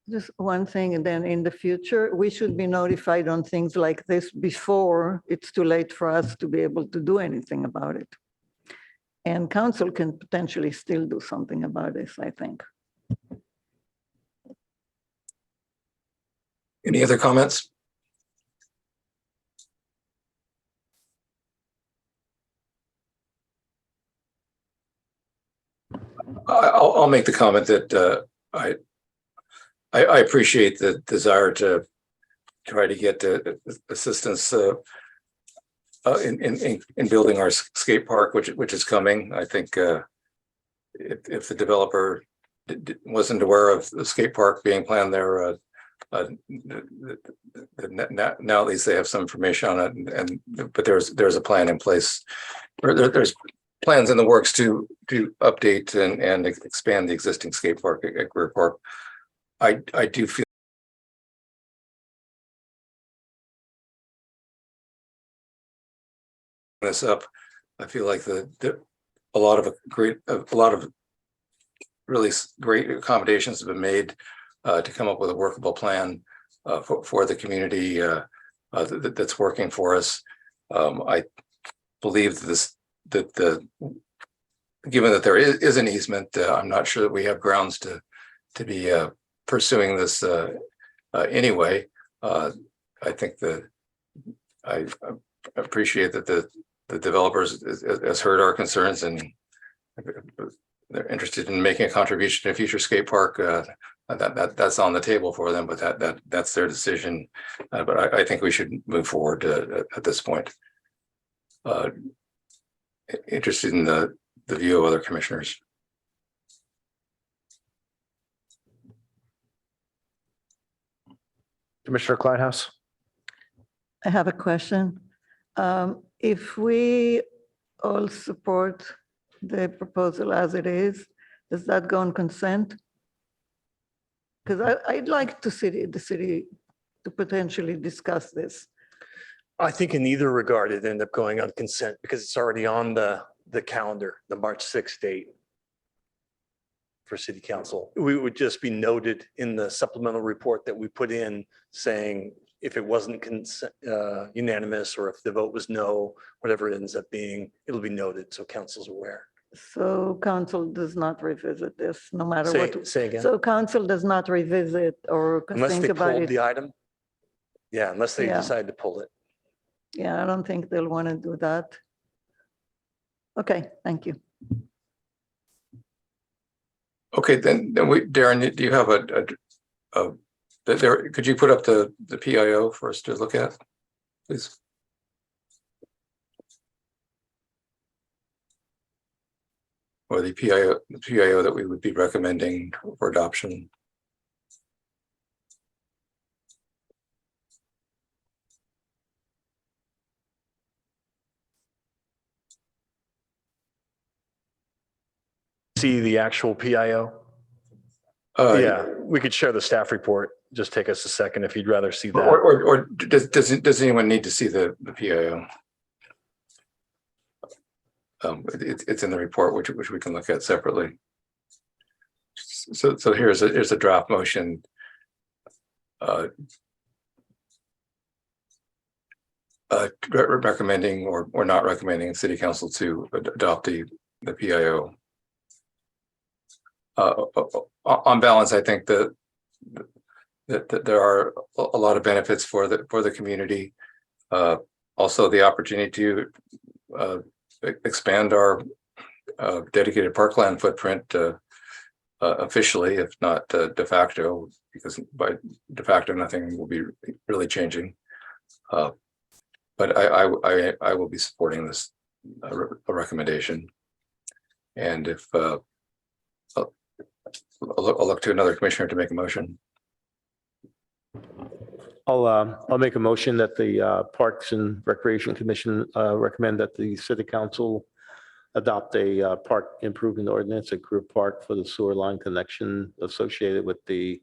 Just one thing, and then in the future, we should be notified on things like this before it's too late for us to be able to do anything about it. And council can potentially still do something about this, I think. Any other comments? I'll make the comment that I appreciate the desire to try to get assistance in building our skate park, which is coming. I think if the developer wasn't aware of the skate park being planned there, now at least they have some information on it. But there's a plan in place, or there's plans in the works to update and expand the existing skate park at Greer Park. I do feel this up. I feel like a lot of really great accommodations have been made to come up with a workable plan for the community that's working for us. I believe given that there is an easement, I'm not sure that we have grounds to be pursuing this anyway. I think I appreciate that the developers has heard our concerns and they're interested in making a contribution to a future skate park. That's on the table for them, but that's their decision. But I think we should move forward at this point. Interested in the view of other commissioners. Commissioner Kleinhaus. I have a question. If we all support the proposal as it is, does that go on consent? Because I'd like the city to potentially discuss this. I think in either regard, it ended up going on consent because it's already on the calendar, the March 6th date for city council. We would just be noted in the supplemental report that we put in saying if it wasn't unanimous or if the vote was no, whatever it ends up being, it'll be noted so council's aware. So council does not revisit this, no matter what. Say again. So council does not revisit or Unless think they about pulled it. the item. Yeah, unless they Yeah. decide to pull it. Yeah, I don't think they'll want to do that. Okay, thank you. Okay, then Darren, do you have could you put up the PIO for us to look at, please? Or the PIO that we would be recommending for adoption. See the actual PIO? Yeah, we could share the staff report. Just take us a second if you'd rather see that. Or does anyone need to see the PIO? It's in the report, which we can look at separately. So here's a draft motion. Recommending or not recommending city council to adopt the PIO. On balance, I think that there are a lot of benefits for the community. Also, the opportunity to expand our dedicated parkland footprint officially, if not de facto, because by de facto nothing will be really changing. But I will be supporting this recommendation, and if I'll look to another commissioner to make a motion. I'll make a motion that the Parks and Recreation Commission recommend that the City Council adopt a park improvement ordinance at Group Park for the sewer line connection associated with the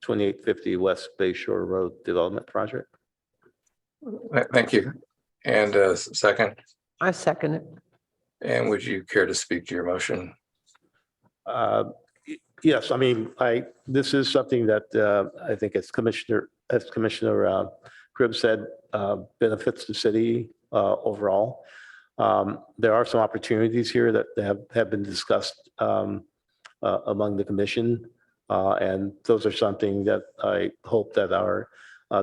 2850 West Bay Shore Road Development Project. Thank you. And second, I second it. and would you care to speak to your motion? Yes, I mean, this is something that I think as Commissioner Cribb said, benefits the city overall. There are some opportunities here that have been discussed among the commission. And those are something that I hope that our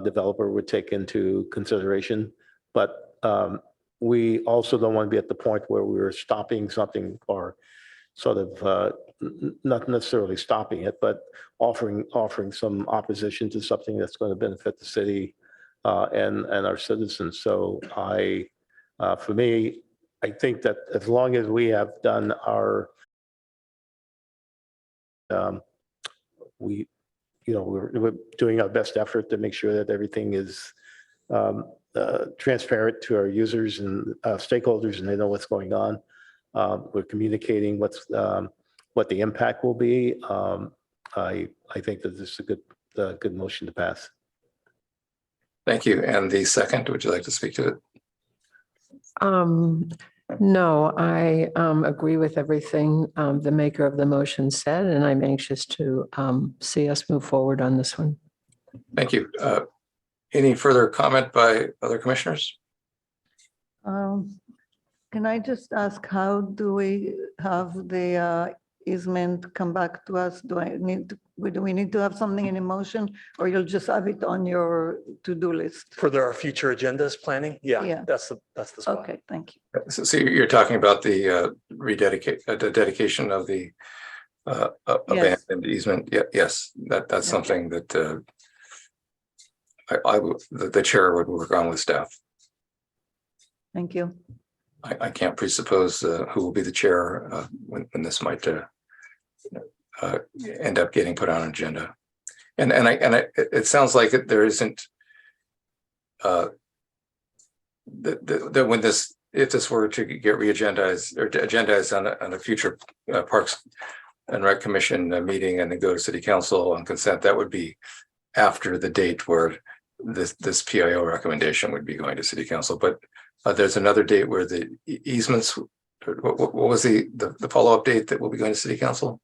developer would take into consideration. But we also don't want to be at the point where we're stopping something or sort of not necessarily stopping it, but offering some opposition to something that's going to benefit the city and our citizens. So for me, I think that as long as we have done our we're doing our best effort to make sure that everything is transparent to our users and stakeholders, and they know what's going on. We're communicating what the impact will be. I think that this is a good motion to pass. Thank you. And the second, would you like to speak to it? No, I agree with everything the maker of the motion said, and I'm anxious to see us move forward on this one. Thank you. Any further comment by other commissioners? Can I just ask, how do we have the easement come back to us? Do we need to have something in motion, or you'll just have it on your to-do list? For our future agendas planning? Yeah, that's the spot. Okay, thank you. So you're talking about the dedication of the abandoned easement. Yeah, yes, that's something that the chair would work on with staff. Thank you. I can't presuppose who will be the chair when this might end up getting put on an agenda. And it sounds like there isn't that when if this were to get re-agendized or agendized on a future Parks and Rec Commission meeting and then go to City Council on consent, that would be after the date where this PIO recommendation would be going to City Council. But there's another date where the easements. What was the follow-up date that will be going to City Council?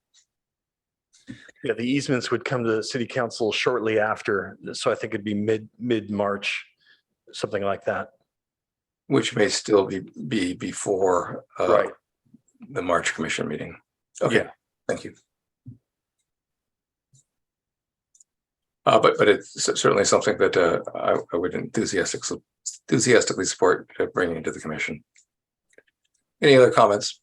Yeah, the easements would come to the City Council shortly after. So I think it'd be mid-March, something like that. Which may still be before right. The March Commission meeting. Okay, yeah. Thank you. But it's certainly something that I would enthusiastically support bringing to the commission. Any other comments?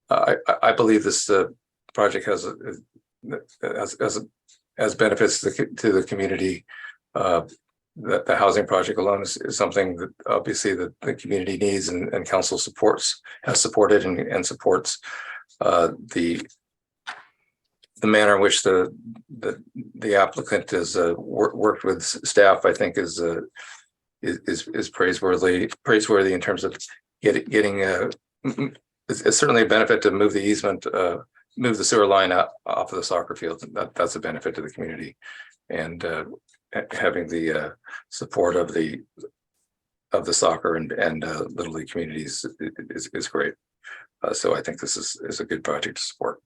I believe this project has benefits to the community. That the housing project alone is something that obviously the community needs and council has supported and supports. The manner in which the applicant has worked with staff, I think, is praiseworthy in terms of getting it's certainly a benefit to move the easement, move the sewer line off of the soccer field. That's a benefit to the community, and having the support of the soccer and Little League communities is great. So I think this is a good project to support.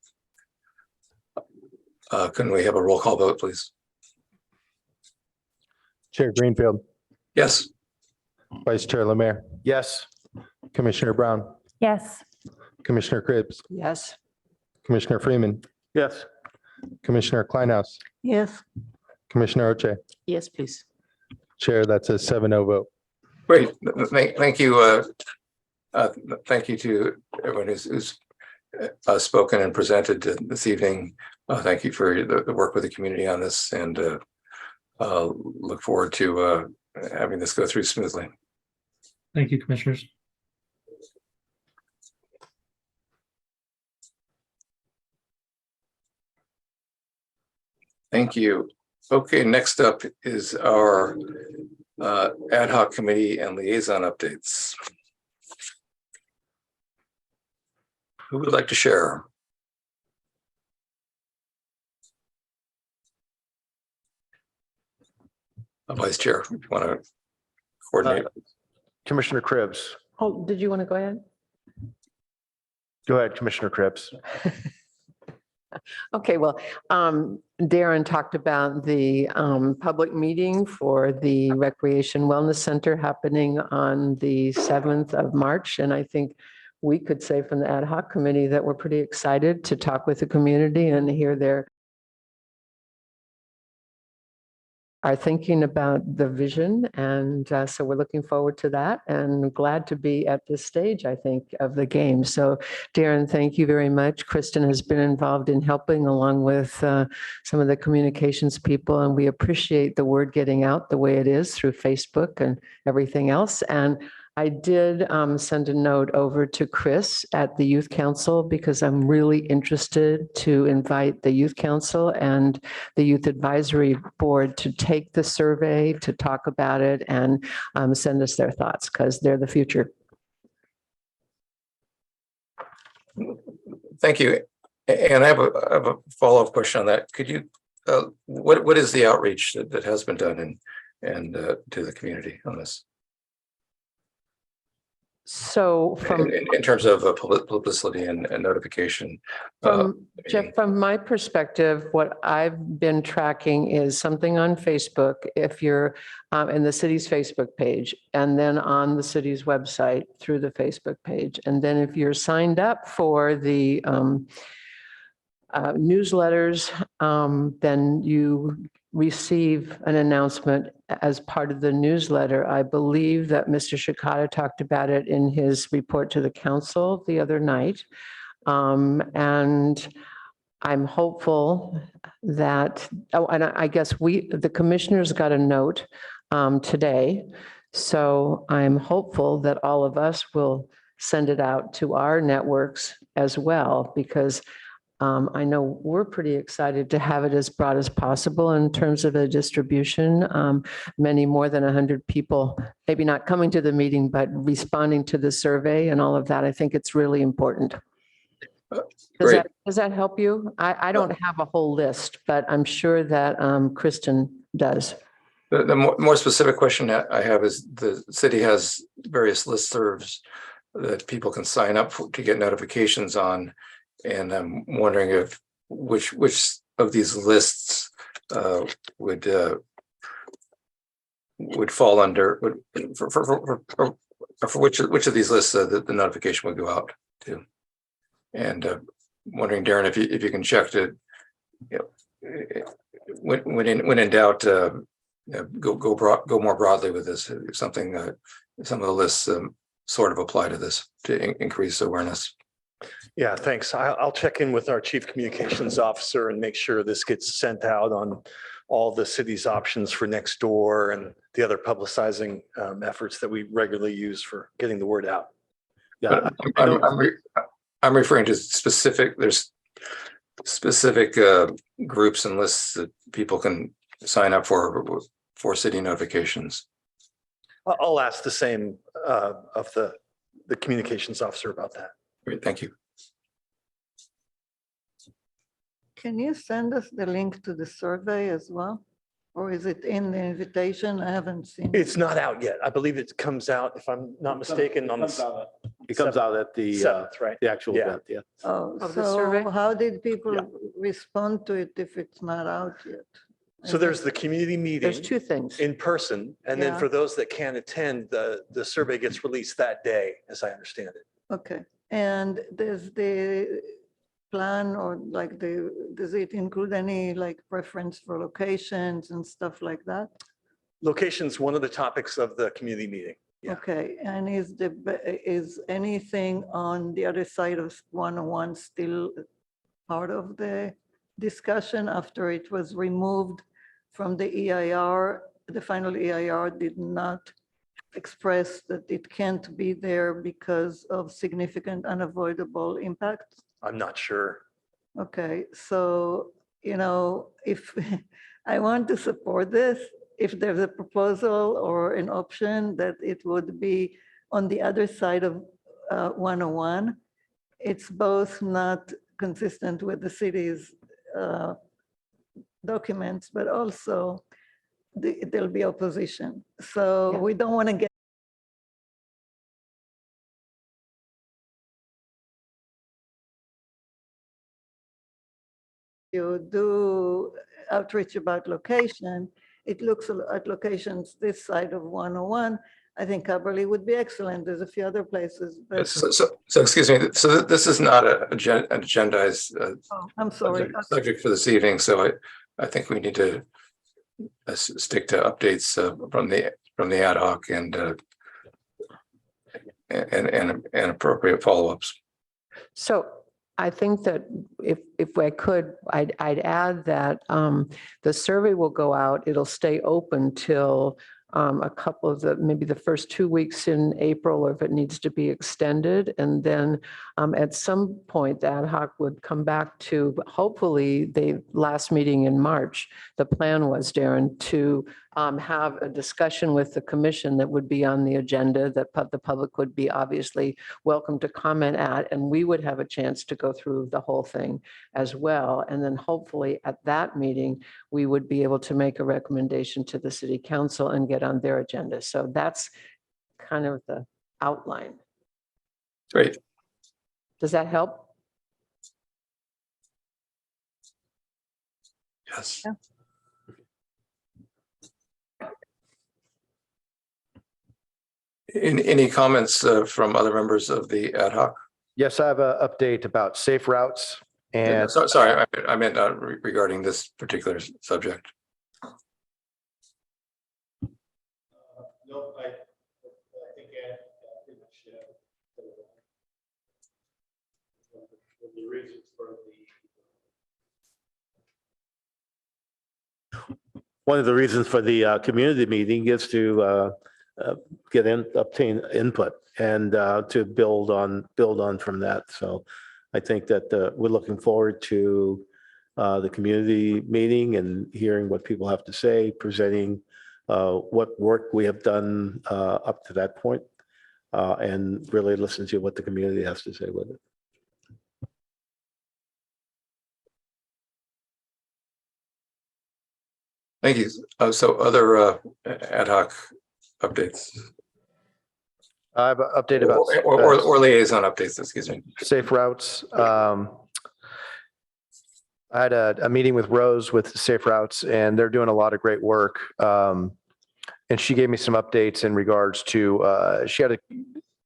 Can we have a roll call vote, please? Chair Greenfield. Yes. Vice Chair Lemare. Yes. Commissioner Brown. Yes. Commissioner Cribbs. Yes. Commissioner Freeman. Yes. Commissioner Kleinhaus. Yes. Commissioner Oche. Yes, please. Chair, that's a 7-0 vote. Great. Thank you. Thank you to everyone who's spoken and presented this evening. Thank you for the work with the community on this, and look forward to having this go through smoothly. Thank you, commissioners. Thank you. Okay, next up is our Ad hoc committee and liaison updates. Who would like to share? Vice Chair, if you want to coordinate. Commissioner Cribbs. Oh, did you want to go ahead? Go ahead, Commissioner Cribbs. Okay, well, Darren talked about the public meeting for the Recreation Wellness Center happening on the 7th of March. And I think we could say from the ad hoc committee that we're pretty excited to talk with the community and hear their are thinking about the vision. And so we're looking forward to that and glad to be at this stage, I think, of the game. So Darren, thank you very much. Kristen has been involved in helping along with some of the communications people, and we appreciate the word getting out the way it is through Facebook and everything else. And I did send a note over to Chris at the Youth Council because I'm really interested to invite the Youth Council and the Youth Advisory Board to take the survey, to talk about it and send us their thoughts because they're the future. Thank you. And I have a follow-up question on that. Could you, what is the outreach that has been done and to the community on this? So from in terms of publicity and notification. Jeff, from my perspective, what I've been tracking is something on Facebook, if you're in the city's Facebook page, and then on the city's website through the Facebook page. And then if you're signed up for the newsletters, then you receive an announcement as part of the newsletter. I believe that Mr. Shikata talked about it in his report to the council the other night. And I'm hopeful that, oh, and I guess the commissioners got a note today. So I'm hopeful that all of us will send it out to our networks as well, because I know we're pretty excited to have it as broad as possible in terms of the distribution. Many more than 100 people, maybe not coming to the meeting, but responding to the survey and all of that. I think it's really important. Does that help you? I don't have a whole list, but I'm sure that Kristen does. The more specific question I have is the city has various listservs that people can sign up for, to get notifications on. And I'm wondering if which of these lists would fall under for which of these lists the notification would go out to. And wondering, Darren, if you can check to, you know, when in doubt, go more broadly with this. If something some of the lists sort of apply to this to increase awareness. Yeah, thanks. I'll check in with our chief communications officer and make sure this gets sent out on all the city's options for next door and the other publicizing efforts that we regularly use for getting the word out. Yeah, I'm referring to there's specific groups and lists that people can sign up for city notifications. I'll ask the same of the communications officer about that. Great, thank you. Can you send us the link to the survey as well? Or is it in the invitation? I haven't seen it. It's not out yet. I believe it comes out, if I'm not mistaken, on the It comes out at the 7th, right? the actual Yeah. event, yeah. Oh, Of the survey? so how did people Yeah. respond to it if it's not out yet? So there's the community meeting. There's two things. In person, and then Yeah. for those that can't attend, the survey gets released that day, as I understand it. Okay, and does the plan or like does it include any like preference for locations and stuff like that? Location's one of the topics of the community meeting. Yeah. Okay, and is anything on the other side of 101 still part of the discussion after it was removed from the EIR? The final EIR did not express that it can't be there because of significant unavoidable impacts? I'm not sure. Okay, so, you know, if I want to support this, if there's a proposal or an option that it would be on the other side of 101, it's both not consistent with the city's documents, but also there'll be opposition. So we don't want to get you do outreach about location, it looks at locations this side of 101. I think Cumberly would be excellent. There's a few other places, but So excuse me, so this is not an agendized I'm sorry. subject for this evening, so I think we need to stick to updates from the ad hoc and appropriate follow-ups. So I think that if I could, I'd add that the survey will go out. It'll stay open till a couple of maybe the first 2 weeks in April, or if it needs to be extended. And then at some point, the ad hoc would come back to, hopefully, the last meeting in March. The plan was, Darren, to have a discussion with the commission that would be on the agenda, that the public would be obviously welcome to comment at, and we would have a chance to go through the whole thing as well. And then hopefully at that meeting, we would be able to make a recommendation to the city council and get on their agenda. So that's kind of the outline. Great. Does that help? Yes. Yeah. Any comments from other members of the ad hoc? Yes, I have an update about safe routes and Sorry, I meant regarding this particular subject. No, I think pretty much the reasons for one of the reasons for the community meeting is to obtain input and to build on from that. So I think that we're looking forward to the community meeting and hearing what people have to say, presenting what work we have done up to that point, and really listen to what the community has to say with it. Thank you. So other ad hoc updates? I have an update about or liaison updates, excuse me. safe routes. I had a meeting with Rose with Safe Routes, and they're doing a lot of great work. And she gave me some updates in regards to, she had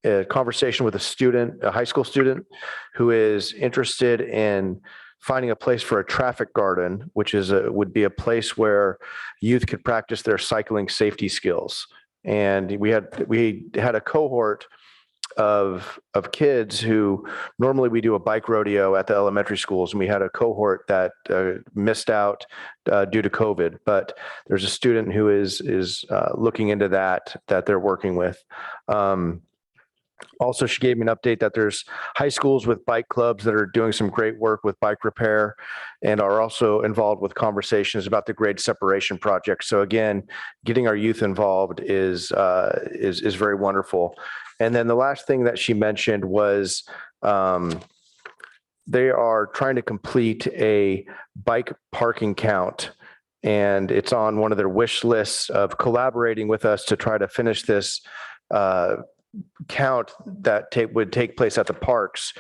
a conversation with a student, a high school student, who is interested in finding a place for a traffic garden, which is would be a place where youth could practice their cycling safety skills. And we had a cohort of kids who normally we do a bike rodeo at the elementary schools, and we had a cohort that missed out due to COVID. But there's a student who is looking into that they're working with. Also, she gave me an update that there's high schools with bike clubs that are doing some great work with bike repair and are also involved with conversations about the grade separation project. So again, getting our youth involved is very wonderful. And then the last thing that she mentioned was they are trying to complete a bike parking count, and it's on one of their wish lists of collaborating with us to try to finish this count that would take place at the parks,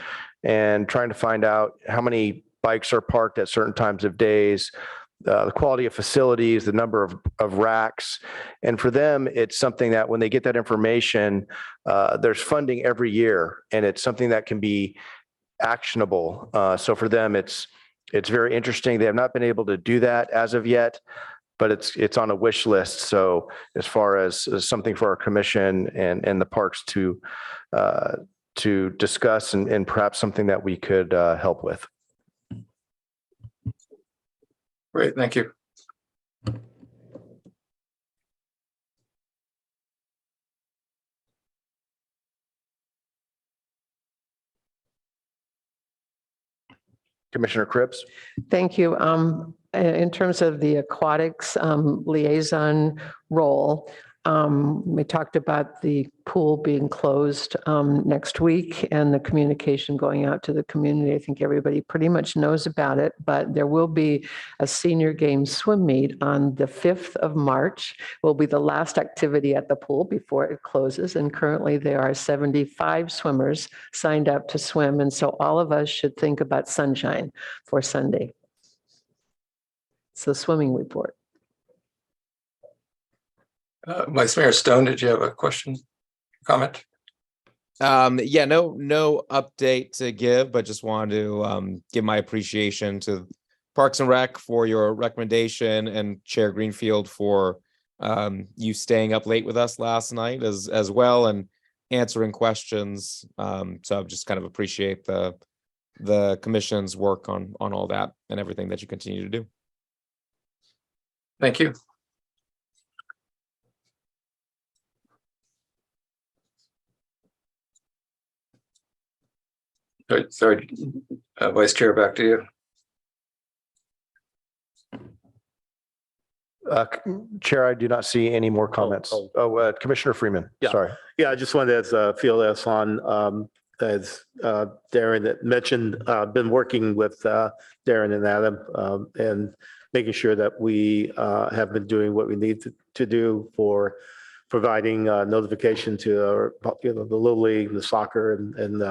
and trying to find out how many bikes are parked at certain times of days, the quality of facilities, the number of racks. And for them, it's something that when they get that information, there's funding every year, and it's something that can be actionable. So for them, it's very interesting. They have not been able to do that as of yet, but it's on a wish list. So as far as something for our commission and the parks to discuss and perhaps something that we could help with. Great, thank you. Commissioner Cripps? Thank you. In terms of the aquatics liaison role, we talked about the pool being closed next week and the communication going out to the community. I think everybody pretty much knows about it, but there will be a senior game swim meet on the 5th of March. Will be the last activity at the pool before it closes. And currently there are 75 swimmers signed up to swim. And so all of us should think about sunshine for Sunday. It's the swimming report. Vice Mayor Stone, did you have a question, comment? Yeah, no update to give, but just wanted to give my appreciation to Parks and Rec for your recommendation and Chair Greenfield for you staying up late with us last night as well and answering questions. So I just kind of appreciate the commission's work on all that and everything that you continue to do. Thank you. Sorry, Vice Chair, back to you. Chair, I do not see any more comments. Commissioner Freeman, Yeah. sorry. Yeah, I just wanted to field this on, as Darren had mentioned, been working with Darren and Adam and making sure that we have been doing what we need to do for providing notification to our, the Little League, the soccer, and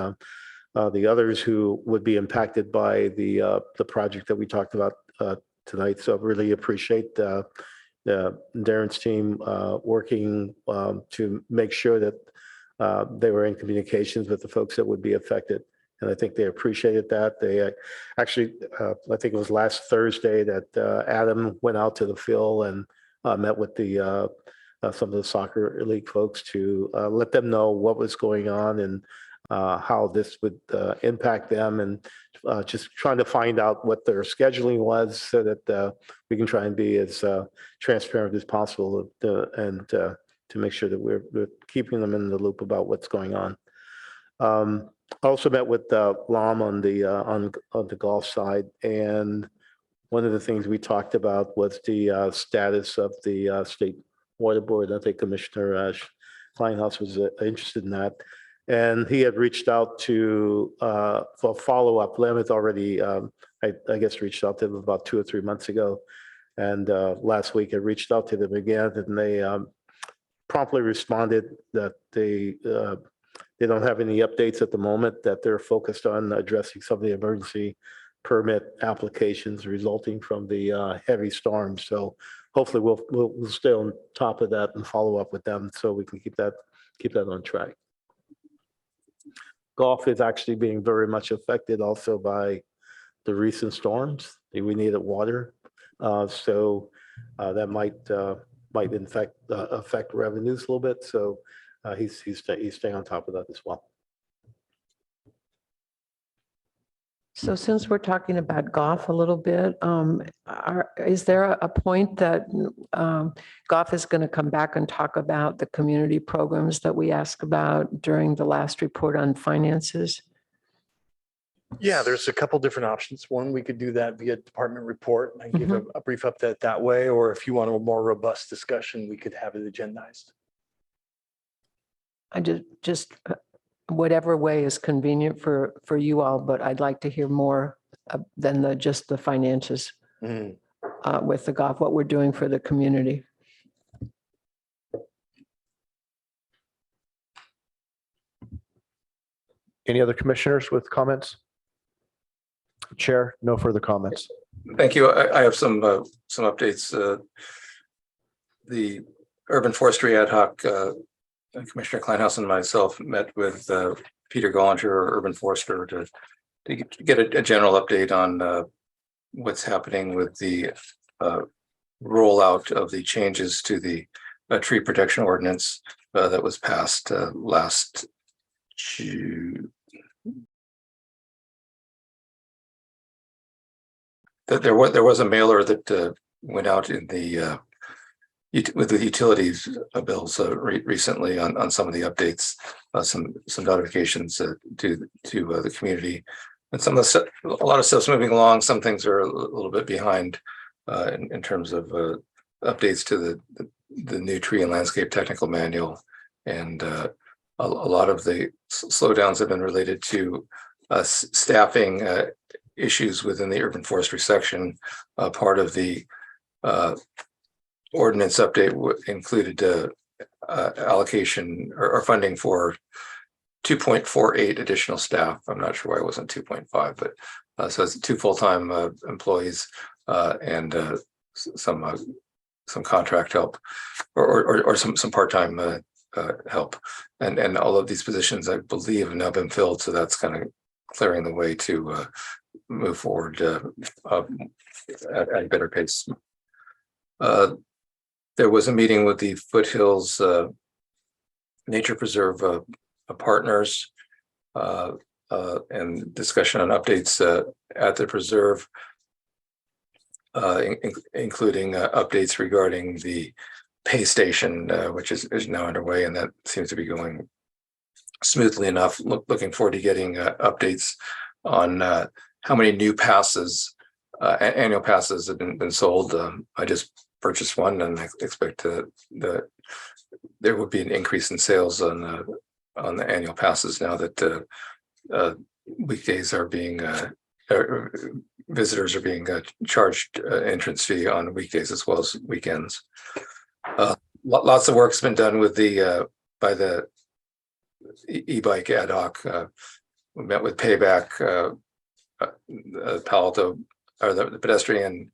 the others who would be impacted by the project that we talked about tonight. So I really appreciate Darren's team working to make sure that they were in communications with the folks that would be affected. And I think they appreciated that. They actually, I think it was last Thursday that Adam went out to the field and met with some of the soccer league folks to let them know what was going on and how this would impact them, and just trying to find out what their scheduling was so that we can try and be as transparent as possible and to make sure that we're keeping them in the loop about what's going on. I also met with Lam on the golf side, and one of the things we talked about was the status of the state water board. I think Commissioner Kleinhaus was interested in that. And he had reached out to for follow-up. Lam had already, I guess, reached out to them about 2 or 3 months ago. And last week I reached out to them again, and they promptly responded that they don't have any updates at the moment, that they're focused on addressing some of the emergency permit applications resulting from the heavy storms. So hopefully we'll stay on top of that and follow up with them so we can keep that on track. Golf is actually being very much affected also by the recent storms. We needed water, so that might affect revenues a little bit. So he's staying on top of that as well. So since we're talking about golf a little bit, is there a point that golf is going to come back and talk about the community programs that we asked about during the last report on finances? Yeah, there's a couple different options. One, we could do that via department report and give a brief update that way. Or if you want a more robust discussion, we could have it agendized. I just whatever way is convenient for you all, but I'd like to hear more than just the finances with the golf, what we're doing for the community. Any other commissioners with comments? Chair, no further comments. Thank you. I have some updates. The Urban Forestry Ad Hoc, Commissioner Kleinhaus and myself met with Peter Gollinger, urban forester, to get a general update on what's happening with the rollout of the changes to the tree protection ordinance that was passed last June. There was a mailer that went out in the with the utilities bills recently on some of the updates, some notifications to the community And some of a lot of stuff's moving along. Some things are a little bit behind in terms of updates to the new tree and landscape technical manual. And a lot of the slowdowns have been related to staffing issues within the urban forestry section. Part of the ordinance update included allocation or funding for 2.48 additional staff. I'm not sure why it wasn't 2.5, but so it's 2 full-time employees and some contract help or some part-time help. And all of these positions, I believe, have now been filled. So that's kind of clearing the way to move forward at a better pace. There was a meeting with the Foothills Nature Preserve partners and discussion on updates at the preserve, including updates regarding the pay station, which is now underway, and that seems to be going smoothly enough. Looking forward to getting updates on how many new passes, annual passes have been sold. I just purchased one, and I expect that there will be an increase in sales on the annual passes now that weekdays are being visitors are being charged entrance fee on weekdays as well as weekends. Lots of work's been done with the by the e-bike ad hoc. We met with Payback, Palo Alto, or the pedestrian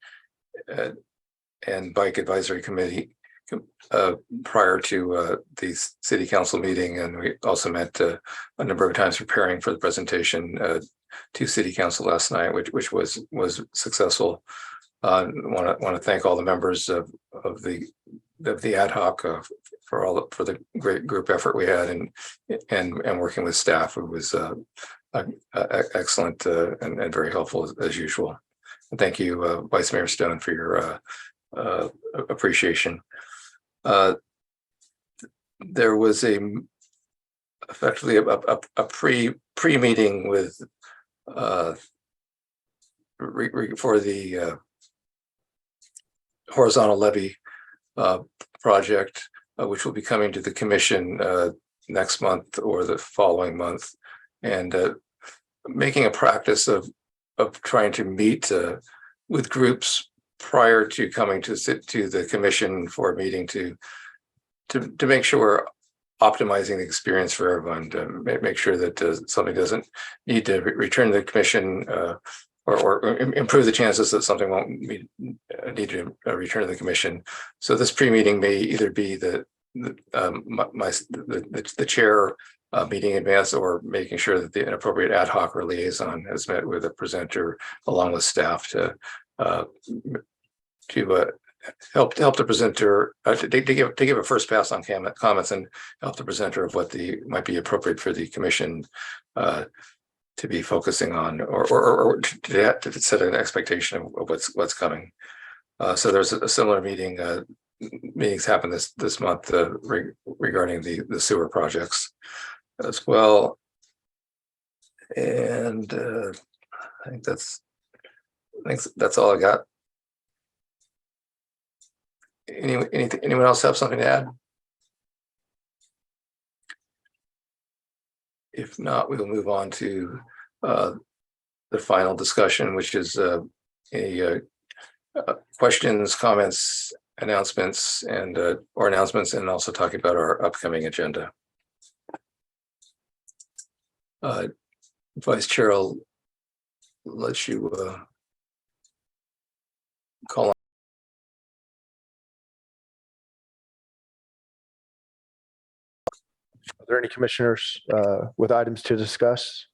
and bike advisory committee prior to the city council meeting, and we also met a number of times preparing for the presentation to city council last night, which was successful. Want to thank all the members of the ad hoc for the great group effort we had, and working with staff who was excellent and very helpful as usual. And thank you, Vice Mayor Stone, for your appreciation. There was effectively a pre-meeting with for the horizontal levee project, which will be coming to the commission next month or the following month, and making a practice of trying to meet with groups prior to coming to the commission for a meeting to make sure we're optimizing the experience for everyone, to make sure that something doesn't need to return to the commission or improve the chances that something won't need to return to the commission. So this pre-meeting may either be the chair meeting in advance, or making sure that the appropriate ad hoc or liaison has met with a presenter along with staff to help the presenter to give a first pass on comments and help the presenter of what might be appropriate for the commission to be focusing on, or to set an expectation of what's coming. So there's a similar meetings happen this month regarding the sewer projects as well. And I think that's all I got. Anyone else have something to add? If not, we will move on to the final discussion, which is questions, comments, announcements, and also talking about our upcoming agenda. Vice Chair, I'll let you call on. Are there any commissioners with items to discuss?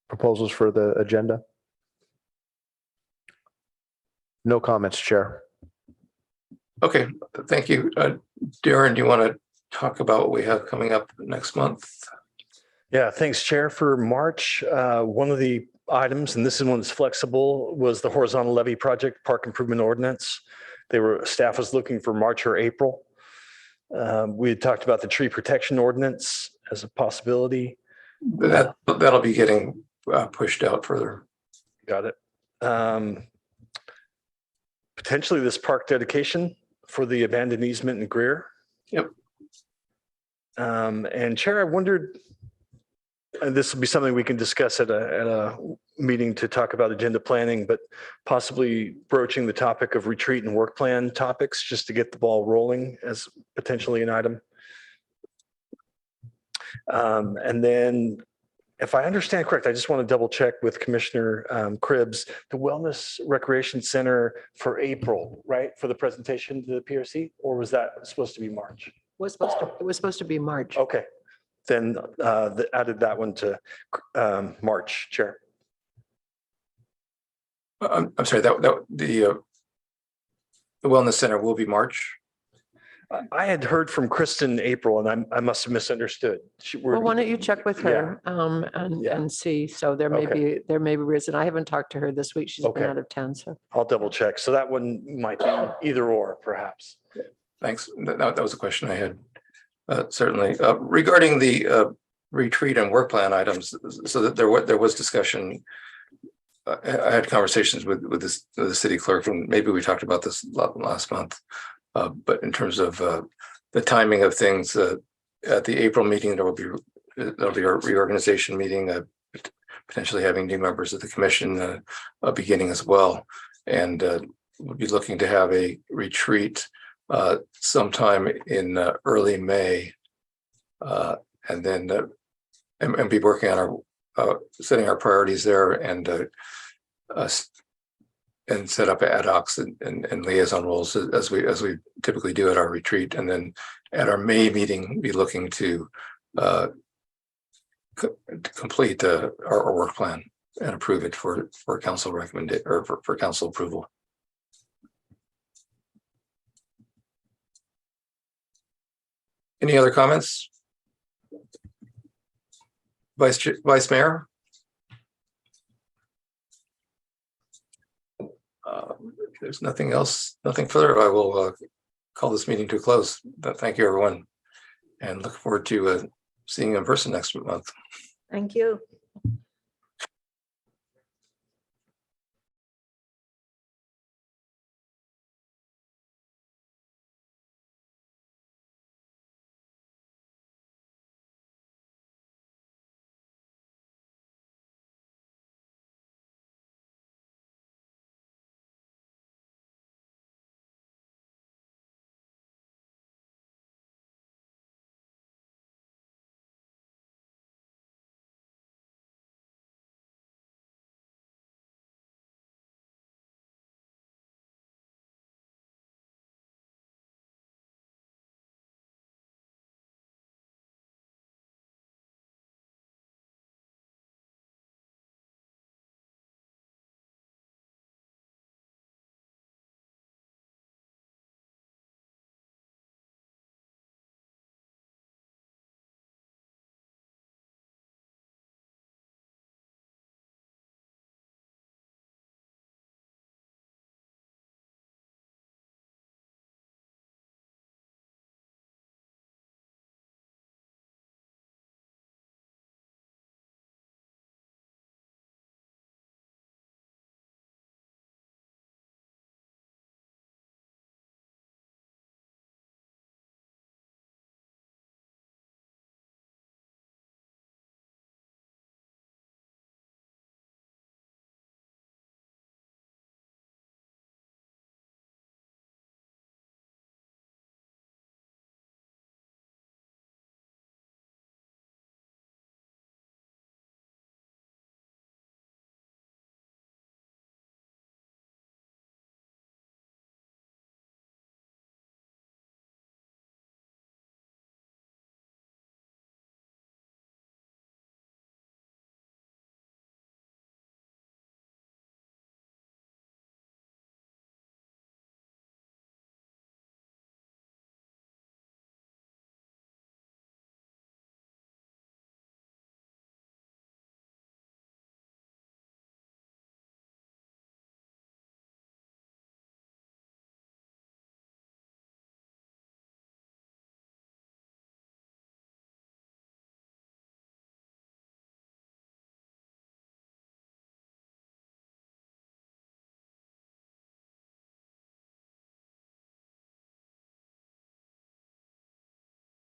Proposals for the agenda? No comments, Chair. Okay, thank you. Darren, do you want to talk about what we have coming up next month? Yeah, thanks, Chair. For March, one of the items, and this is one that's flexible, was the horizontal levee project park improvement ordinance. Staff was looking for March or April. We had talked about the tree protection ordinance as a possibility. That'll be getting pushed out further. Got it. Potentially this park dedication for the abandoned easement in Greer. Yep. And Chair, I wondered, and this will be something we can discuss at a meeting to talk about agenda planning, but possibly broaching the topic of retreat and work plan topics just to get the ball rolling as potentially an item. And then if I understand correct, I just want to double check with Commissioner Cribbs, the Wellness Recreation Center for April, right? For the presentation to the PRC, or was that supposed to be March? It was supposed to be March. Okay, then added that one to March, Chair. I'm sorry, the Wellness Center will be March. I had heard from Kristen April, and I must have misunderstood. Well, why don't you check with her and see? So there may be reason. I haven't talked to her this week. She's been out of town, so I'll double check. So that one might be either or, perhaps. Thanks. That was a question I had. Certainly regarding the retreat and work plan items, so that there was discussion. I had conversations with the city clerk, and maybe we talked about this last month. But in terms of the timing of things, at the April meeting, there'll be a reorganization meeting, potentially having new members of the commission beginning as well, and we'll be looking to have a retreat sometime in early May, and then and be working on our setting our priorities there and set up ad hocs and liaison roles as we typically do at our retreat, and then at our May meeting be looking to complete our work plan and approve it for council recommendation or for council approval. Any other comments? Vice Mayor? If there's nothing else, nothing further, I will call this meeting to a close. Thank you, everyone, and look forward to seeing you in person next month. Thank you.